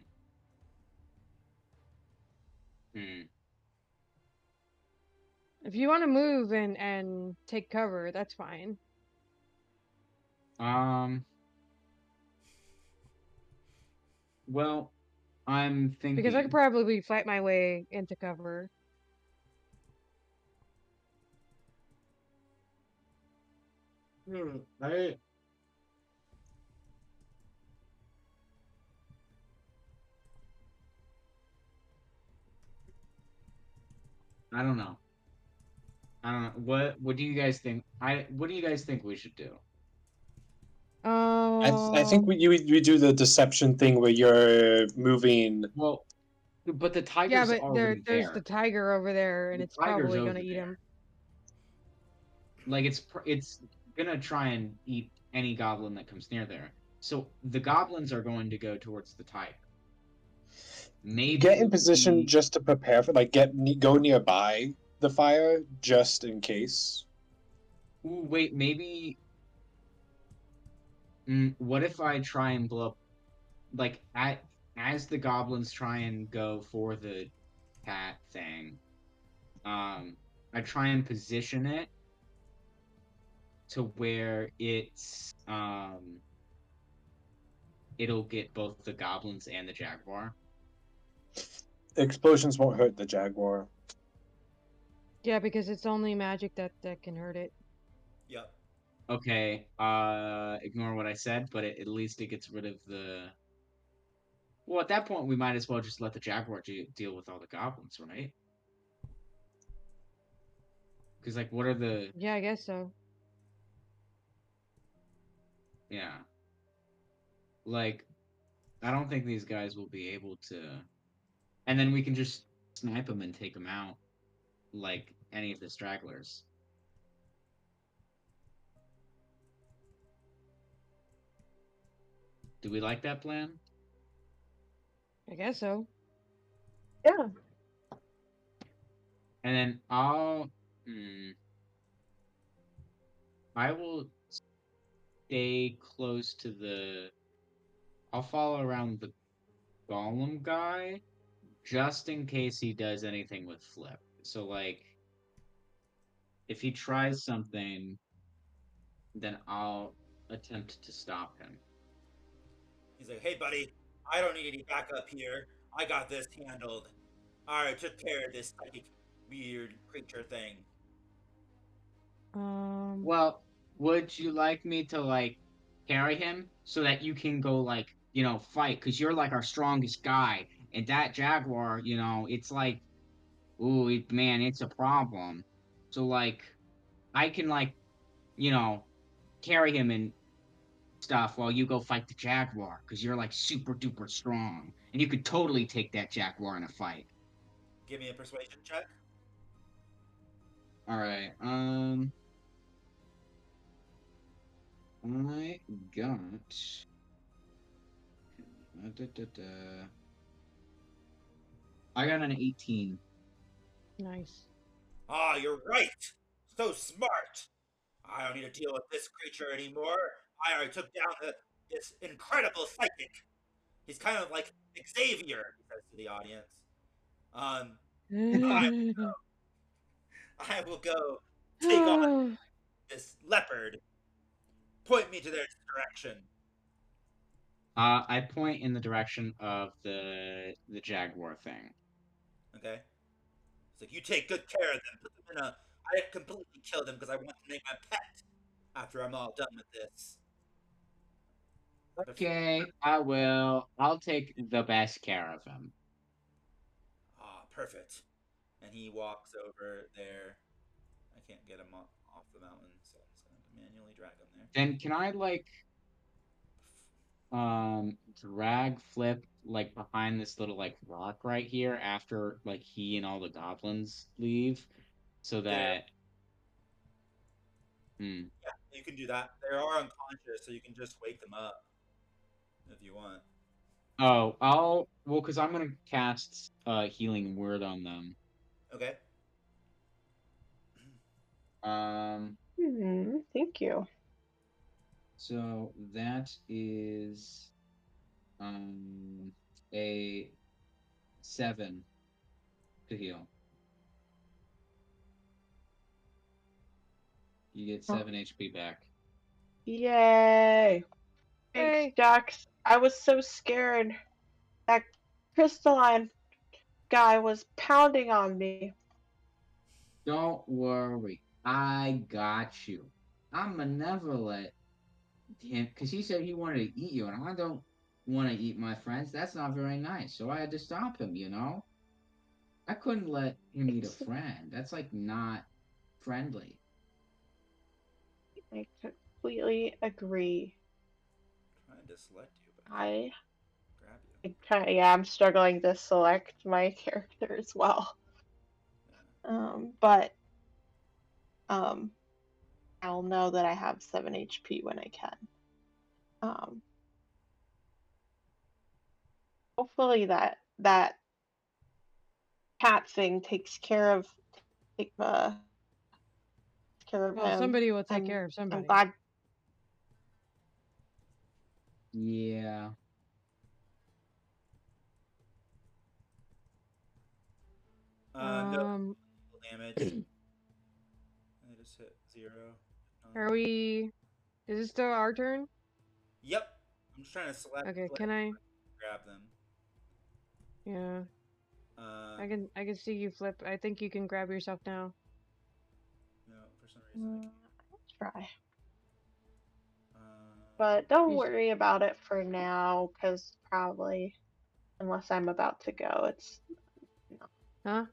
hmm If you want to move and take cover, that's fine. um well I'm Because I could thinking probably fight my way into cover. I I don't know. I don't know. What do you guys think? What do you guys think we should do? I think Um, we do the deception thing where you're moving. Well, but the yeah, tiger's but already there's the there. tiger over there, and The it's tiger's probably gonna over eat there. him. Like it's gonna try and eat any goblin that comes near there. So the goblins are going to go towards the tiger. Maybe Get in position we just to prepare for, like, go nearby the fire just in case. ooh, wait, maybe what if I try and blow up like as the goblins try and go for the cat thing, I try and position it to where it'll get both the goblins and the jaguar. Explosions won't hurt the jaguar. Yeah, because it's only magic that can hurt it. Yep. Okay, ignore what I said, but at least it gets rid of the. Well, at that point, we might as well just let the jaguar deal with all the goblins, right? Because, like, what are the. Yeah, I guess so. Yeah. Like, I don't think these guys will be able to. And then we can just snipe them and take them out, like any of the stragglers. Do we like that plan? I guess so. Yeah. And then I will stay close to the. I'll follow around the golem guy just in case he does anything with Flip. So, like, if he tries something, then I'll attempt to stop him. He's like, hey, buddy, I don't need any backup here. I got this handled. I took care of this psychic weird creature thing. Um, Well, would you like me to, like, carry him so that you can go, like, fight? Because you're, like, our strongest guy. And that jaguar, it's like, ooh, man, it's a problem. So, like, I can, like, carry him and stuff while you go fight the jaguar, because you're like super duper strong, and you could totally take that jaguar in a fight. Give me a persuasion check. All right. I got. I got an 18. Nice. Ah, you're right. So smart. I don't need to deal with this creature anymore. I already took down this incredible psychic. He's kind of like Xavier, he says to the audience. I, I will go take on this leopard. Point me to their direction. I point in the direction of the jaguar thing. Okay. It's like, you take good care of them. Put them in a. I completely kill them because I want to make my pet after I'm all done with this. Okay, I will. I'll take the best care of him. Ah, perfect. And he walks over there. I can't get him off the mountain, so I'm just going to manually drag him there. Then can I drag flip like behind this little like rock right here after like he and all the goblins leave, so that Yeah, you can do that. They are unconscious, so you can just wake them up if you want. because I'm gonna cast healing word on them. Okay. Thank you. So that is a 7 to heal. You get 7 HP back. Yay! Thanks, Hey. Jax. I was so scared. That crystalline guy was pounding on me. Don't worry, I got you. I'm gonna never let him, because he said he wanted to eat you, and I don't want to eat my friends. That's not very nice. So I had to stop him. I couldn't let him eat a friend. That's like not friendly. I completely agree. I'm trying to select you, but I grab you. I'm struggling to select my character as well. Yeah. But I'll know that I have 7 HP when I can. Hopefully that cat thing takes care of Well, him. somebody will take care of I'm somebody. glad. Yeah. No damage. I just hit 0. Are we? Is it still our turn? Yep. I'm just trying to select. Okay. Can I? Grab them? Yeah. I can see you flip. I think you can grab yourself now. No, for some reason I'll try. But don't You worry about it for now, because probably, unless I'm about to go, it's. Huh?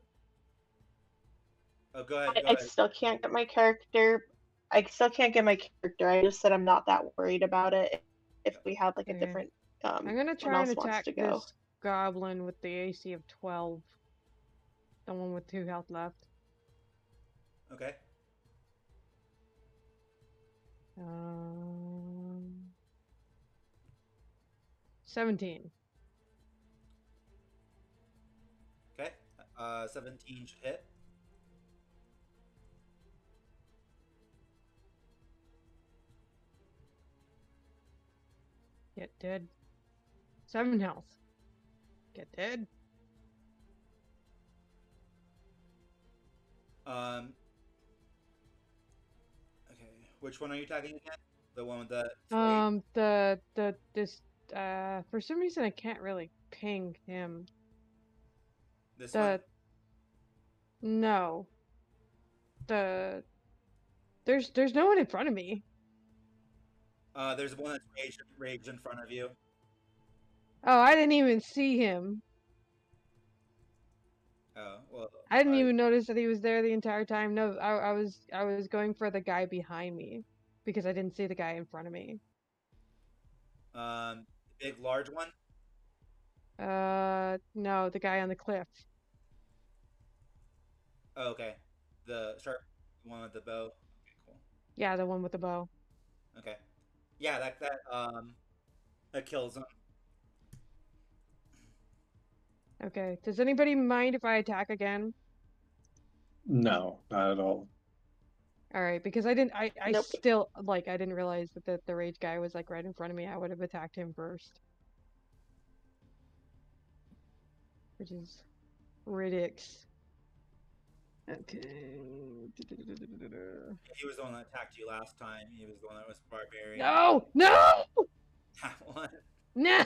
Oh, go ahead. I still can't get my character. I still can't get my character. I just said I'm not that worried about it. If we have like a Okay. different, I'm gonna someone try and else wants attack to go. this goblin with the AC of 12. The one with 2 health left. Okay. 17. Okay. 17 should hit. Get dead. 7 health. Get dead. Okay. Which one are you attacking again? The one with the For some reason I can't really ping him. This one? No. There's no one in front of me. There's one that's raged in front of you. Oh, I didn't even see him. Oh, well. I didn't even notice that he was there the entire time. No, I was going for the guy behind me. because I didn't see the guy in front of me. The big, large one. No, the guy on the cliff. Oh, okay. The sharp one with the bow. Okay, cool. Yeah, the one with the bow. Okay. Yeah, that kills him. Okay. Does anybody mind if I attack again? No, not at all. All right, because I Nope. still, like, I didn't realize that the rage guy was, like, right in front of me. I would have attacked him first. Which is ridiculous. Okay. He was the one that attacked you last time. He was the one that was barbarian. No! No! That one. No!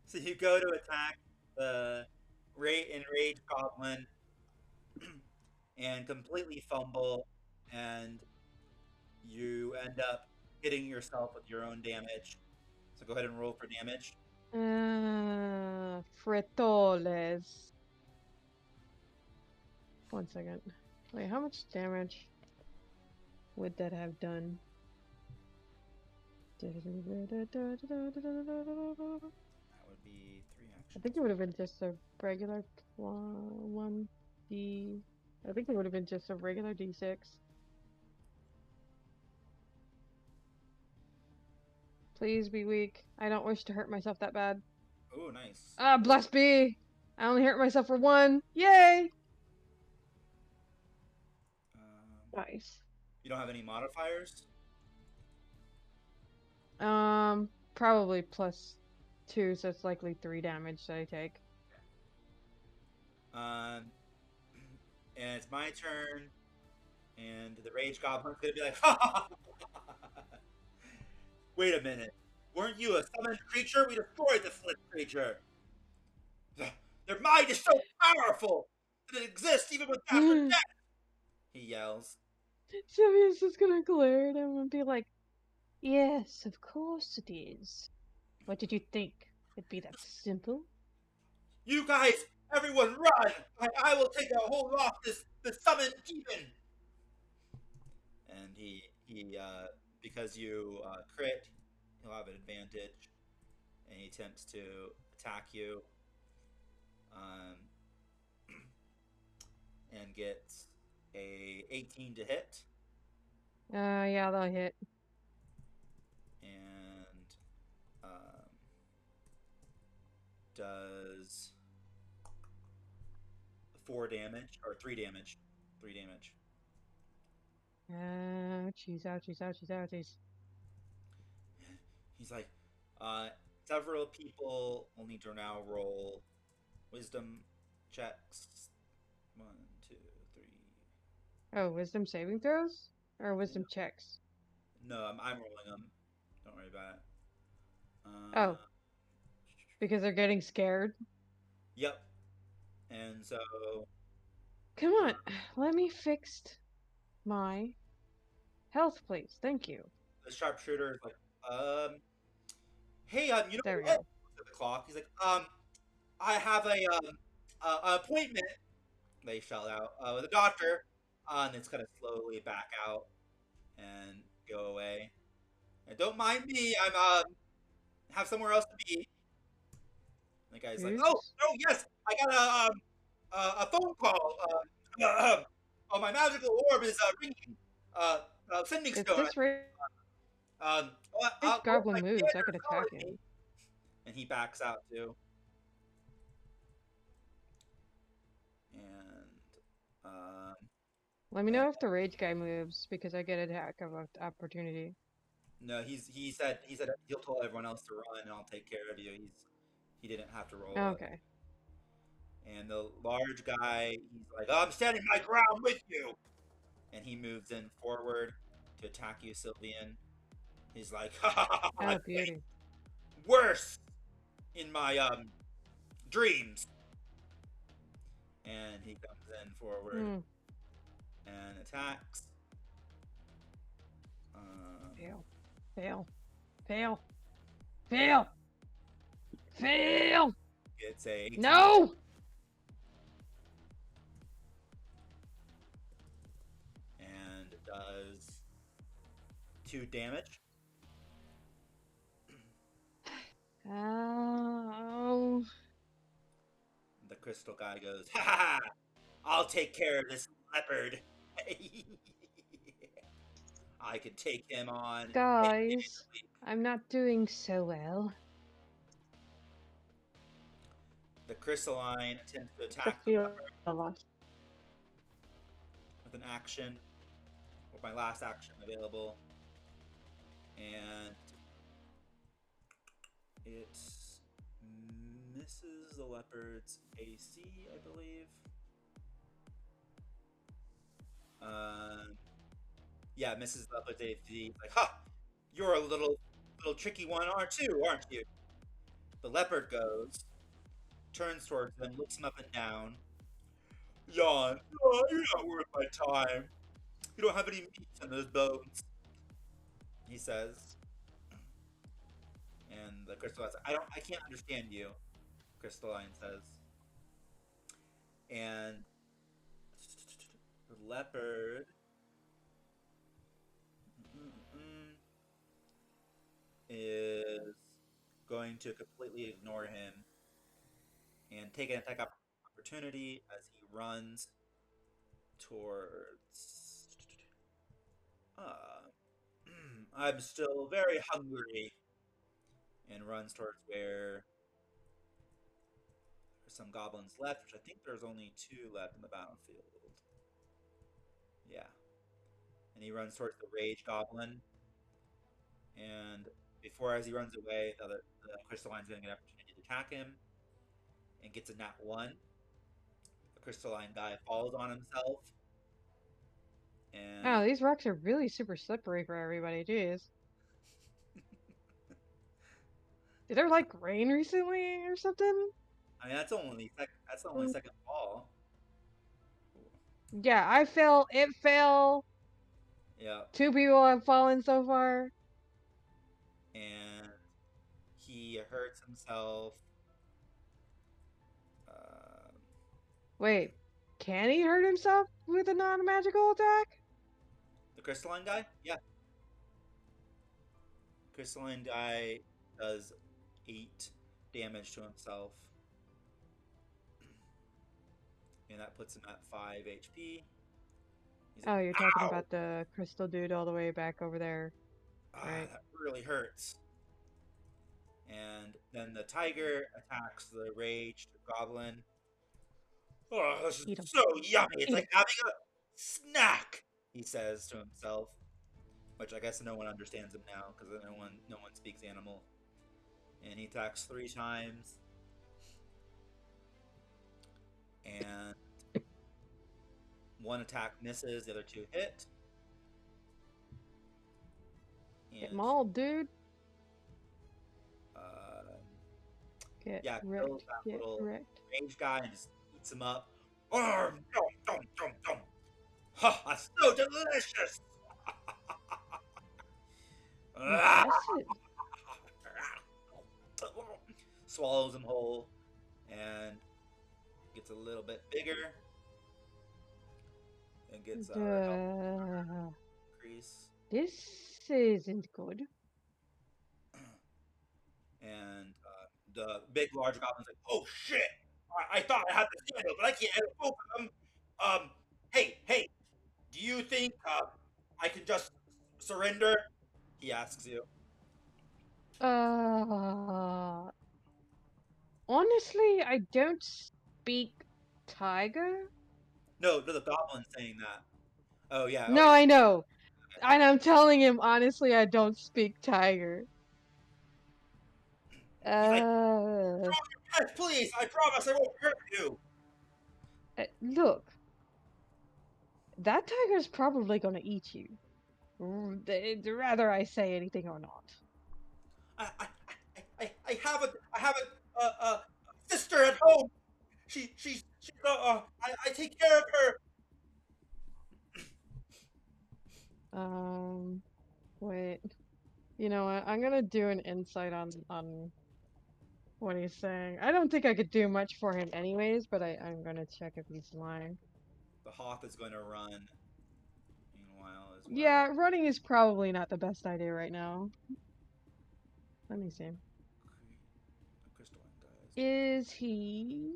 So you go to attack the enraged goblin and completely fumble, and you end up hitting yourself with your own damage. So go ahead and roll for damage. Fritoles. 1 second. Wait, how much damage would that have done? That would be 3 I actions. think it would have been just a regular 1d. I think it would have been just a regular d6. Please be weak. I don't wish to hurt myself that bad. Oh, nice. Ah, bless be! I only hurt myself for 1. Yay! Nice. You don't have any modifiers? Probably +2, so it's likely 3 damage that I take. And it's my turn, and the rage goblin's gonna be like, ha ha ha! Wait a minute. Weren't you a summoned creature? We destroyed the flint creature. Their mind is so powerful that it exists even with after death. He yells. Sylvia's just gonna glare at him and be like, yes, of course it is. What did you think? It'd be that simple? You guys, everyone run! I will take a hold off this summoned demon. And he because you crit, he'll have an advantage, and he attempts to attack you, and gets a 18 to hit, Yeah, they'll hit. and does 4 damage or 3 damage. 3 damage. Ouchies, ouchies, ouchies, ouchies. He's like, several people will need to now roll wisdom checks. 1, 2, 3. Oh, wisdom saving throws? Or wisdom checks? No, I'm rolling them. Don't worry about it. Oh. Because they're getting scared? Yep. And so... Come on, let me fix my health, please. Thank you. The sharpshooter is like, hey, you know There we what? go. The clock. He's like, I have a appointment. They shout out with a doctor, and it's gonna slowly back out and go away. And don't mind me. I'm have somewhere else to be. And the guy's like, oh yes, I got a phone call. Oh, my magical orb is ringing. Sending If stone. this goblin moves, I could attack him. And he backs out too. And let me know if the rage guy moves, because I get attack of opportunity. No, he said he'll tell everyone else to run, and I'll take care of you. He didn't have to roll. Okay. And the large guy, he's like, I'm standing my ground with you. And he moves in forward to attack you, Sylvian. He's like, ha ha ha ha. Oh, beauty. Worse in my dreams. And he comes in forward and attacks. Fail. Fail. Fail. Fail. Fail. It's a 18. No. And does 2 damage. Oh. The crystal guy goes, ha ha ha! I'll take care of this leopard. I can take him on. Guys, I'm not doing so well. The crystalline attempts to It's a attack the few leopard of us. with an action, or my last action available, and it misses the leopard's AC, I believe. Yeah, misses the leopard's AC. It's like, ha! You're a little tricky one, aren't you? The leopard goes, turns towards him, looks him up and down. Yawn. Oh, you're not worth my time. You don't have any meat in those bones, he says. And the crystalline says, I can't understand you, Crystalline says. And the leopard is going to completely ignore him and take an attack opportunity as he runs towards. I'm still very hungry, and runs towards where there's some goblins left, which I think there's only 2 left in the battlefield. Yeah. And he runs towards the rage goblin, and as he runs away, the crystalline's going to get an opportunity to attack him, and gets a nat 1. The crystalline guy falls on himself, and Oh, these rocks are really super slippery for everybody, jeez. Did there like rain recently or something? I mean that's the only second fall. Yeah, I fell. It fell. Yeah. 2 people have fallen so far. And he hurts himself. Wait, can he hurt himself with a non-magical attack? The crystalline guy? Yeah. Crystalline guy does 8 damage to himself. And that puts him at 5 HP. Oh, you're talking about the crystal dude all the way back over there. Right. That really hurts. And then the tiger attacks the raged goblin. Oh, this is so yummy. It's like having a snack, he says to himself. Which I guess no one understands him now, because no one speaks animal. And he attacks 3 times. And 1 attack misses, the other 2 hit. Get them all, dude. Get kills that little rage guy and just eats him up. Oh, no. Ha, that's so delicious. Swallows him whole and gets a little bit bigger and gets a increase. This isn't good. And the big large goblin's like, oh shit! I thought I had the candle, but I can't handle both of them. Hey, do you think I can just surrender? He asks you. Honestly, I don't speak tiger. No, the goblin's saying that. Oh yeah. No, I know. And I'm telling him honestly, I don't speak tiger. Like, yes, please, I promise I won't hurt you. Look, that tiger's probably gonna eat you. Rather I say anything or not. I have a sister at home. She's I take care of her. Wait. You know what? I'm gonna do an insight on what he's saying. I don't think I could do much for him anyways, but I'm gonna check if he's lying. The Hoth is going to run. while as well. Yeah, running is probably not the best idea right now. Let me see. Crystalline dies. Is he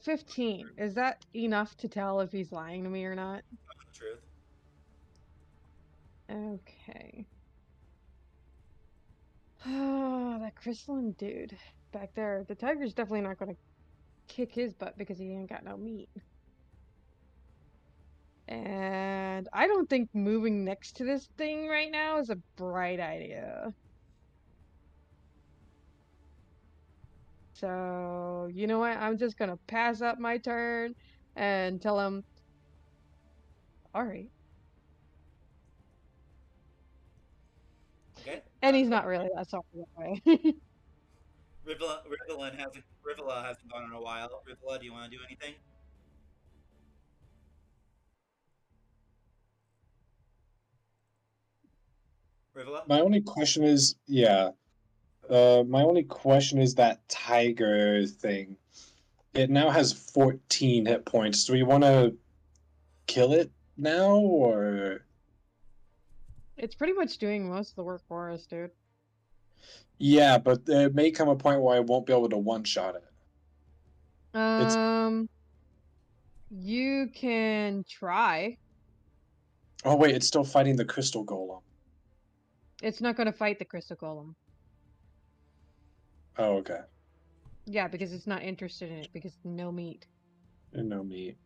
15? Is that enough to tell if he's lying to me or not? Truth. Okay. Ah, that crystalline dude back there. The tiger's definitely not gonna kick his butt because he ain't got no meat. And I don't think moving next to this thing right now is a bright idea. So, you know what? I'm just gonna pass up my turn and tell him, all right. Okay. And he's not really that sorry that way. Rivella hasn't gone in a while. Rivella, do you want to do anything? Rivella? My only question is, my only question is that tiger thing. It now has 14 hit points. Do we want to kill it now, or? It's pretty much doing most of the work for us, dude. Yeah, but there may come a point where I won't be able to one-shot it. You can try. Oh wait, it's still fighting the crystal golem. It's not going to fight the crystal golem. Oh, okay. Yeah, because it's not interested in it because no meat. And no meat.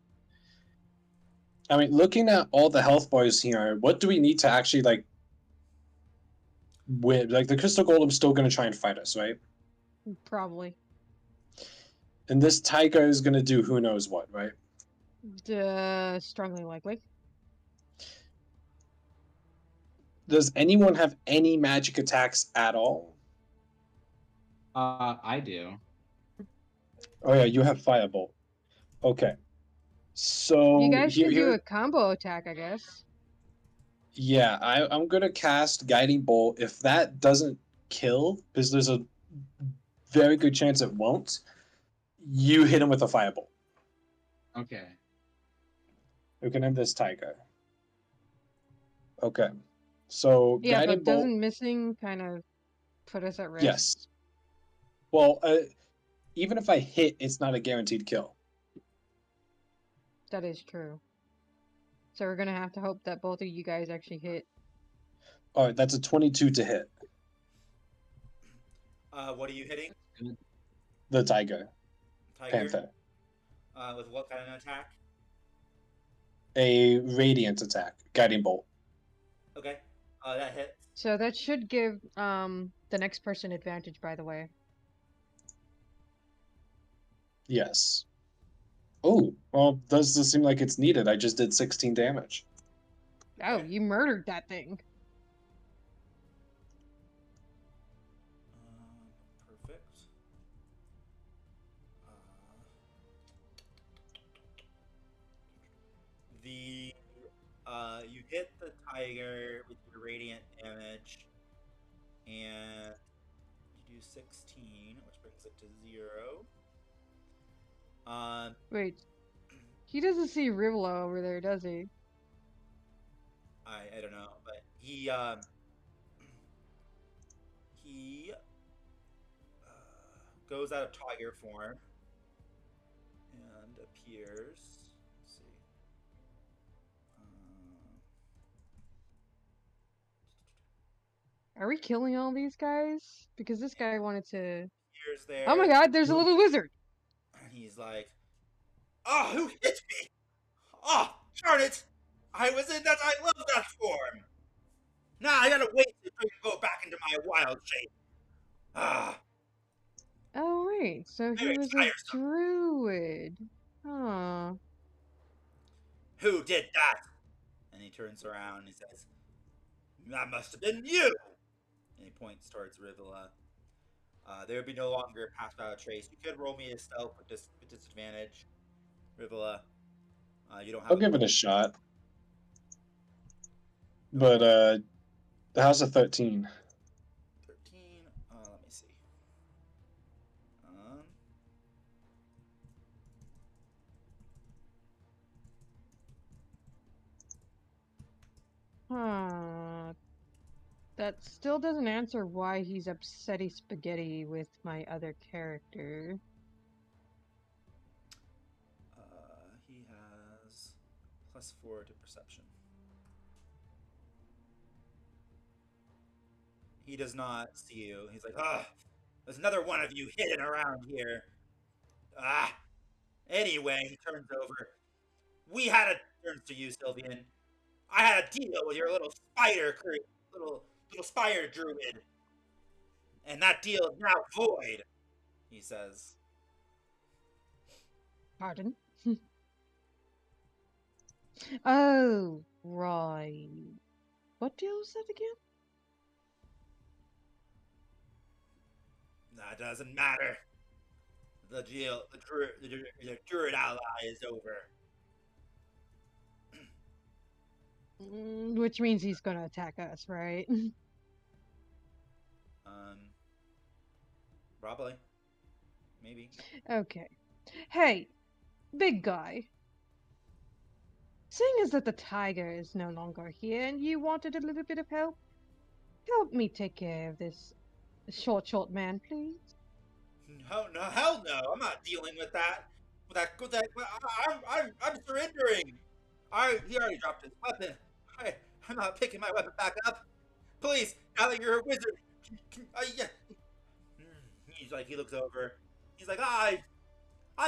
I mean, looking at all the health bars here, what do we need to actually like win? Like the crystal golem's still going to try and fight us, right? Probably. And this tiger is going to do who knows what, right? Strongly likely. Does anyone have any magic attacks at all? I do. Oh yeah, you have firebolt. Okay. So You guys can do here a combo attack, I guess. yeah, I'm gonna cast Guiding Bolt. If that doesn't kill, because there's a very good chance it won't, you hit him with a firebolt. Okay. You can end this tiger. Okay. So Yeah, Guiding but Bolt, doesn't missing kind of put us at risk? yes. Well, even if I hit, it's not a guaranteed kill. That is true. So we're gonna have to hope that both of you guys actually hit. All right, that's a 22 to hit. What are you hitting? The tiger, Tiger? panther. With what kind of attack? A radiant attack, Guiding Bolt. Okay. That hits. So that should give the next person advantage, by the way. Yes. Oh, well, does this seem like it's needed? I just did 16 damage. Oh, you murdered that thing. Perfect. The you hit the tiger with your radiant damage, and you do 16, which brings it to 0. Wait, he doesn't see Rivolo over there, does he? I don't know, but he goes out of tiger form and appears. Let's see. Are we killing all these guys? Because this guy wanted to. Appears there. Oh my God! There's a little wizard. And he's like, "Oh, who hit me? Oh, darn it! I was in that. I love that form. Now I gotta wait until I can go back into my wild shape. Ah, Oh right, so he very was a tiresome. druid. Huh. Who did that?" And he turns around and he says, "That must have been you." And he points towards Rivella. There would be no longer passed without a trace. You could roll me a stealth with disadvantage, Rivella. You don't have. I'll give it a shot. But how's a 13? 13. Let me see. That still doesn't answer why he's upsetty spaghetti with my other character. He has +4 to perception. He does not see you. He's like, there's another one of you hidden around here. Ah. Anyway, he turns over. We had a turn to you, Sylvian. I had a deal with your little spider little spider druid, and that deal is now void. He says. Pardon? Oh, right. What deal was that again? That doesn't matter. The deal, the druid ally is over. Which means he's gonna attack us, right? Probably. Maybe. Okay. Hey, big guy. Seeing as that the tiger is no longer here and you wanted a little bit of help me take care of this short man, please. No, hell no! I'm not dealing with that. I'm surrendering. He already dropped his weapon. I'm not picking my weapon back up. Please, now that you're a wizard, yeah. He's like, he looks over. He's like, I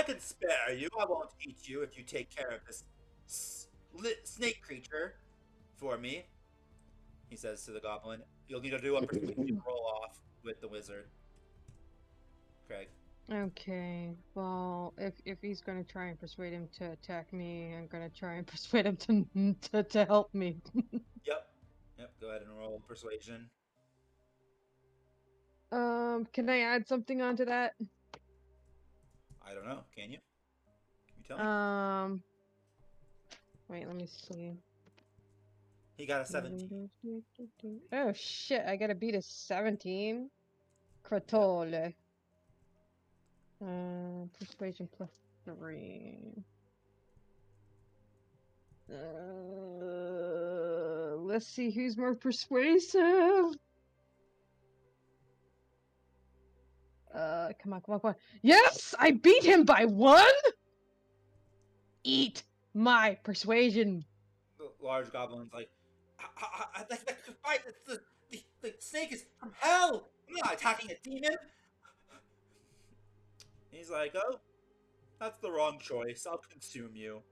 can spare you. I won't eat you if you take care of this snake creature for me. He says to the goblin. You'll need to do a persuasion roll off with the wizard. Craig. Okay, well, if he's gonna try and persuade him to attack me, I'm gonna try and persuade him to help me. Yep. Go ahead and roll persuasion. Can I add something onto that? I don't know. Can you? Can you tell me? Wait, let me see. He got a 17. Oh shit! I gotta beat a 17. Crotole. Persuasion +3. Let's see who's more persuasive. Come on. Yes! I beat him by 1! Eat my persuasion. The large goblin's like, that's the fight. The snake is from hell. I'm not attacking a demon. He's like, oh, that's the wrong choice. I'll consume you.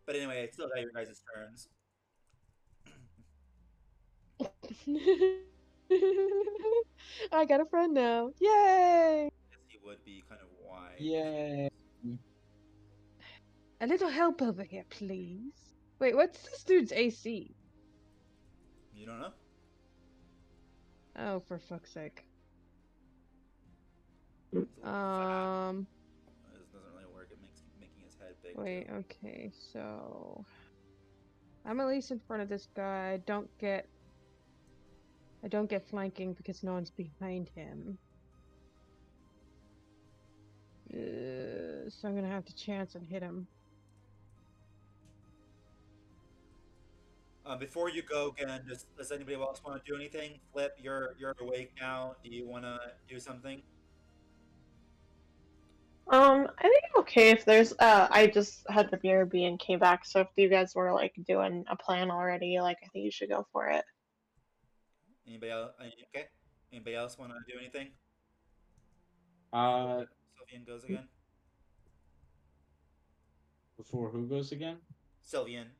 But anyway, it's still got your guys' turns. I got a friend now. Yay! Yes, he would be kind of wide. Yay. A little help over here, please. Wait, what's this dude's AC? You don't know? Oh, for fuck's sake. It's a little fat. Um. This doesn't really work. It makes making his head big. Wait, too. okay, so I'm at least in front of this guy. I don't get flanking because no one's behind him. So I'm gonna have to chance and hit him. Before you go again, does anybody else want to do anything? Flip, you're awake now. Do you want to do something? I think I'm okay if there's I just had the BRB and came back, so if you guys were like doing a plan already, like I think you should go for it. Anybody else? Okay. Anybody else want to do anything? Sylvian goes again. Before who goes again? Sylvian.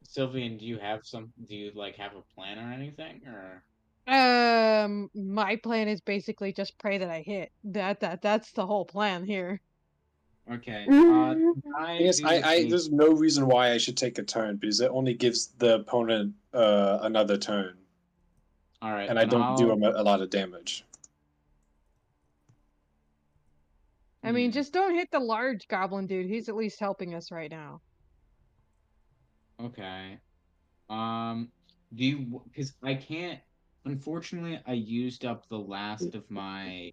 Sylvian, do you have a plan or anything, or? My plan is basically just pray that I hit. That's the whole plan here. Okay. There's no reason why I should take a turn because it only gives the opponent another turn. All right. And I don't do a lot of damage. I mean, just don't hit the large goblin dude. He's at least helping us right now. Okay. Do you? Because I can't. Unfortunately, I used up the last of my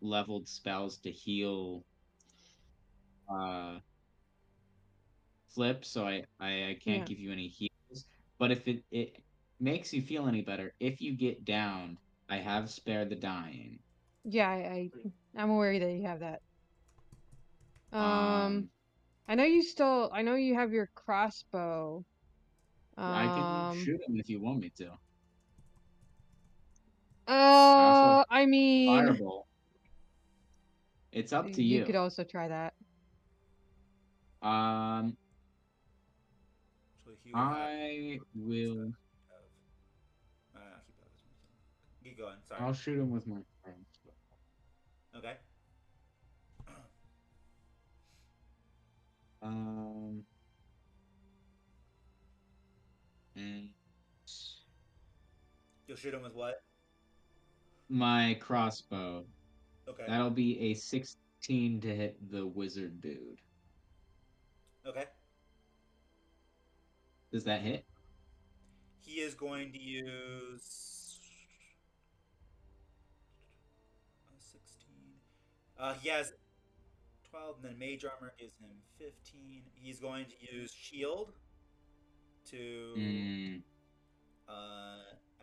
leveled spells to heal Flip, so I can't give you any heals. But if makes you feel any better, if you get downed, I have spared the dying. Yeah, I'm aware that you have that. Um, I know you have your crossbow. I can shoot him if you want me to. I also have I mean, firebolt. It's up to you could you. also try that. Um, So he would have. I will. Keep that. Keep going. Sorry. I'll shoot him with my crossbow. Okay. Um, and You'll shoot him with what? my crossbow. Okay. That'll be a 16 to hit the wizard dude. Okay. Does that hit? He is going to use 16. He has 12, and then mage armor gives him 15. He's going to use shield to Mm,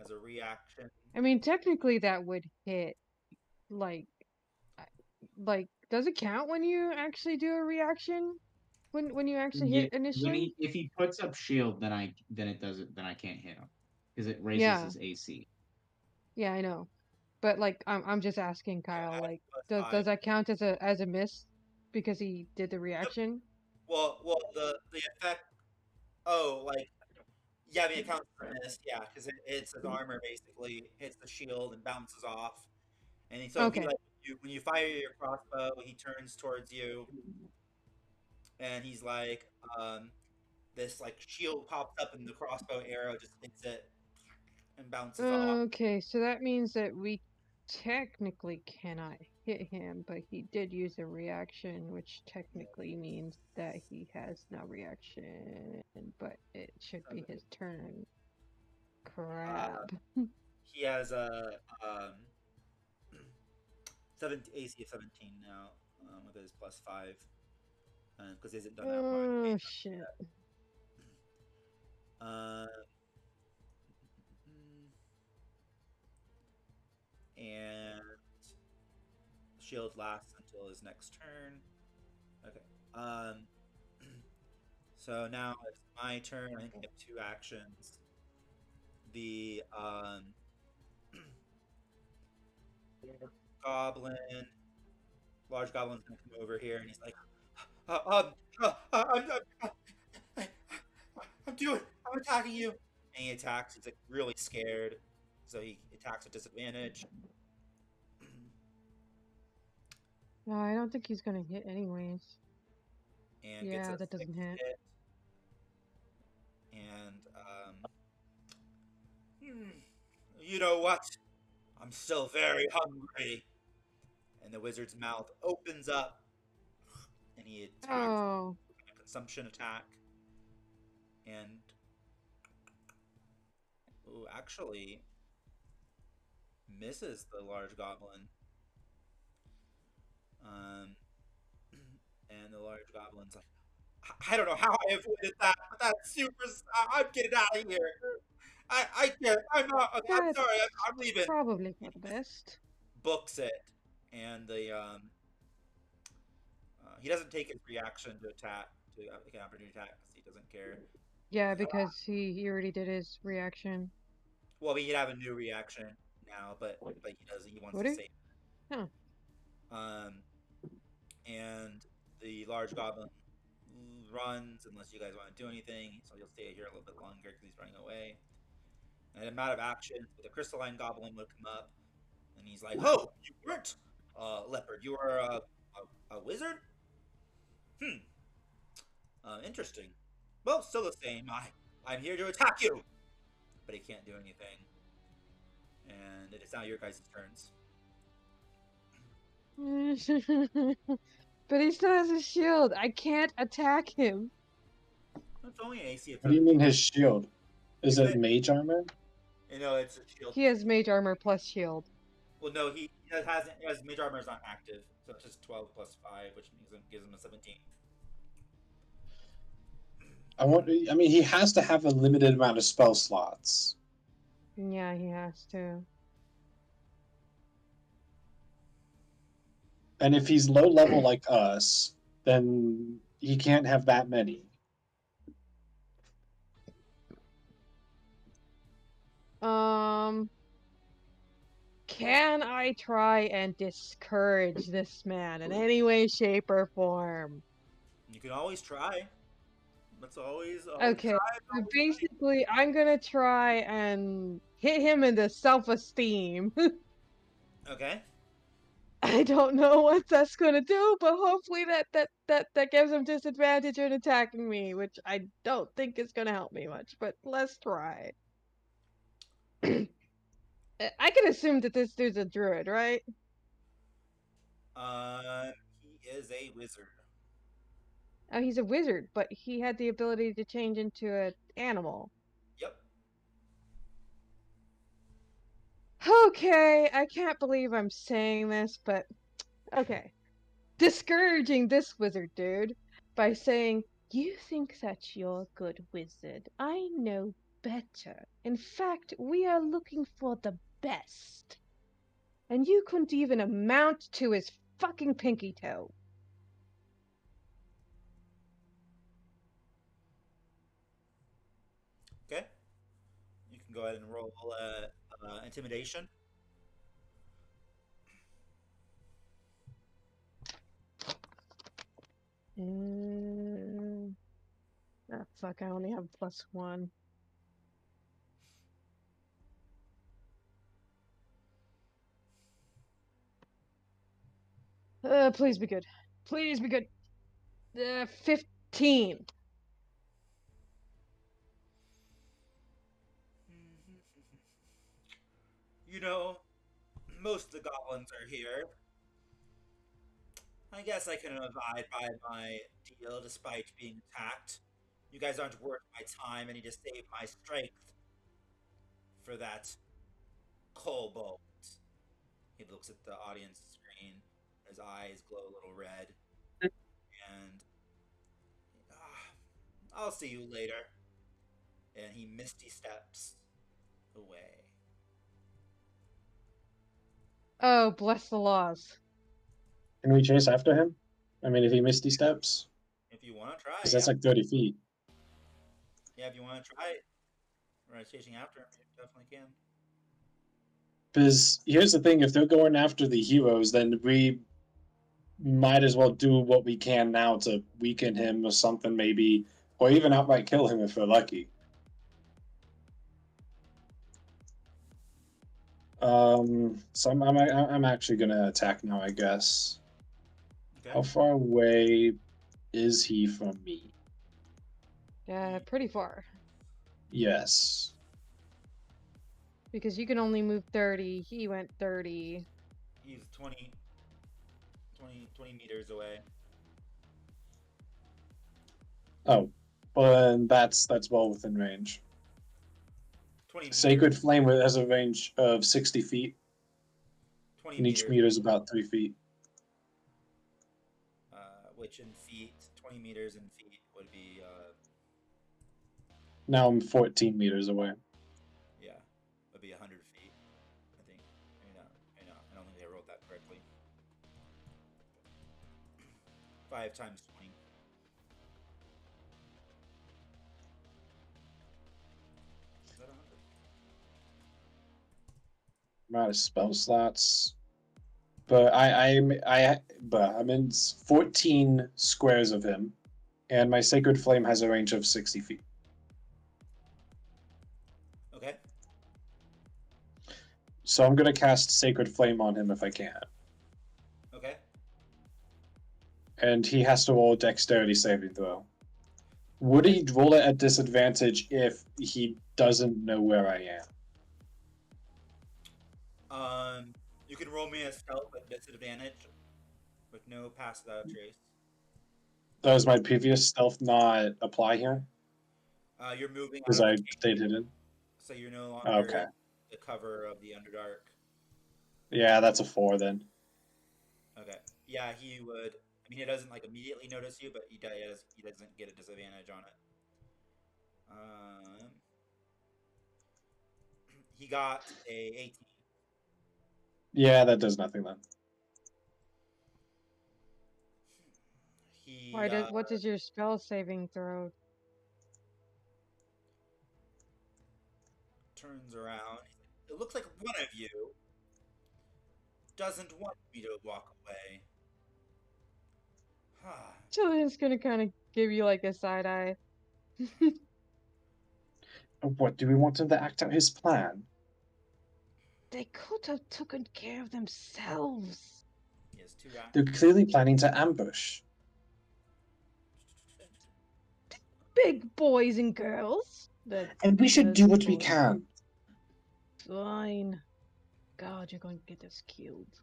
as a reaction. I mean, technically that would hit. Like, does it count when you actually do a reaction? When you actually yeah, hit initially? if he puts up shield, then it doesn't, then I can't hit him because it raises Yeah, his AC. yeah, I know. But like, I'm just asking Yeah, Kyle. at Like, +5. does that count as a miss because he did the Yep. reaction? Well, the effect. Oh, like yeah, I mean it counts as a miss. Yeah, because it's his armor basically hits the shield and bounces off. And so he Okay. like when you fire your crossbow, he turns towards you, and he's like, this like shield pops up, and the crossbow arrow just hits it and bounces off. Okay, so that means that we technically cannot hit him, but he did use a reaction, which technically means that he has no reaction, but it should be his turn. Uh, Crap. he has a AC of 17 now with his +5 because he hasn't done that part of the Oh game shit. yet. Uh, and shield lasts until his next turn. Okay. So now it's my turn. I think I have 2 actions. The goblin, large goblin's gonna come over here, and he's like, uh, um, I, I'm attacking you. And he attacks. He's like really scared, so he attacks at disadvantage. No, I don't think he's gonna hit anyways. And Yeah, gets a that 6 doesn't hit. hit. And you know what? I'm still very hungry. And the wizard's mouth opens up, and he attacks Oh. a consumption attack. And actually misses the large goblin. And the large goblin's like, I don't know how I avoided that, but that's super. I'm getting out of here. I can't. I'm not. I'm That's sorry. I'm leaving. probably for the best. Books it, and the he doesn't take his reaction to attack to like an opportunity attack because he doesn't care. Yeah, because he already did his reaction. Well, he'd have a new reaction now, but he does. He wants Would to he? save. Huh. And the large goblin runs unless you guys want to do anything. So he'll stay here a little bit longer because he's running away. And I'm out of actions, but the crystalline goblin would come up, and he's like, "Oh, you weren't leopard. You were a wizard. Interesting. Well, still the same. I'm here to attack you." But he can't do anything. And it is now your guys' turns. But he still has a shield. I can't attack him. It's only an AC of What do you 17. mean his shield? Is it mage armor? You know, it's a shield. He has mage armor plus shield. Well, no, he hasn't. His mage armor is not active, so it's just 12 plus 5, which gives him a 17. I mean, he has to have a limited amount of spell slots. Yeah, he has to. And if he's low level like us, then he can't have that many. Um, can I try and discourage this man in any way, shape, or form? You can always try. Let's always Okay, try. so basically, I'm gonna try and hit him into self-esteem. Okay. I don't know what that's gonna do, but hopefully that gives him disadvantage in attacking me, which I don't think is gonna help me much, but let's try. I can assume that this dude's a druid, right? He is a wizard. Oh, he's a wizard, but he had the ability to change into an animal. Yep. Okay, I can't believe I'm saying this, but okay. Discouraging this wizard dude by saying, "You think that you're a good wizard. I know better. In fact, we are looking for the best. And you couldn't even amount to his fucking pinky toe." Okay. You can go ahead and roll intimidation. Mm, ah, fuck, I only have +1. Please be good. Please be good. 15. You know, most of the goblins are here. I guess I can abide by my deal despite being attacked. You guys aren't worth my time. I need to save my strength for that kobold. He looks at the audience screen. His eyes glow a little red. And I'll see you later. And he misty steps away. Oh, bless the laws. Can we chase after him? I mean, if he misty steps, If you want to try, because yeah. that's like 30 feet. Yeah, if you want to try it, or chasing after him, you definitely can. Because here's the thing: if they're going after the heroes, then we might as well do what we can now to weaken him or something, maybe, or even outright kill him if we're lucky. So I'm actually gonna attack now, I guess. Okay. How far away is he from me? Pretty far. Yes. Because you can only move 30. He went 30. He's 20 meters away. Oh, well then that's well within range. 20 meters. Sacred Flame has a range of 60 feet, 20 and each meters. meter is about 3 feet. Which in feet, 20 meters in feet would be, Now I'm 14 meters away. yeah, would be 100 feet, I think. Maybe not. Maybe not. I don't think they wrote that correctly. 5 times 20. Is that 100? I'm out of spell slots. But I'm in 14 squares of him, and my Sacred Flame has a range of 60 feet. Okay. So I'm gonna cast Sacred Flame on him if I can. Okay. And he has to roll a Dexterity saving throw. Would he roll it at disadvantage if he doesn't know where I am? You can roll me a stealth at disadvantage with no pass without a trace. Does my previous stealth not apply here? You're moving out Because of the I cave, stayed hidden. so you're no longer Okay. in the cover of the Underdark. Yeah, that's a 4 then. Okay. Yeah, he would. I mean, he doesn't like immediately notice you, but he doesn't get a disadvantage on it. He got a 18. Yeah, that does nothing then. He What does your spell saving throw? turns around. It looks like one of you doesn't want me to walk away. Jillian's gonna kind of give you like a side eye. What, do we want him to act out his plan? They could have taken care of themselves. He has 2 They're actions. clearly planning to ambush. Big boys and girls. And we should do what we boy. can. Fine. God, you're going to get us killed.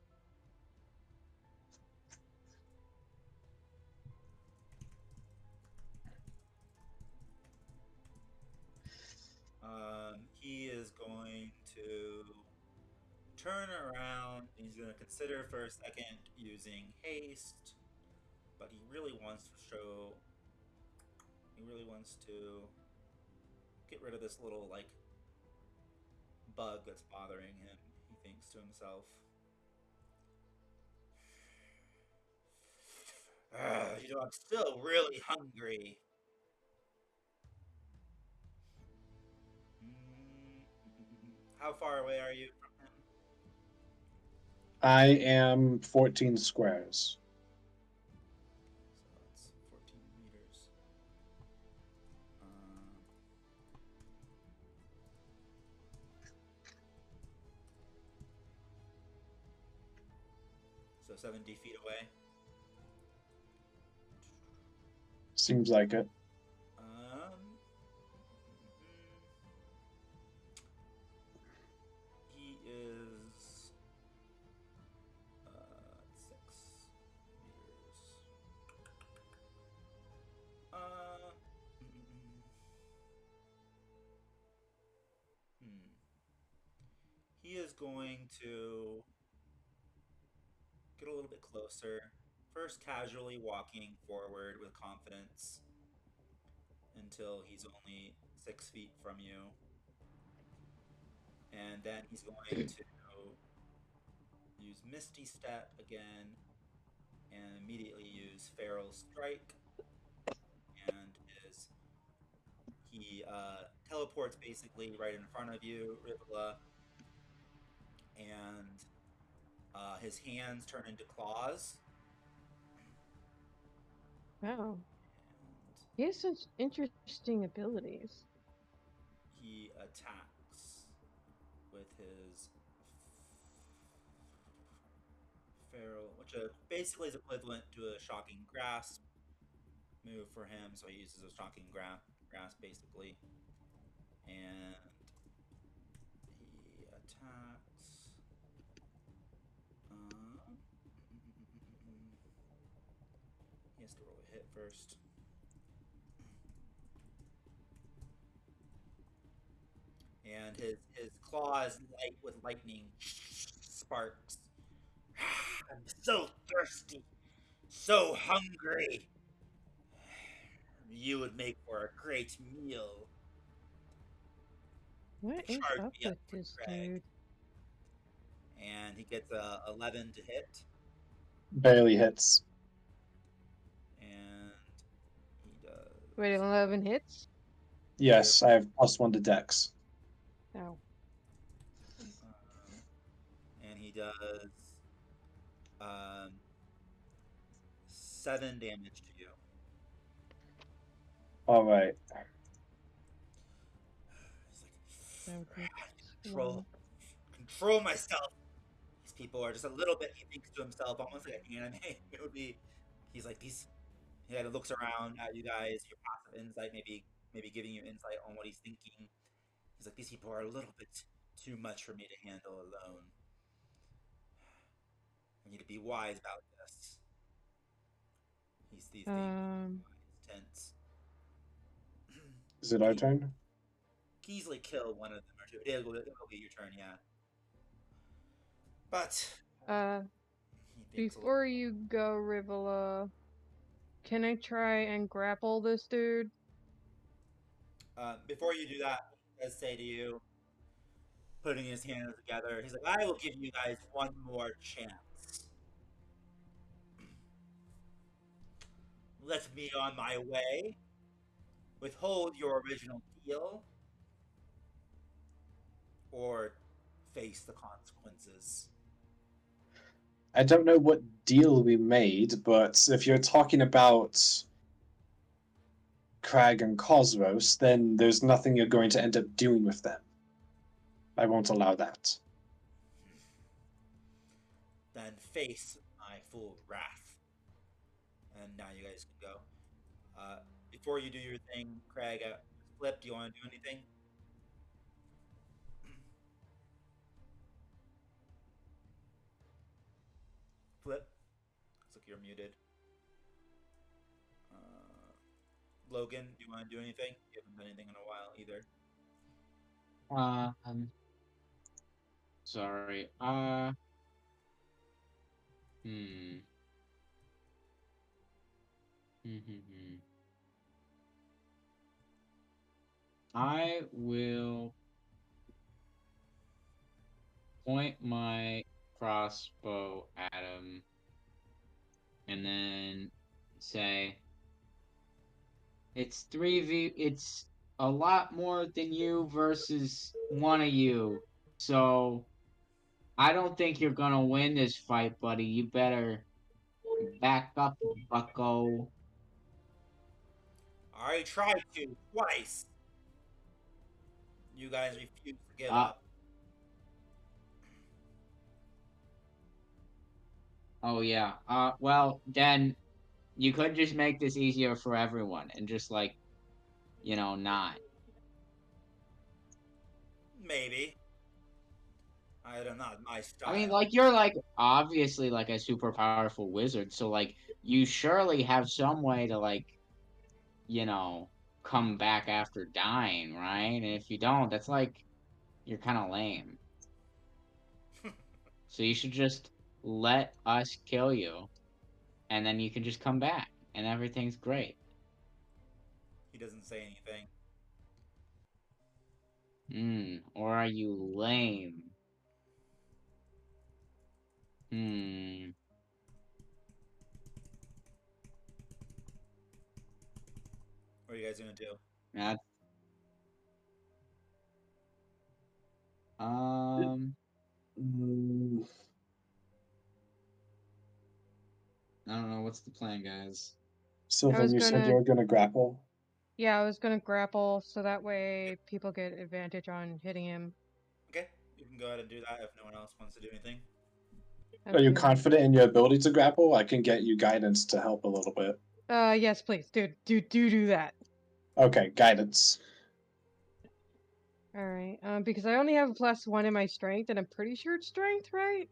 He is going to turn around. He's going to consider for a second using haste, but he really wants to show. He really wants to get rid of this little like bug that's bothering him. He thinks to himself. I'm still really hungry. How far away are you from him? I am 14 squares. So that's 14 meters. So 70 feet away. Seems like it. He is 6 meters. He is going to get a little bit closer. First, casually walking forward with confidence until he's only 6 feet from you. And then he's going to use Misty Step again and immediately use Feral Strike. And he teleports basically right in front of you, Rivula. And his hands turn into claws. Wow. He has such interesting abilities. He attacks with his feral, which basically is equivalent to a shocking grasp move for him. So he uses a shocking grasp basically, and he attacks. He has to roll a hit first. And his claw is light with lightning sparks. I'm so thirsty, so hungry. You would make for a great meal. What is Charge up me up with for this Greg. dude? And he gets a 11 to hit. Barely hits. And he does. Wait, 11 hits? Yes, I have +1 to dex. Oh. And he does 7 damage to you. All right. He's like, control myself. These people are just a little bit. He thinks to himself, almost like an anime. It would be. He's like these. He kind of looks around at you guys. Your passive insight, maybe giving you insight on what he's thinking. He's like, these people are a little bit too much for me to handle alone. I need to be wise about this. He's these things. Tense. Is it our turn? Easily kill one of them or two. It'll be your turn, yeah. But before you go, Rivula, can I try and grapple this dude? Before you do that, he does say to you, putting his hands together. He's like, I will give you guys one more chance. Let me on my way. Withhold your original deal, or face the consequences. I don't know what deal we made, but if you're talking about Crag and Cosros, then there's nothing you're going to end up doing with them. I won't allow that. Then face my full wrath. And now you guys can go. Before you do your thing, Craig, Flip, do you want to do anything? Flip? Looks like you're muted. Logan, do you want to do anything? You haven't done anything in a while either. Sorry. Hmm. I will point my crossbow at him and then say, it's it's a lot more than you versus one of you. So I don't think you're gonna win this fight, buddy. You better back up, bucko. I already tried to twice. You guys refuse to give Uh, up. oh yeah. Well, then you could just make this easier for everyone and just like, not. Maybe. I don't know, my I mean, style. like you're like obviously like a super powerful wizard, so like you surely have some way to like, you know, come back after dying, right? And if you don't, that's like you're kind of lame. So you should just let us kill you, and then you can just come back, and everything's great. He doesn't say anything. Or are you lame? Hmm. What are you guys gonna do? That um. Mm, I don't know. What's the plan, guys? I Sylvan, was you said you gonna, were going to grapple. yeah, I was gonna grapple so that way people get advantage on hitting him. Okay, you can go ahead and do that if no one else wants to do anything. Are you Okay. confident in your ability to grapple? I can get you guidance to help a little bit. Yes, please, dude, do that. Okay, guidance. All right. Because I only have a +1 in my strength, and I'm pretty sure it's strength, right?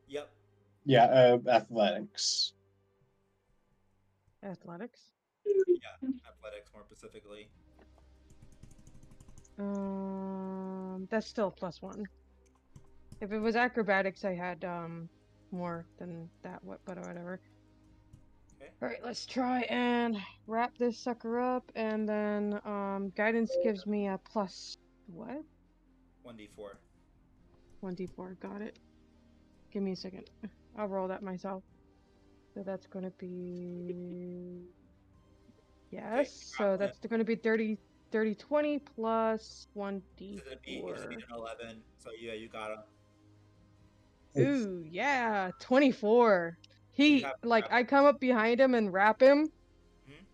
Yep. Yeah, athletics. Athletics. Yeah, athletics more specifically. That's still +1. If it was acrobatics, I had more than that. But whatever. Okay. All right, let's try and wrap this sucker up, and then guidance gives me a plus what? 1d4. 1d4. Got it. Give me a second. I'll roll that myself. So that's gonna be Okay, yes. you So got it. that's gonna be 30, 20 plus You just beat 1d4. an 11, so yeah, you got him. Ooh, yeah, 24. So you have I come up behind him and wrap him, hmm?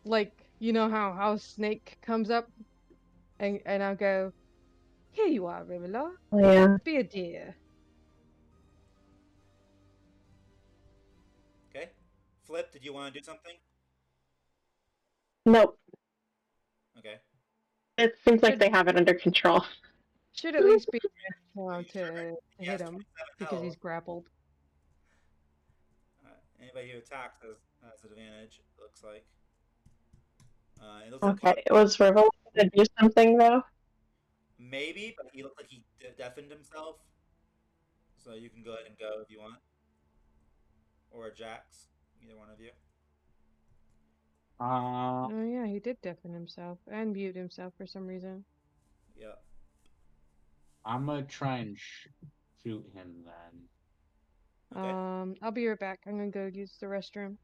like, you know how Snake comes up, and I'll go, here you are, Rivella. Oh, yeah. Be a dear. Okay. Flip, did you want to do something? Nope. Okay. It seems like Should they have it under control. should at least be Are able you sure? to He hit has him 27 because he's health. grappled. Anybody who attacks has advantage, it looks like. It looks like Okay, was Rivel gonna do something though? maybe, but he looked like he deafened himself. So you can go ahead and go if you want. Or Jax, either one of you. Uh, Oh yeah, he did deafen himself and mute himself for some reason. Yeah. I'm gonna try and shoot him then. Okay. I'll be right back. I'm gonna go use the restroom.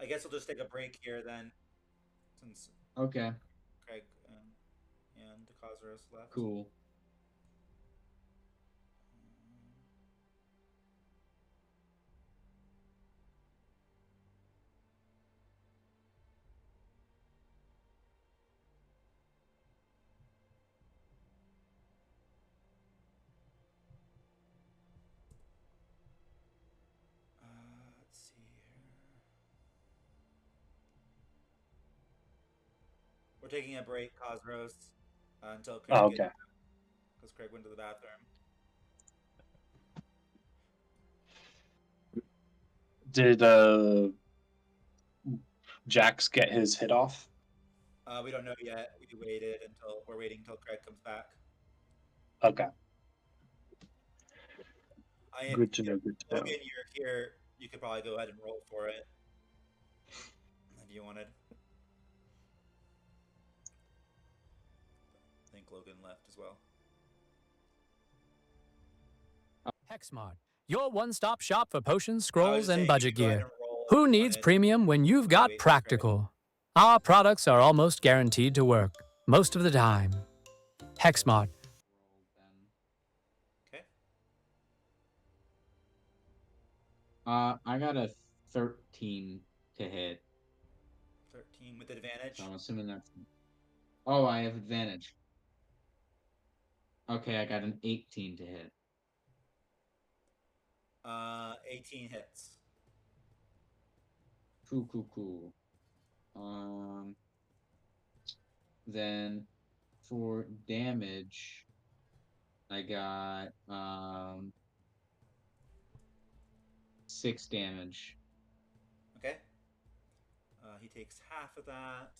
I guess we'll just take a break here then, since Okay, Craig and Cosros left. cool. Let's see here. We're taking a break, Cosros, until Craig Oh, gets okay. because Craig went to the bathroom. Did Jax get his hit off? We don't know yet. We're waiting until Craig comes back. Okay. Good to know. Good to know. Logan, you're here. You could probably go ahead and roll for it if you wanted. I think Logan left as well. Hexmart, your one-stop shop for potions, scrolls, and saying budget you could go ahead gear. and roll if Who you needs wanted. premium when you've got Wait for Craig. practical? Our products are almost guaranteed to work, most of the time. Hexmart. Okay. I got a 13 to hit. 13 with advantage. So I'm assuming that's. Oh, I have advantage. Okay, I got an 18 to hit. 18 hits. Cool. Then for damage, I got 6 damage. Okay. He takes half of that.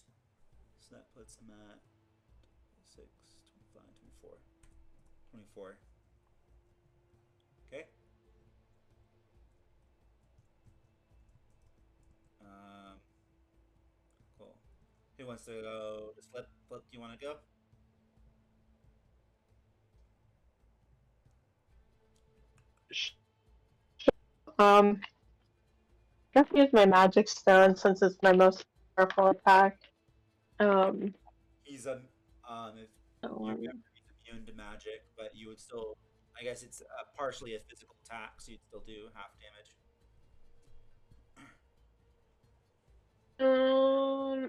So that puts him at 6, 25, 24. 24. Okay. Cool. Who wants to go? Just flip. Do you want to go? I have to use my magic stone since it's my most powerful attack. He's if you remember, he's immune to magic, but you would still. I guess it's partially a physical attack, so you'd still do half damage.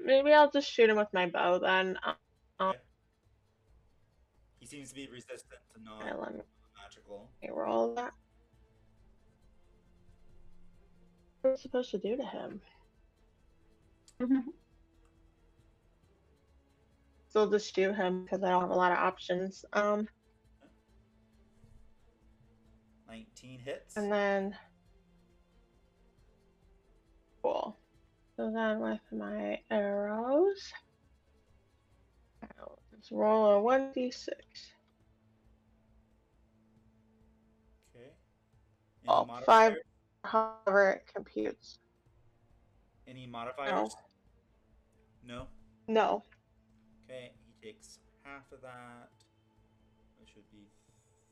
Maybe I'll just shoot him with my bow then. Okay. He seems to be resistant to non-magical. Let me roll that. What am I supposed to do to him? Still just shoot him because I don't have a lot of options. 19 hits. And then cool. So then with my arrows, I'll just roll a 1d6. Okay. Any Oh, modifiers? 5, however it computes. Any modifiers? No. No. Okay, he takes half of that, which would be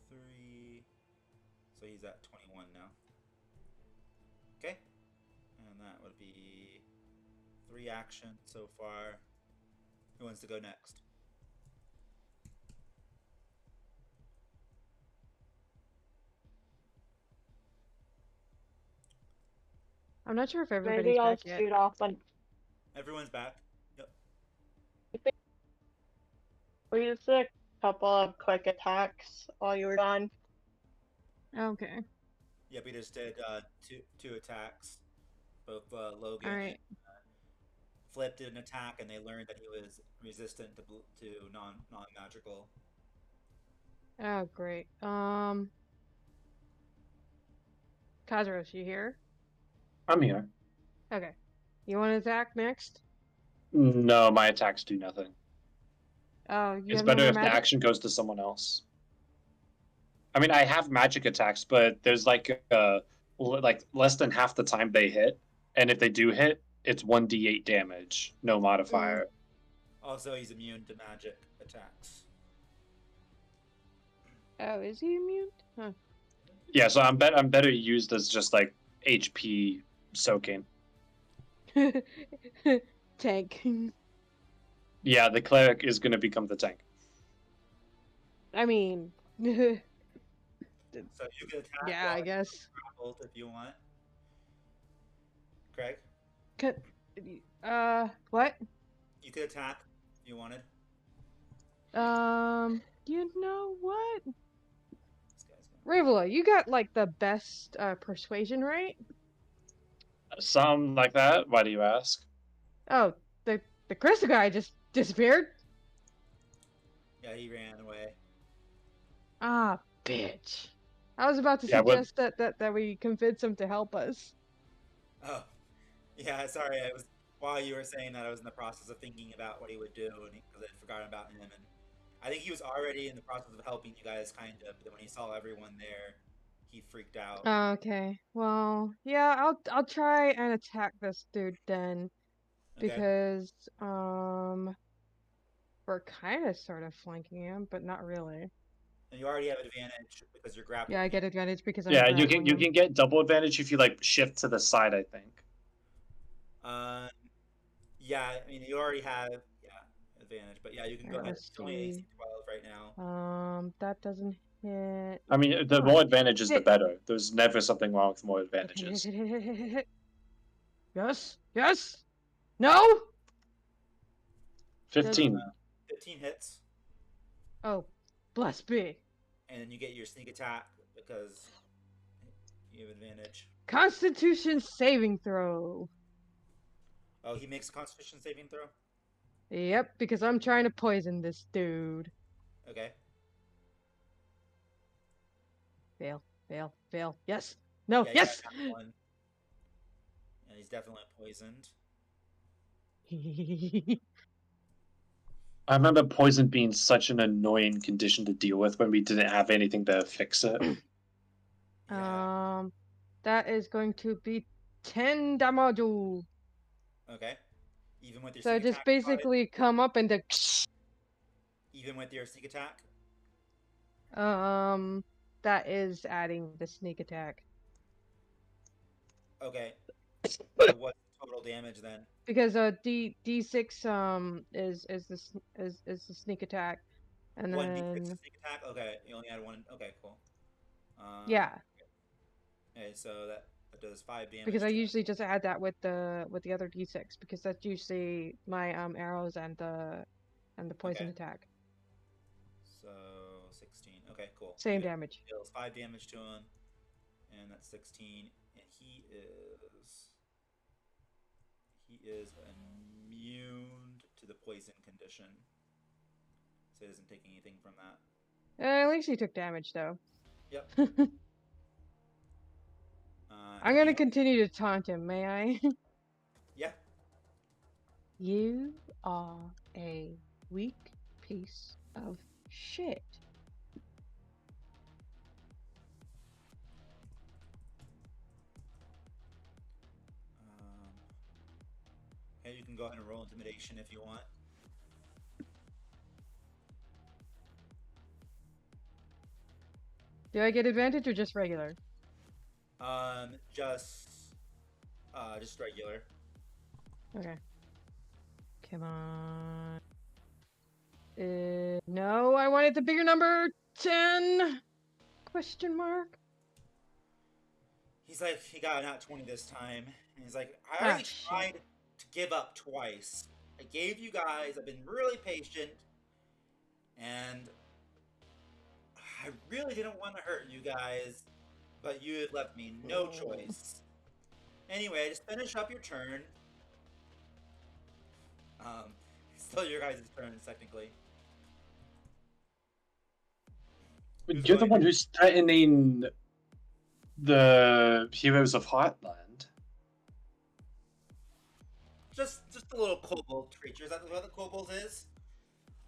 3. So he's at 21 now. Okay. And that would be 3 actions so far. Who wants to go next? I'm not sure if everybody's Maybe I'll back yet. shoot off one. Everyone's back. Yep. We used a couple of quick attacks while you were gone. Okay. Yep, we just did two attacks. Both Logan All right. and Flip did an attack, and they learned that he was resistant to non-magical. Oh, great. Kazuros, you here? I'm here. Okay. You want to attack next? No, my attacks do nothing. Oh, you It's have no better more if the magic? action goes to someone else. I mean, I have magic attacks, but there's like less than half the time they hit, and if they do hit, it's 1d8 damage, no modifier. Also, he's immune to magic attacks. Oh, is he immune? Huh. Yeah, so I'm better used as just like HP soaking. Tank. Yeah, the cleric is gonna become the tank. I mean, So you can attack yeah, while I you're guess. grappled if you want. Craig, What? you could attack if you wanted. You know what? This guy's going. Rivola, you got like the best persuasion, right? Some like that. Why do you ask? Oh, the crystal guy just disappeared? Yeah, he ran away. Ah, bitch. I was about to Yeah, what? suggest that we convince him to help us. Oh, yeah. Sorry, I was while you were saying that I was in the process of thinking about what he would do, and because I'd forgotten about him, and I think he was already in the process of helping you guys, kind of. But then when he saw everyone there, he freaked out. Okay. Well, yeah, I'll try and attack this dude then Okay, because we're kind of sort of flanking him, but not really. and you already have advantage because you're grappled. Yeah, I get advantage because I'm Yeah, grappling you him. can get double advantage if you like shift to the side. I think. Um, yeah. I mean, you already have advantage, but yeah, you can go Alright, ahead. let's It's only see. AC 12 right now. That doesn't hit. I mean, the Come more on. advantage is the Hit. better. There's never something wrong with more Hit, hit, advantages. hit, hit, hit, hit, hit, hit. Yes, yes. No. 15. 15 hits, Oh, bless me. and then you get your sneak attack because you have advantage. Constitution saving throw. Oh, he makes a Constitution saving throw. Yep, because I'm trying to poison this dude. Okay. Fail, fail, fail. Yes. No, Yeah, you yes. got that one. And he's definitely poisoned. I remember poison being such an annoying condition to deal with when we didn't have anything to fix it. Yeah. That is going to be 10 damage. Okay. Even with your So sneak just attack, basically come up and even with your sneak attack. that is adding the sneak attack. Okay. So what's the total damage then? Because D6 is the sneak attack, and 1d6 then sneak attack. Okay, you only had one. Okay, cool. yeah, Okay, so that does 5 damage. because I to him. usually just add that with the other D6 because that's usually my arrows and the poison Okay. attack. So 16. Okay, cool. Same Even damage. deals 5 damage to him, and that's 16. And he is immune to the poison condition, so he doesn't take anything from that. At least he took damage though. Yep. I'm gonna continue to taunt him, may I? Yeah. You are a weak piece of shit. Okay, you can go ahead and roll intimidation if you want. Do I get advantage or just regular? Just regular. Okay. Come on. No, I wanted the bigger number. 10? Question mark. He's like, he got not 20 this time. And he's like, I already tried to give up twice. I gave you guys, I've been really patient, and I really didn't want to hurt you guys, but you had left me no choice. Anyway, just finish up your turn. Still your guys' turn, technically. You're the one who's threatening the heroes of Heartland. Just a little kobold creature. Is that what the kobold is?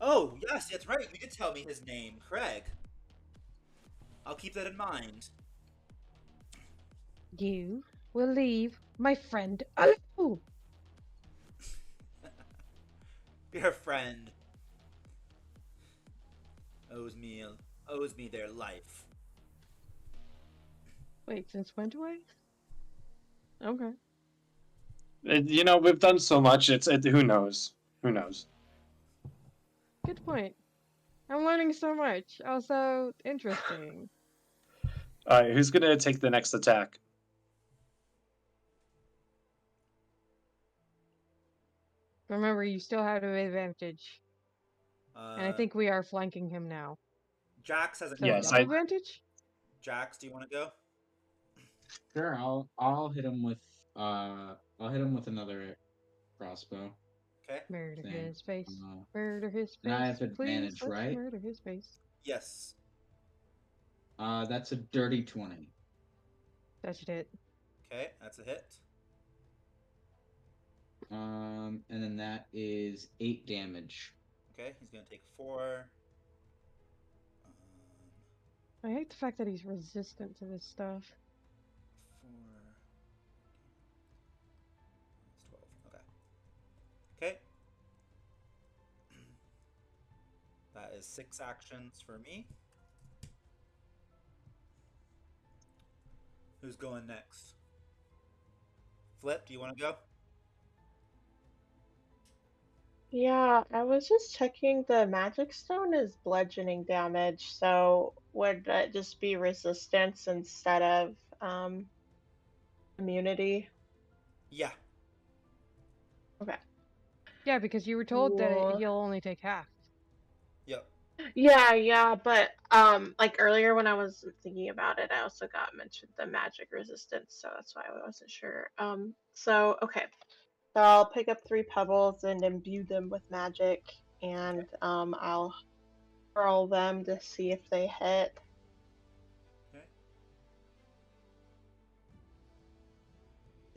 Oh, yes, that's right. You did tell me his name, Craig. I'll keep that in mind. You will leave my friend alone. Your friend owes me owes me their life. Wait, since when do I? Okay. You know, we've done so much. Who knows? Who knows? Good point. I'm learning so much. Also interesting. All right, who's gonna take the next attack? Remember, you still have an advantage. And I think we are flanking him now. Jax has an So Yes, double advantage? Jax, do you want to go? Sure, I'll hit him with another crossbow Okay. Murder thing. his face. Murder his And I face. have Please, advantage, let's right? murder his face. Yes. That's a dirty 20. That should hit. Okay, that's a hit. And then that is 8 damage. Okay, he's gonna take 4. I hate the fact that he's resistant to this stuff. 4. It's 12. Okay. Okay. That is 6 actions for me. Who's going next? Flip, do you want to go? Yeah, I was just checking the magic stone is bludgeoning damage, so would that just be resistance instead of immunity? Yeah. Okay. Yeah, because you were told that Cool. he'll only take half. Yep. Yeah, but like earlier when I was thinking about it, I also got mentioned the magic resistance, so that's why I wasn't sure. So okay. So I'll pick up 3 pebbles and imbue them with magic, and I'll hurl them to see if they hit.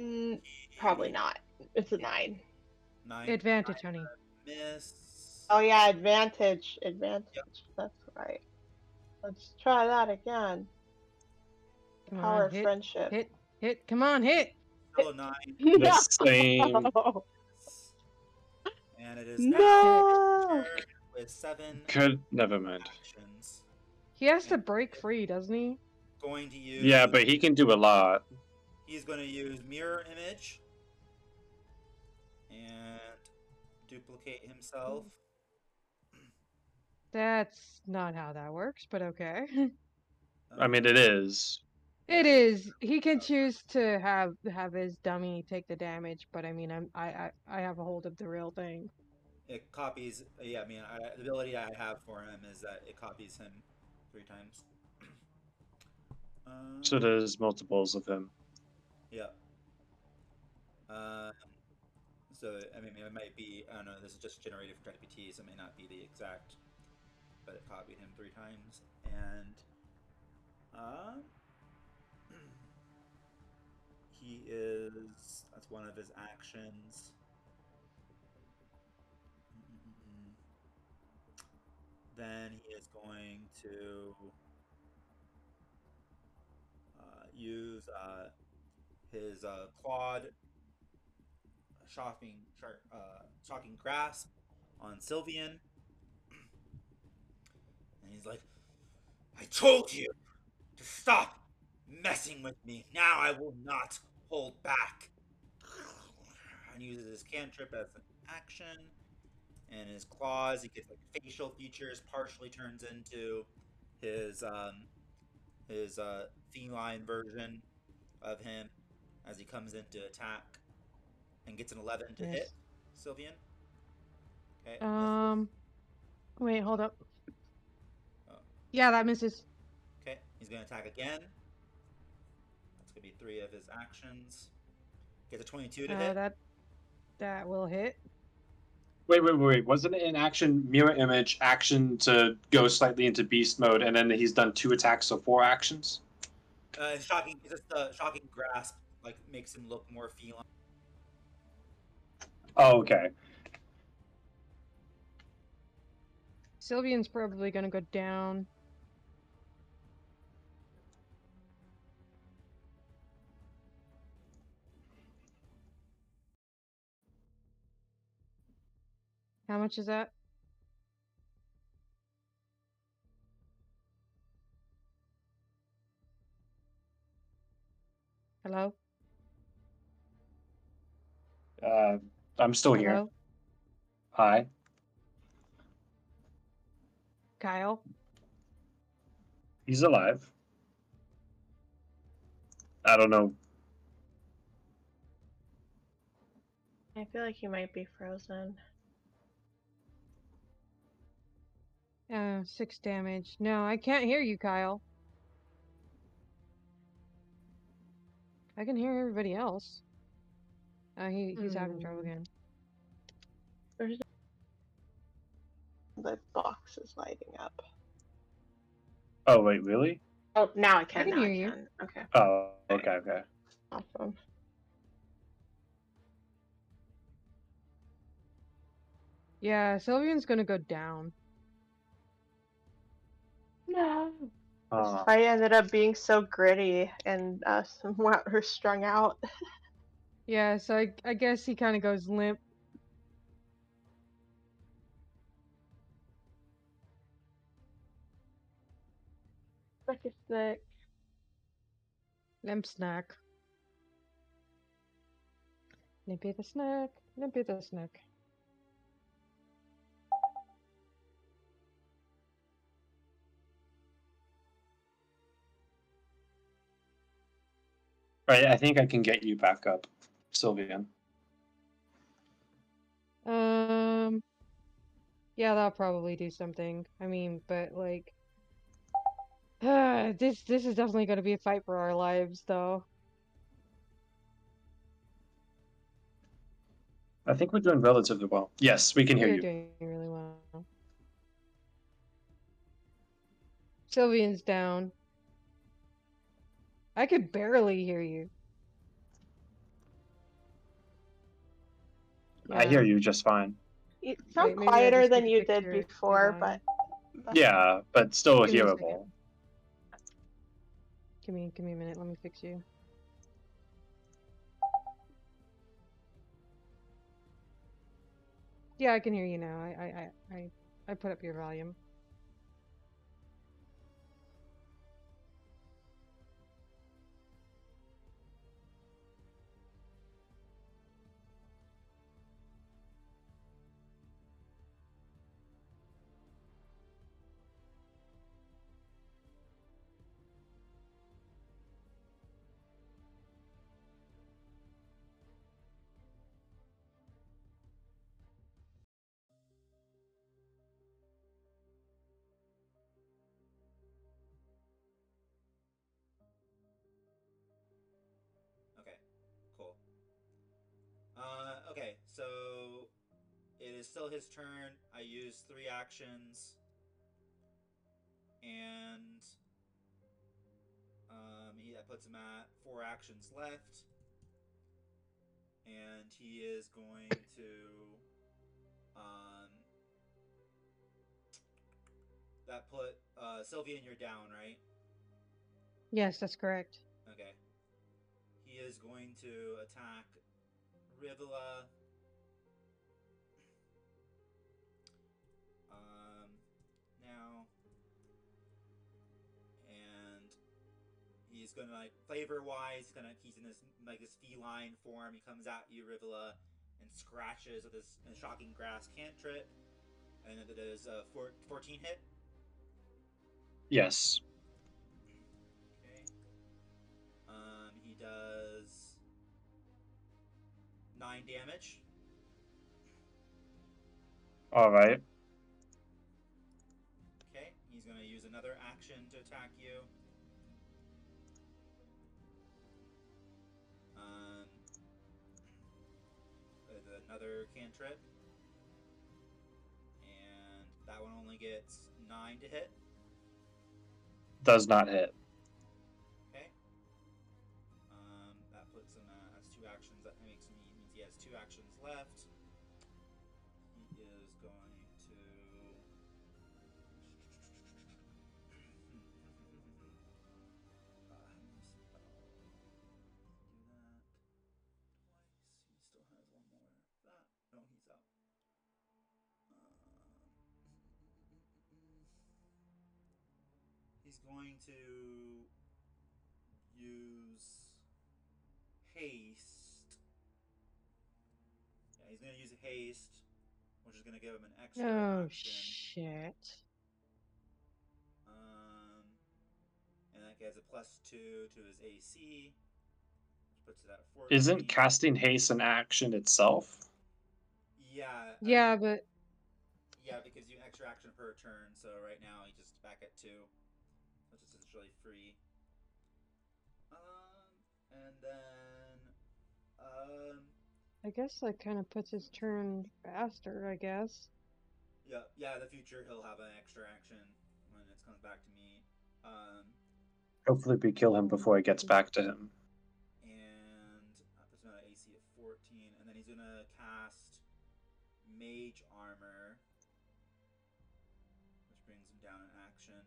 Okay. Probably not. It's a 9. 9. Advantage, honey. Miss. Oh yeah, advantage. Yep. That's right. Let's try that again. Come Power on, of hit. friendship. Hit. Come on, hit. Still a 9. The No. same. And it is No. turn with 7 Could never mind. actions. He has to break free, doesn't he? Going to use. Yeah, but he can do a lot. He's going to use mirror image and duplicate himself. That's not how that works, but okay. I mean, it is. It is. He can choose to have his dummy take the damage, but I mean, I have a hold of the real thing. It copies. Yeah, I mean, the ability I have for him is that it copies him 3 times. So there's multiples of him. Yeah. So I mean, it might be. I don't know. This is just generated from ChatGPT, so it may not be the exact. But it copied him 3 times, and he is. That's one of his actions. Then he is going to use his clawed shocking grasp on Sylvian, and he's like, "I told you to stop messing with me. Now I will not hold back." And uses his cantrip as an action. And his claws, he gets like facial features, partially turns into his feline version of him as he comes in to attack and gets an 11 to hit Sylvian. Okay. Wait, hold up. Oh. Yeah, that misses. Okay, he's gonna attack again. That's gonna be 3 of his actions. Gets a 22 to hit. That will hit. Wait. Wasn't it an action mirror image action to go slightly into beast mode, and then he's done 2 attacks, so 4 actions? Shocking. Just the shocking grasp like makes him look more feline. Oh, okay. Sylvian's probably gonna go down. How much is that? Hello? I'm still here. Hello? Hi. Kyle? He's alive. I don't know. I feel like he might be frozen. 6 damage. No, I can't hear you, Kyle. I can hear everybody else. He's having trouble again. There's the box is lighting up. Oh wait, really? Oh, now I I can. can Now hear I you. can. Okay. Oh, okay. Awesome. Yeah, Sylvian's gonna go down. No. This Uh, fight ended up being so gritty, and we're strung out. Yeah, so I guess he kind of goes limp. Like a snack. Limp snack. Limpy the snack. Limpy the snack. right, I think I can get you back up, Sylvian. Yeah, that'll probably do something. I mean, but like, this is definitely gonna be a fight for our lives, though. I think we're doing relatively well. Yes, we can hear We are you. doing really well. Sylvian's down. I could barely hear you. I hear Yeah. you just fine. You sound Wait, maybe I quieter just need than to you fix did your before, volume. but Yeah, but still Give me a second. hearable. Give me a minute. Let me fix you. Yeah, I can hear you now. I put up your volume. Okay, cool. Okay, so it is still his turn. I use 3 actions, and that puts him at 4 actions left, and he is going to that put Sylvian, you're down, right? Yes, that's correct. Okay. He is going to attack Rivula. Now, and he's gonna like flavor wise, he's in this feline form. He comes at you, Rivula, and scratches with his shocking grass cantrip, and it is a 14 hit. Yes. Okay. He does 9 damage. All right. Okay. He's gonna use another action to attack you. With another cantrip, and that one only gets 9 to hit. Does not hit. Okay. That puts him at has 2 actions. That means he has 2 actions left. He is going to. How many spells? Do that twice. He still has one more. That no, he's out. He's going to use haste. Yeah, he's gonna use haste, which is gonna give him an extra Oh, action. shit. And that gives a +2 to his AC, which puts it at 14. Isn't casting haste an action itself? Yeah. Yeah, but Yeah, because you extra action per turn. So right now he's just back at 2, which is essentially free. And then I guess that kind of puts his turn faster, I guess. yeah. In the future he'll have an extra action when it comes back to me. Hopefully, we kill him before it gets back to him. And that puts him at AC of 14, and then he's gonna cast Mage Armor, which brings him down in action.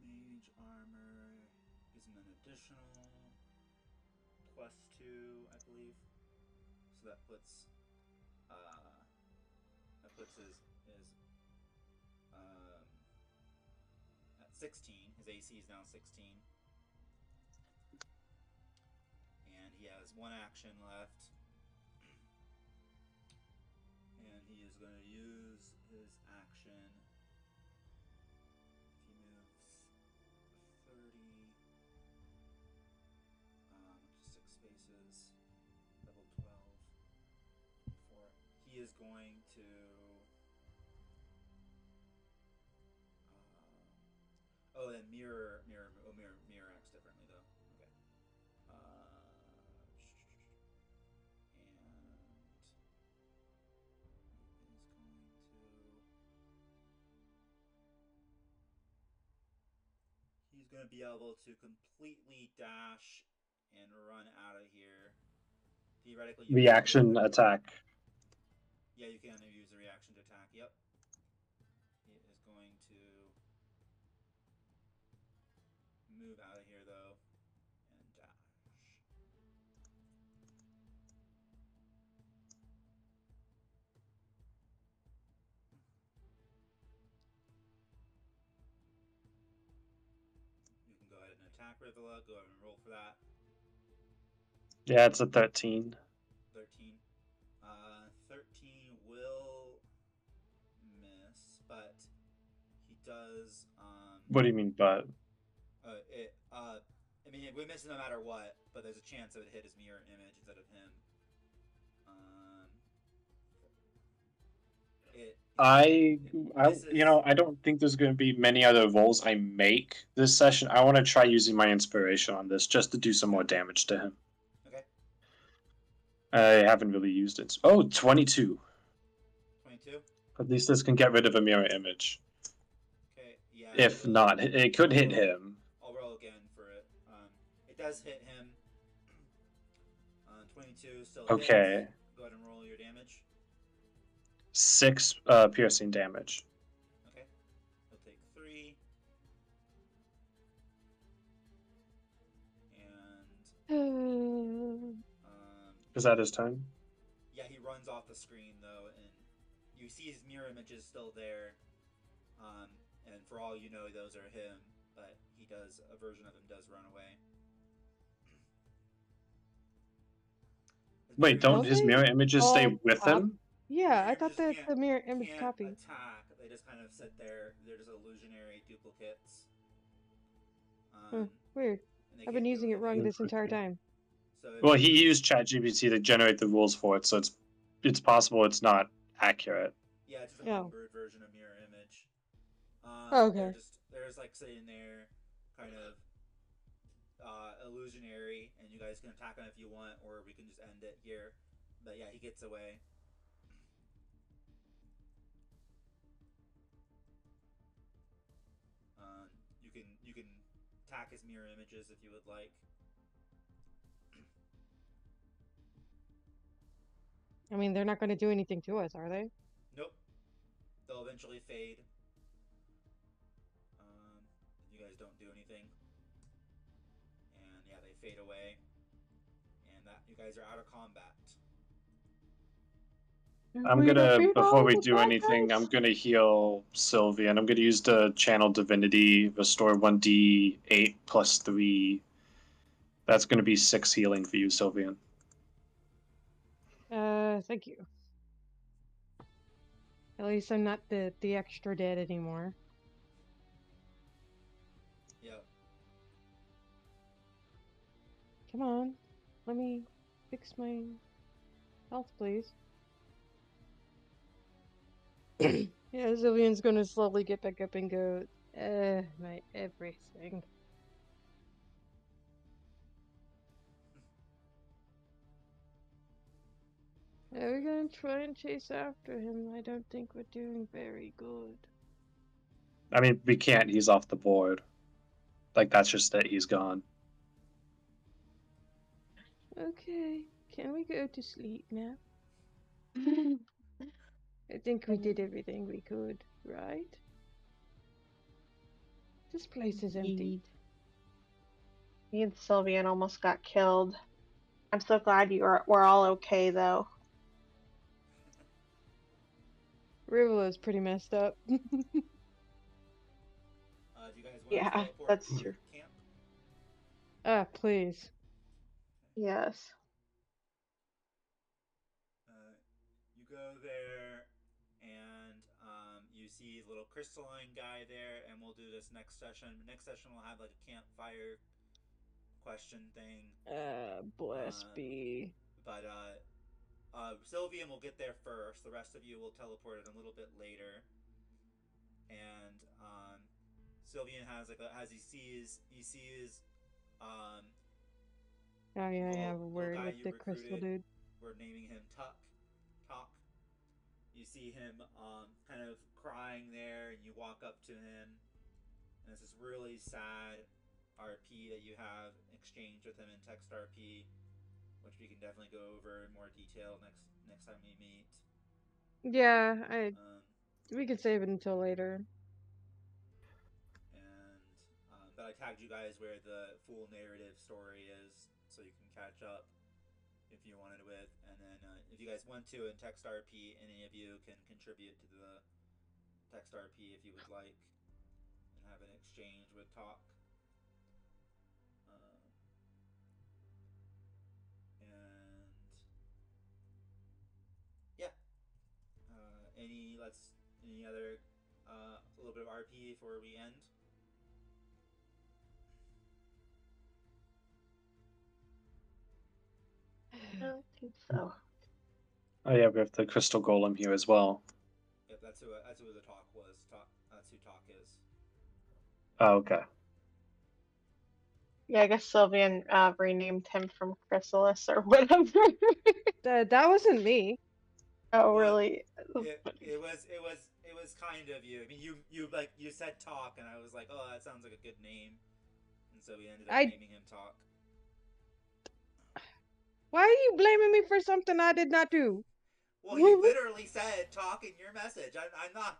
Mage Armor gives him an additional +2, I believe. So that puts his at 16. His AC is now 16. And he has one action left. And he is going to use his action. If he moves 30, 6 spaces, level 12, 4. He is going to then mirror acts differently though. Okay. And he's going to be able to completely dash and run out of here. Theoretically, you Reaction attack. Yeah, you can use a reaction to attack. Yep. He is going to move out of here though and dash. You can go ahead and attack Rivilla. Go ahead and roll for that. Yeah, it's a 13. 13. 13 will miss, but he does. What do you mean, but? I mean, it would miss no matter what, but there's a chance it would hit his mirror image instead of him. I don't think there's going to be many other rolls I make this session. I want to try using my inspiration on this just to do some more damage to him. Okay. I haven't really used it. Oh, 22. 22? At least this can get rid of a mirror image. Okay, yeah. If not, it could hit him. I'll roll again for it. It does hit him. 22 still hits. Okay. Go ahead and roll your damage. 6 piercing damage. Okay. He'll take 3. And Is that his turn? yeah, he runs off the screen though, and you see his mirror images still there. And for all you know, those are him, but a version of him does run away. Wait, don't his mirror images stay with him? Yeah, I thought that the mirror image can't copy. Attack. They just kind of sit there. They're just illusionary duplicates. Weird. I've been using it wrong this entire time. So well, he used ChatGPT to generate the rules for it, so it's possible it's not accurate. Yeah, it's just a homebrew version of mirror image. Okay. They're just like sitting there, kind of illusionary, and you guys can attack him if you want, or we can just end it here. But yeah, he gets away. You can attack his mirror images if you would like. I mean, they're not going to do anything to us, are they? Nope. They'll eventually fade. You guys don't do anything. And yeah, they fade away. And that you guys are out of combat. I'm gonna, before we do anything, I'm gonna heal Sylvie, and I'm gonna use the channel divinity, restore 1d8 plus 3. That's gonna be 6 healing for you, Sylvian. Thank you. At least I'm not the extra dead anymore. Yep. Come on, let me fix my health, please. Yeah, Zillian's gonna slowly get back up and go, my everything. Yeah, we're gonna try and chase after him. I don't think we're doing very good. I mean, we can't, he's off the board. Like, that's just it, he's gone. Okay, can we go to sleep now? I think we did everything we could, right? This place is empty. Me and Sylvian almost got killed. I'm so glad we're all okay though. Rivola's pretty messed up. Do you guys want to Yeah, teleport that's to true. camp? Please. Yes. You go there, and you see a little crystalline guy there, and we'll do this next session. Next session we'll have like a campfire question thing. Bless be. But Sylvian will get there first. The rest of you will teleport it a little bit later. And Sylvian has as he sees Oh yeah, I have a word with the crystal dude. We're naming him Talk. You see him kind of crying there, and you walk up to him, and it's this really sad RP that you have exchanged with him in text RP, which we can definitely go over in more detail next time we meet. Yeah, we could save it until later. And but I tagged you guys where the full narrative story is, so you can catch up if you wanted with. And then if you guys want to in text RP, any of you can contribute to the text RP if you would like, and have an exchange with Talk. And yeah, any other a little bit of RP before we end. I don't think so. Oh yeah, we have the crystal golem here as well. Yep, that's who the Talk was. That's who Talk is. Oh, okay. Yeah, I guess Sylvian renamed him from Chrysalis or whatever. That wasn't me. Oh, Well, really? It was kind of you. I mean, you said Talk, and I was like, oh, that sounds like a good name, and so we ended up naming him Talk. Why are you blaming me for something I did not do? Well, you literally said Talk in your message. I'm not.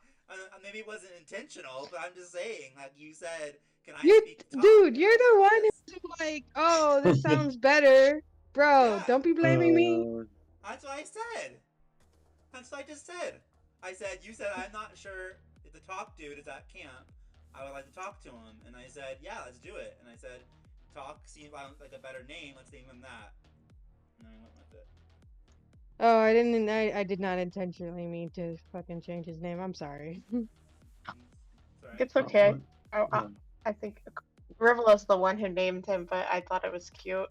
Maybe it wasn't intentional, but I'm just saying. Like you said, can I speak to Talk? Dude, you're the one who's like, oh, this sounds better, bro. Yeah. Don't be blaming me. That's what I said. That's what I just said. You said, I'm not sure if the Talk dude is at camp. I would like to talk to him. And I said, yeah, let's do it. And I said, Talk seems like a better name. Let's name him that. And I went with it. Oh, I did not intentionally mean to fucking change his name. I'm sorry. It's okay. I think Rivola's the one who named him, but I thought it was cute.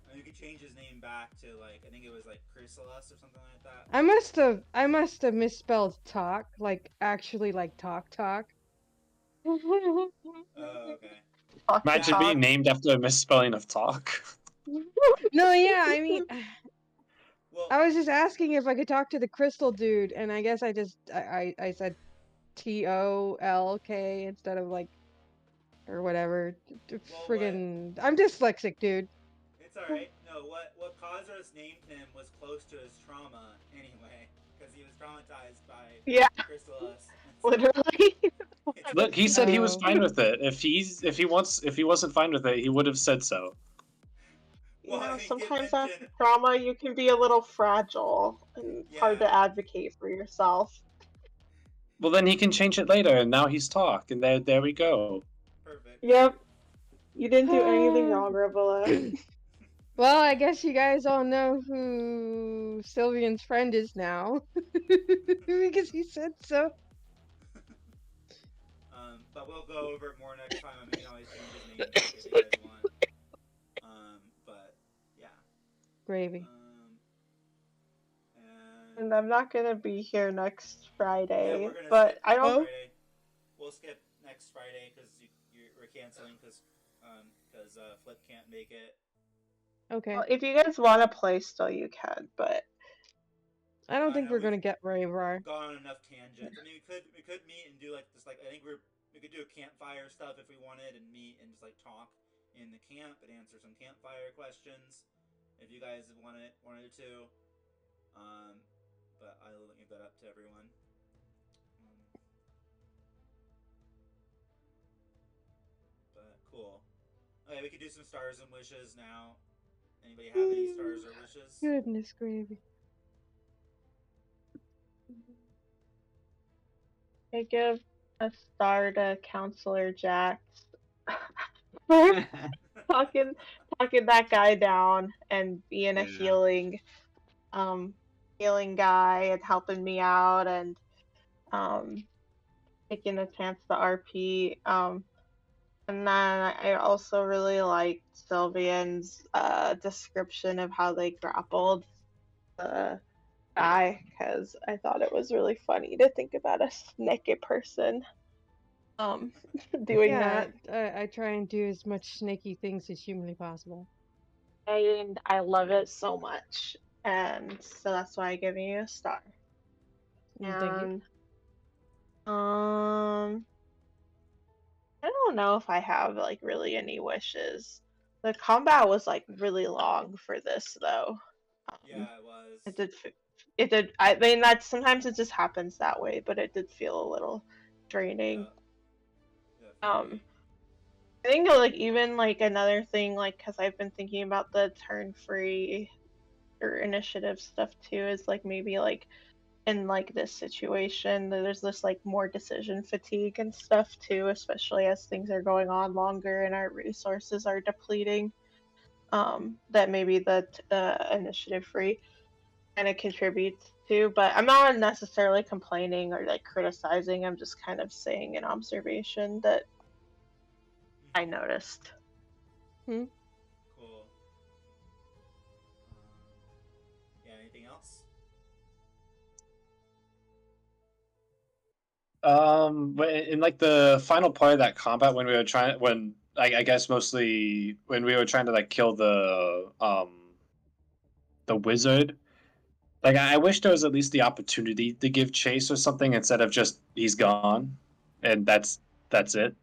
And you could change his name back to I think it was Chrysalis or something like that. I must have misspelled talk, actually talk. Oh, okay. Imagine being named after a misspelling of Talk. No, yeah, I mean, well, I was just asking if I could talk to the crystal dude, and I guess I said TOLK instead of or whatever. Friggin', I'm dyslexic, dude. It's all right. No, what Kazros named him was close to his trauma anyway, because he was traumatized by Chrysalis. Literally. Look, he said he was fine with it. If he wasn't fine with it, he would have said so. You Well, know, he did sometimes after mention, trauma, you can be a little fragile and hard yeah, to advocate for yourself. Well, then he can change it later, and now he's talk, and there we go. perfect. Yep, you didn't do anything wrong, Revela. Well, I guess you guys all know who Sylvian's friend is now. Because he said so. But we'll go over it more next time. I mean, we can always change his name back if you guys want. But yeah. Gravy. And And I'm not gonna be here next yeah, Friday, we're gonna but skip I next don't. Oh, Friday. We'll skip next Friday because we're canceling because Flip can't make it. okay. Well, if you guys want to play still, you can, but I don't I think know we're we've gonna get very far. gone on enough tangents. I mean, we could meet and do like this. Like I think we could do a campfire stuff if we wanted, and meet and just like talk in the camp and answer some campfire questions if you guys wanted to. But I'll leave that up to everyone. But cool. Okay, we could do some stars and wishes now. Anybody have any stars or wishes? Goodness gravy. I give a star to Counselor Jax for talking talking that guy down and being a Yeah. um healing guy and helping me out and um taking a chance to RP. And then I also really liked Sylvian's description of how they grappled the guy because I thought it was really funny to think about a naked person um doing Yeah, that. I try and do as much snaky things as humanly possible. And I love it so much. And so that's why I give you a star. Thank you. And I don't know if I have like really any wishes. The combat was like really long for this though. Um, Yeah, it was. it did. It did. I mean, that sometimes it just happens that way, but it did feel a little draining. Yeah, Um, definitely. I think like even like another thing, like because I've been thinking about the turn free or initiative stuff too, is like maybe like in like this situation there's this like more decision fatigue and stuff too, especially as things are going on longer and our resources are depleting. That maybe the initiative free kind of contributes to, but I'm not necessarily complaining or like criticizing. I'm just kind of saying an observation that I noticed. Hmm? Cool. Yeah, anything else? But in like the final part of that combat when we were trying, when I guess mostly when we were trying to like kill the wizard. Like I wish there was at least the opportunity to give chase or something instead of just he's gone, and that's it.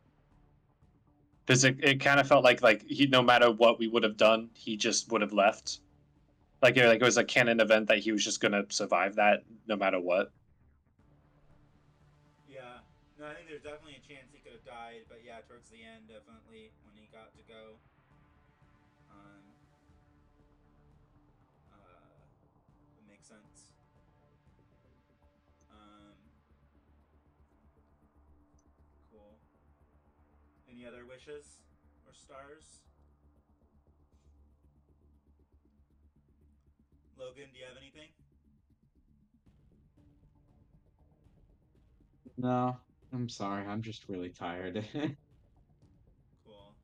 Because it kind of felt like he, no matter what we would have done, he just would have left. Like it was a canon event that he was just gonna survive that no matter what. Yeah. No, I think there's definitely a chance he could have died, but yeah, towards the end, definitely when he got to go. Um, it makes sense. Um, cool. Any other wishes or stars? Logan, do you have anything? No, I'm sorry. I'm just really tired. Cool.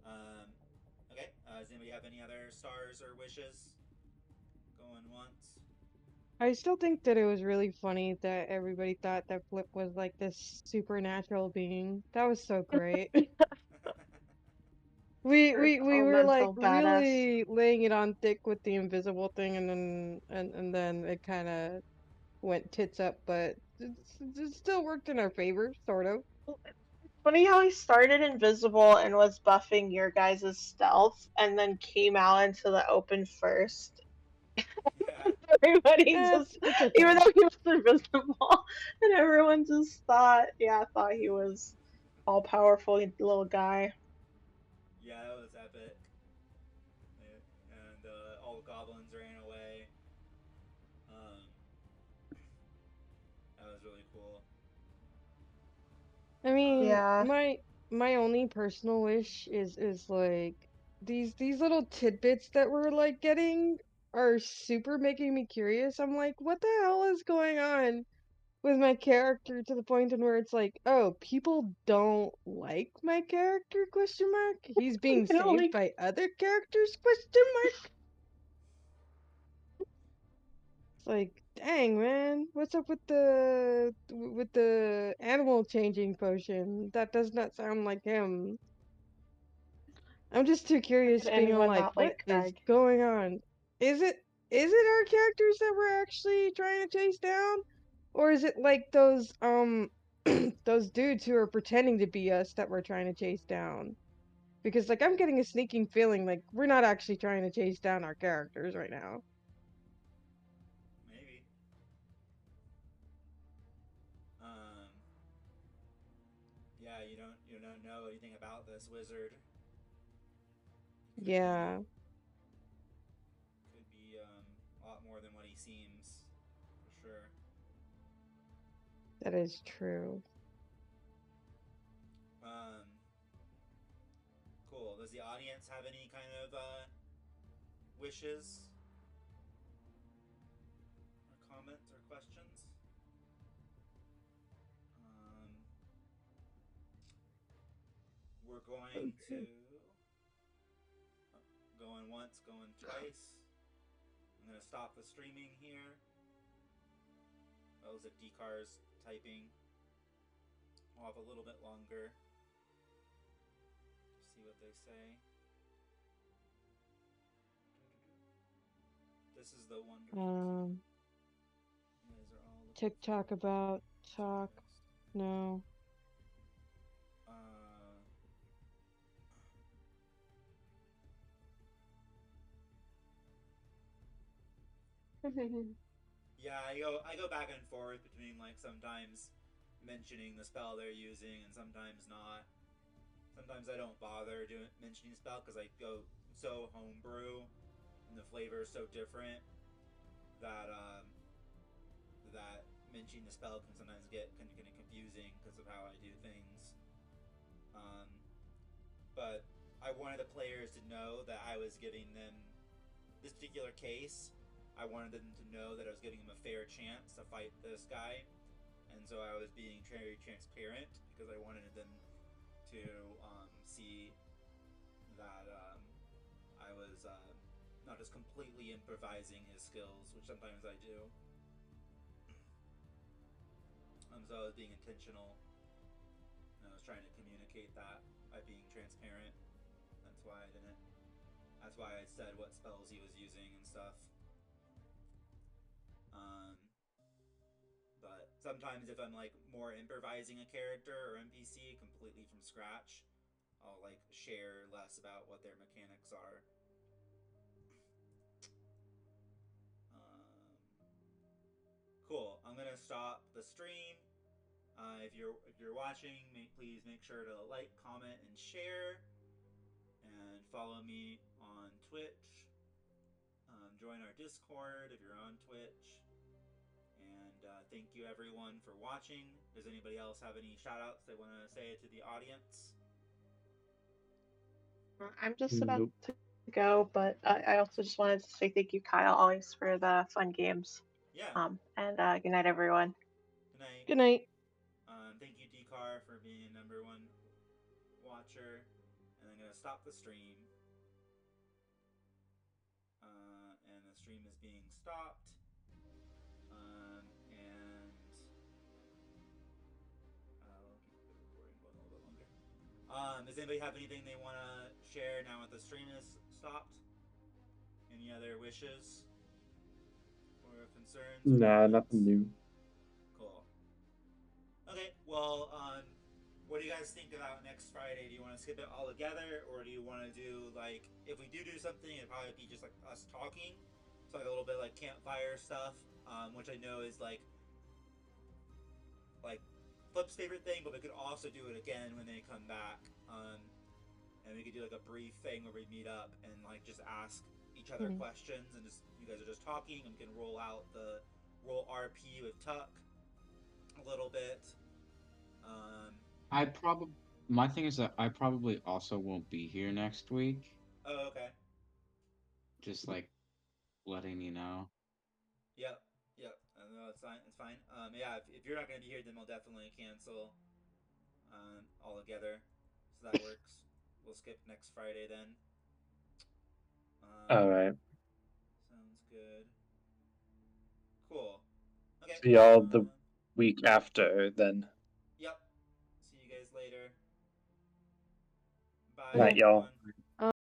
Um, okay. Does anybody have any other stars or wishes? Going once. I still think that it was really funny that everybody thought that Flip was like this supernatural being. That was so great. We Or we we were like elemental badass. really laying it on thick with the invisible thing, and then it kind of went tits up, but it still worked in our favor, sort of. Funny how he started invisible and was buffing your guys' stealth and then came out into the open first. Yeah. Everybody just, It's even okay. though he was invisible, and everyone just thought he was all powerful little guy. Yeah, that was epic. mean, Yeah. my only personal wish is like these little tidbits that we're like getting are super making me curious. I'm like, what the hell is going on with my character to the point in where it's like, oh, people don't like my character, question mark. He's being I don't saved like. by other characters, question mark. It's like, dang, man, what's up with the animal changing potion? That does not sound like him. I'm just too curious Could being all anyone like, not what like is Greg? going on? Is it our characters that we're actually trying to chase down? Or is it like those those dudes who are pretending to be us that we're trying to chase down? Because like I'm getting a sneaking feeling like we're not actually trying to chase down our characters right now. Maybe. Um, yeah, you don't know anything about this wizard. He Yeah, could be a lot more than what he seems, for sure. that is true. Um, cool. Does the audience have any kind of wishes or comments or questions? Um, we're going to going once, going twice. I'm gonna stop the streaming here. Oh, looks like Decar's typing. I'll have a little bit longer. See what they say. This is the wonderful. You guys are all looking TikTok about talk. No. Uh, yeah, I go back and forth between like sometimes mentioning the spell they're using and sometimes not. Sometimes I don't bother doing mentioning the spell because I go so homebrew and the flavor is so different that that mentioning the spell can sometimes get kind of confusing because of how I do things. Um, but I wanted the players to know that I was giving them this particular case. I wanted them to know that I was giving them a fair chance to fight this guy, and so I was being very transparent because I wanted them to see that I was not just completely improvising his skills, which sometimes I do. So I was being intentional, and I was trying to communicate that by being transparent. That's why I didn't. That's why I said what spells he was using and stuff. But sometimes if I'm like more improvising a character or NPC completely from scratch, I'll like share less about what their mechanics are. Cool. I'm gonna stop the stream. If you're watching, please make sure to like, comment, and share, and follow me on Twitch. Join our Discord if you're on Twitch. And thank you everyone for watching. Does anybody else have any shout outs they want to say to the audience? I'm just about Nope. to go, but I also just wanted to say thank you, Kyle, always for the fun games. Yeah. And good night, everyone. Good night. Good night. Thank you, Decar, for being #1 watcher. And I'm going to stop the stream. And the stream is being stopped. And I'll keep the recording going a little bit longer. Does anybody have anything they want to share now that the stream is stopped? Any other wishes or concerns or Nah, comments? nothing new. Cool. Okay, well, what do you guys think about next Friday? Do you want to skip it all together, or do you want to do like if we do something, it'd probably be just like us talking, so like a little bit like campfire stuff, which I know is like Flip's favorite thing, but we could also do it again when they come back, and we could do like a brief thing where we meet up and like just ask each other questions, and just you guys are just talking, and we can roll RP with Tuck a little bit. My thing is that I probably also won't be here next week. Oh, okay. Just like letting you know. Yep. Yep. No, it's fine. It's fine. Yeah. If you're not gonna be here, then we'll definitely cancel. All together. So that works. We'll skip next Friday then. All right. Sounds good. Cool. Okay. See y'all the week after then. Yep. See you guys later. Bye, Night, y'all. everyone.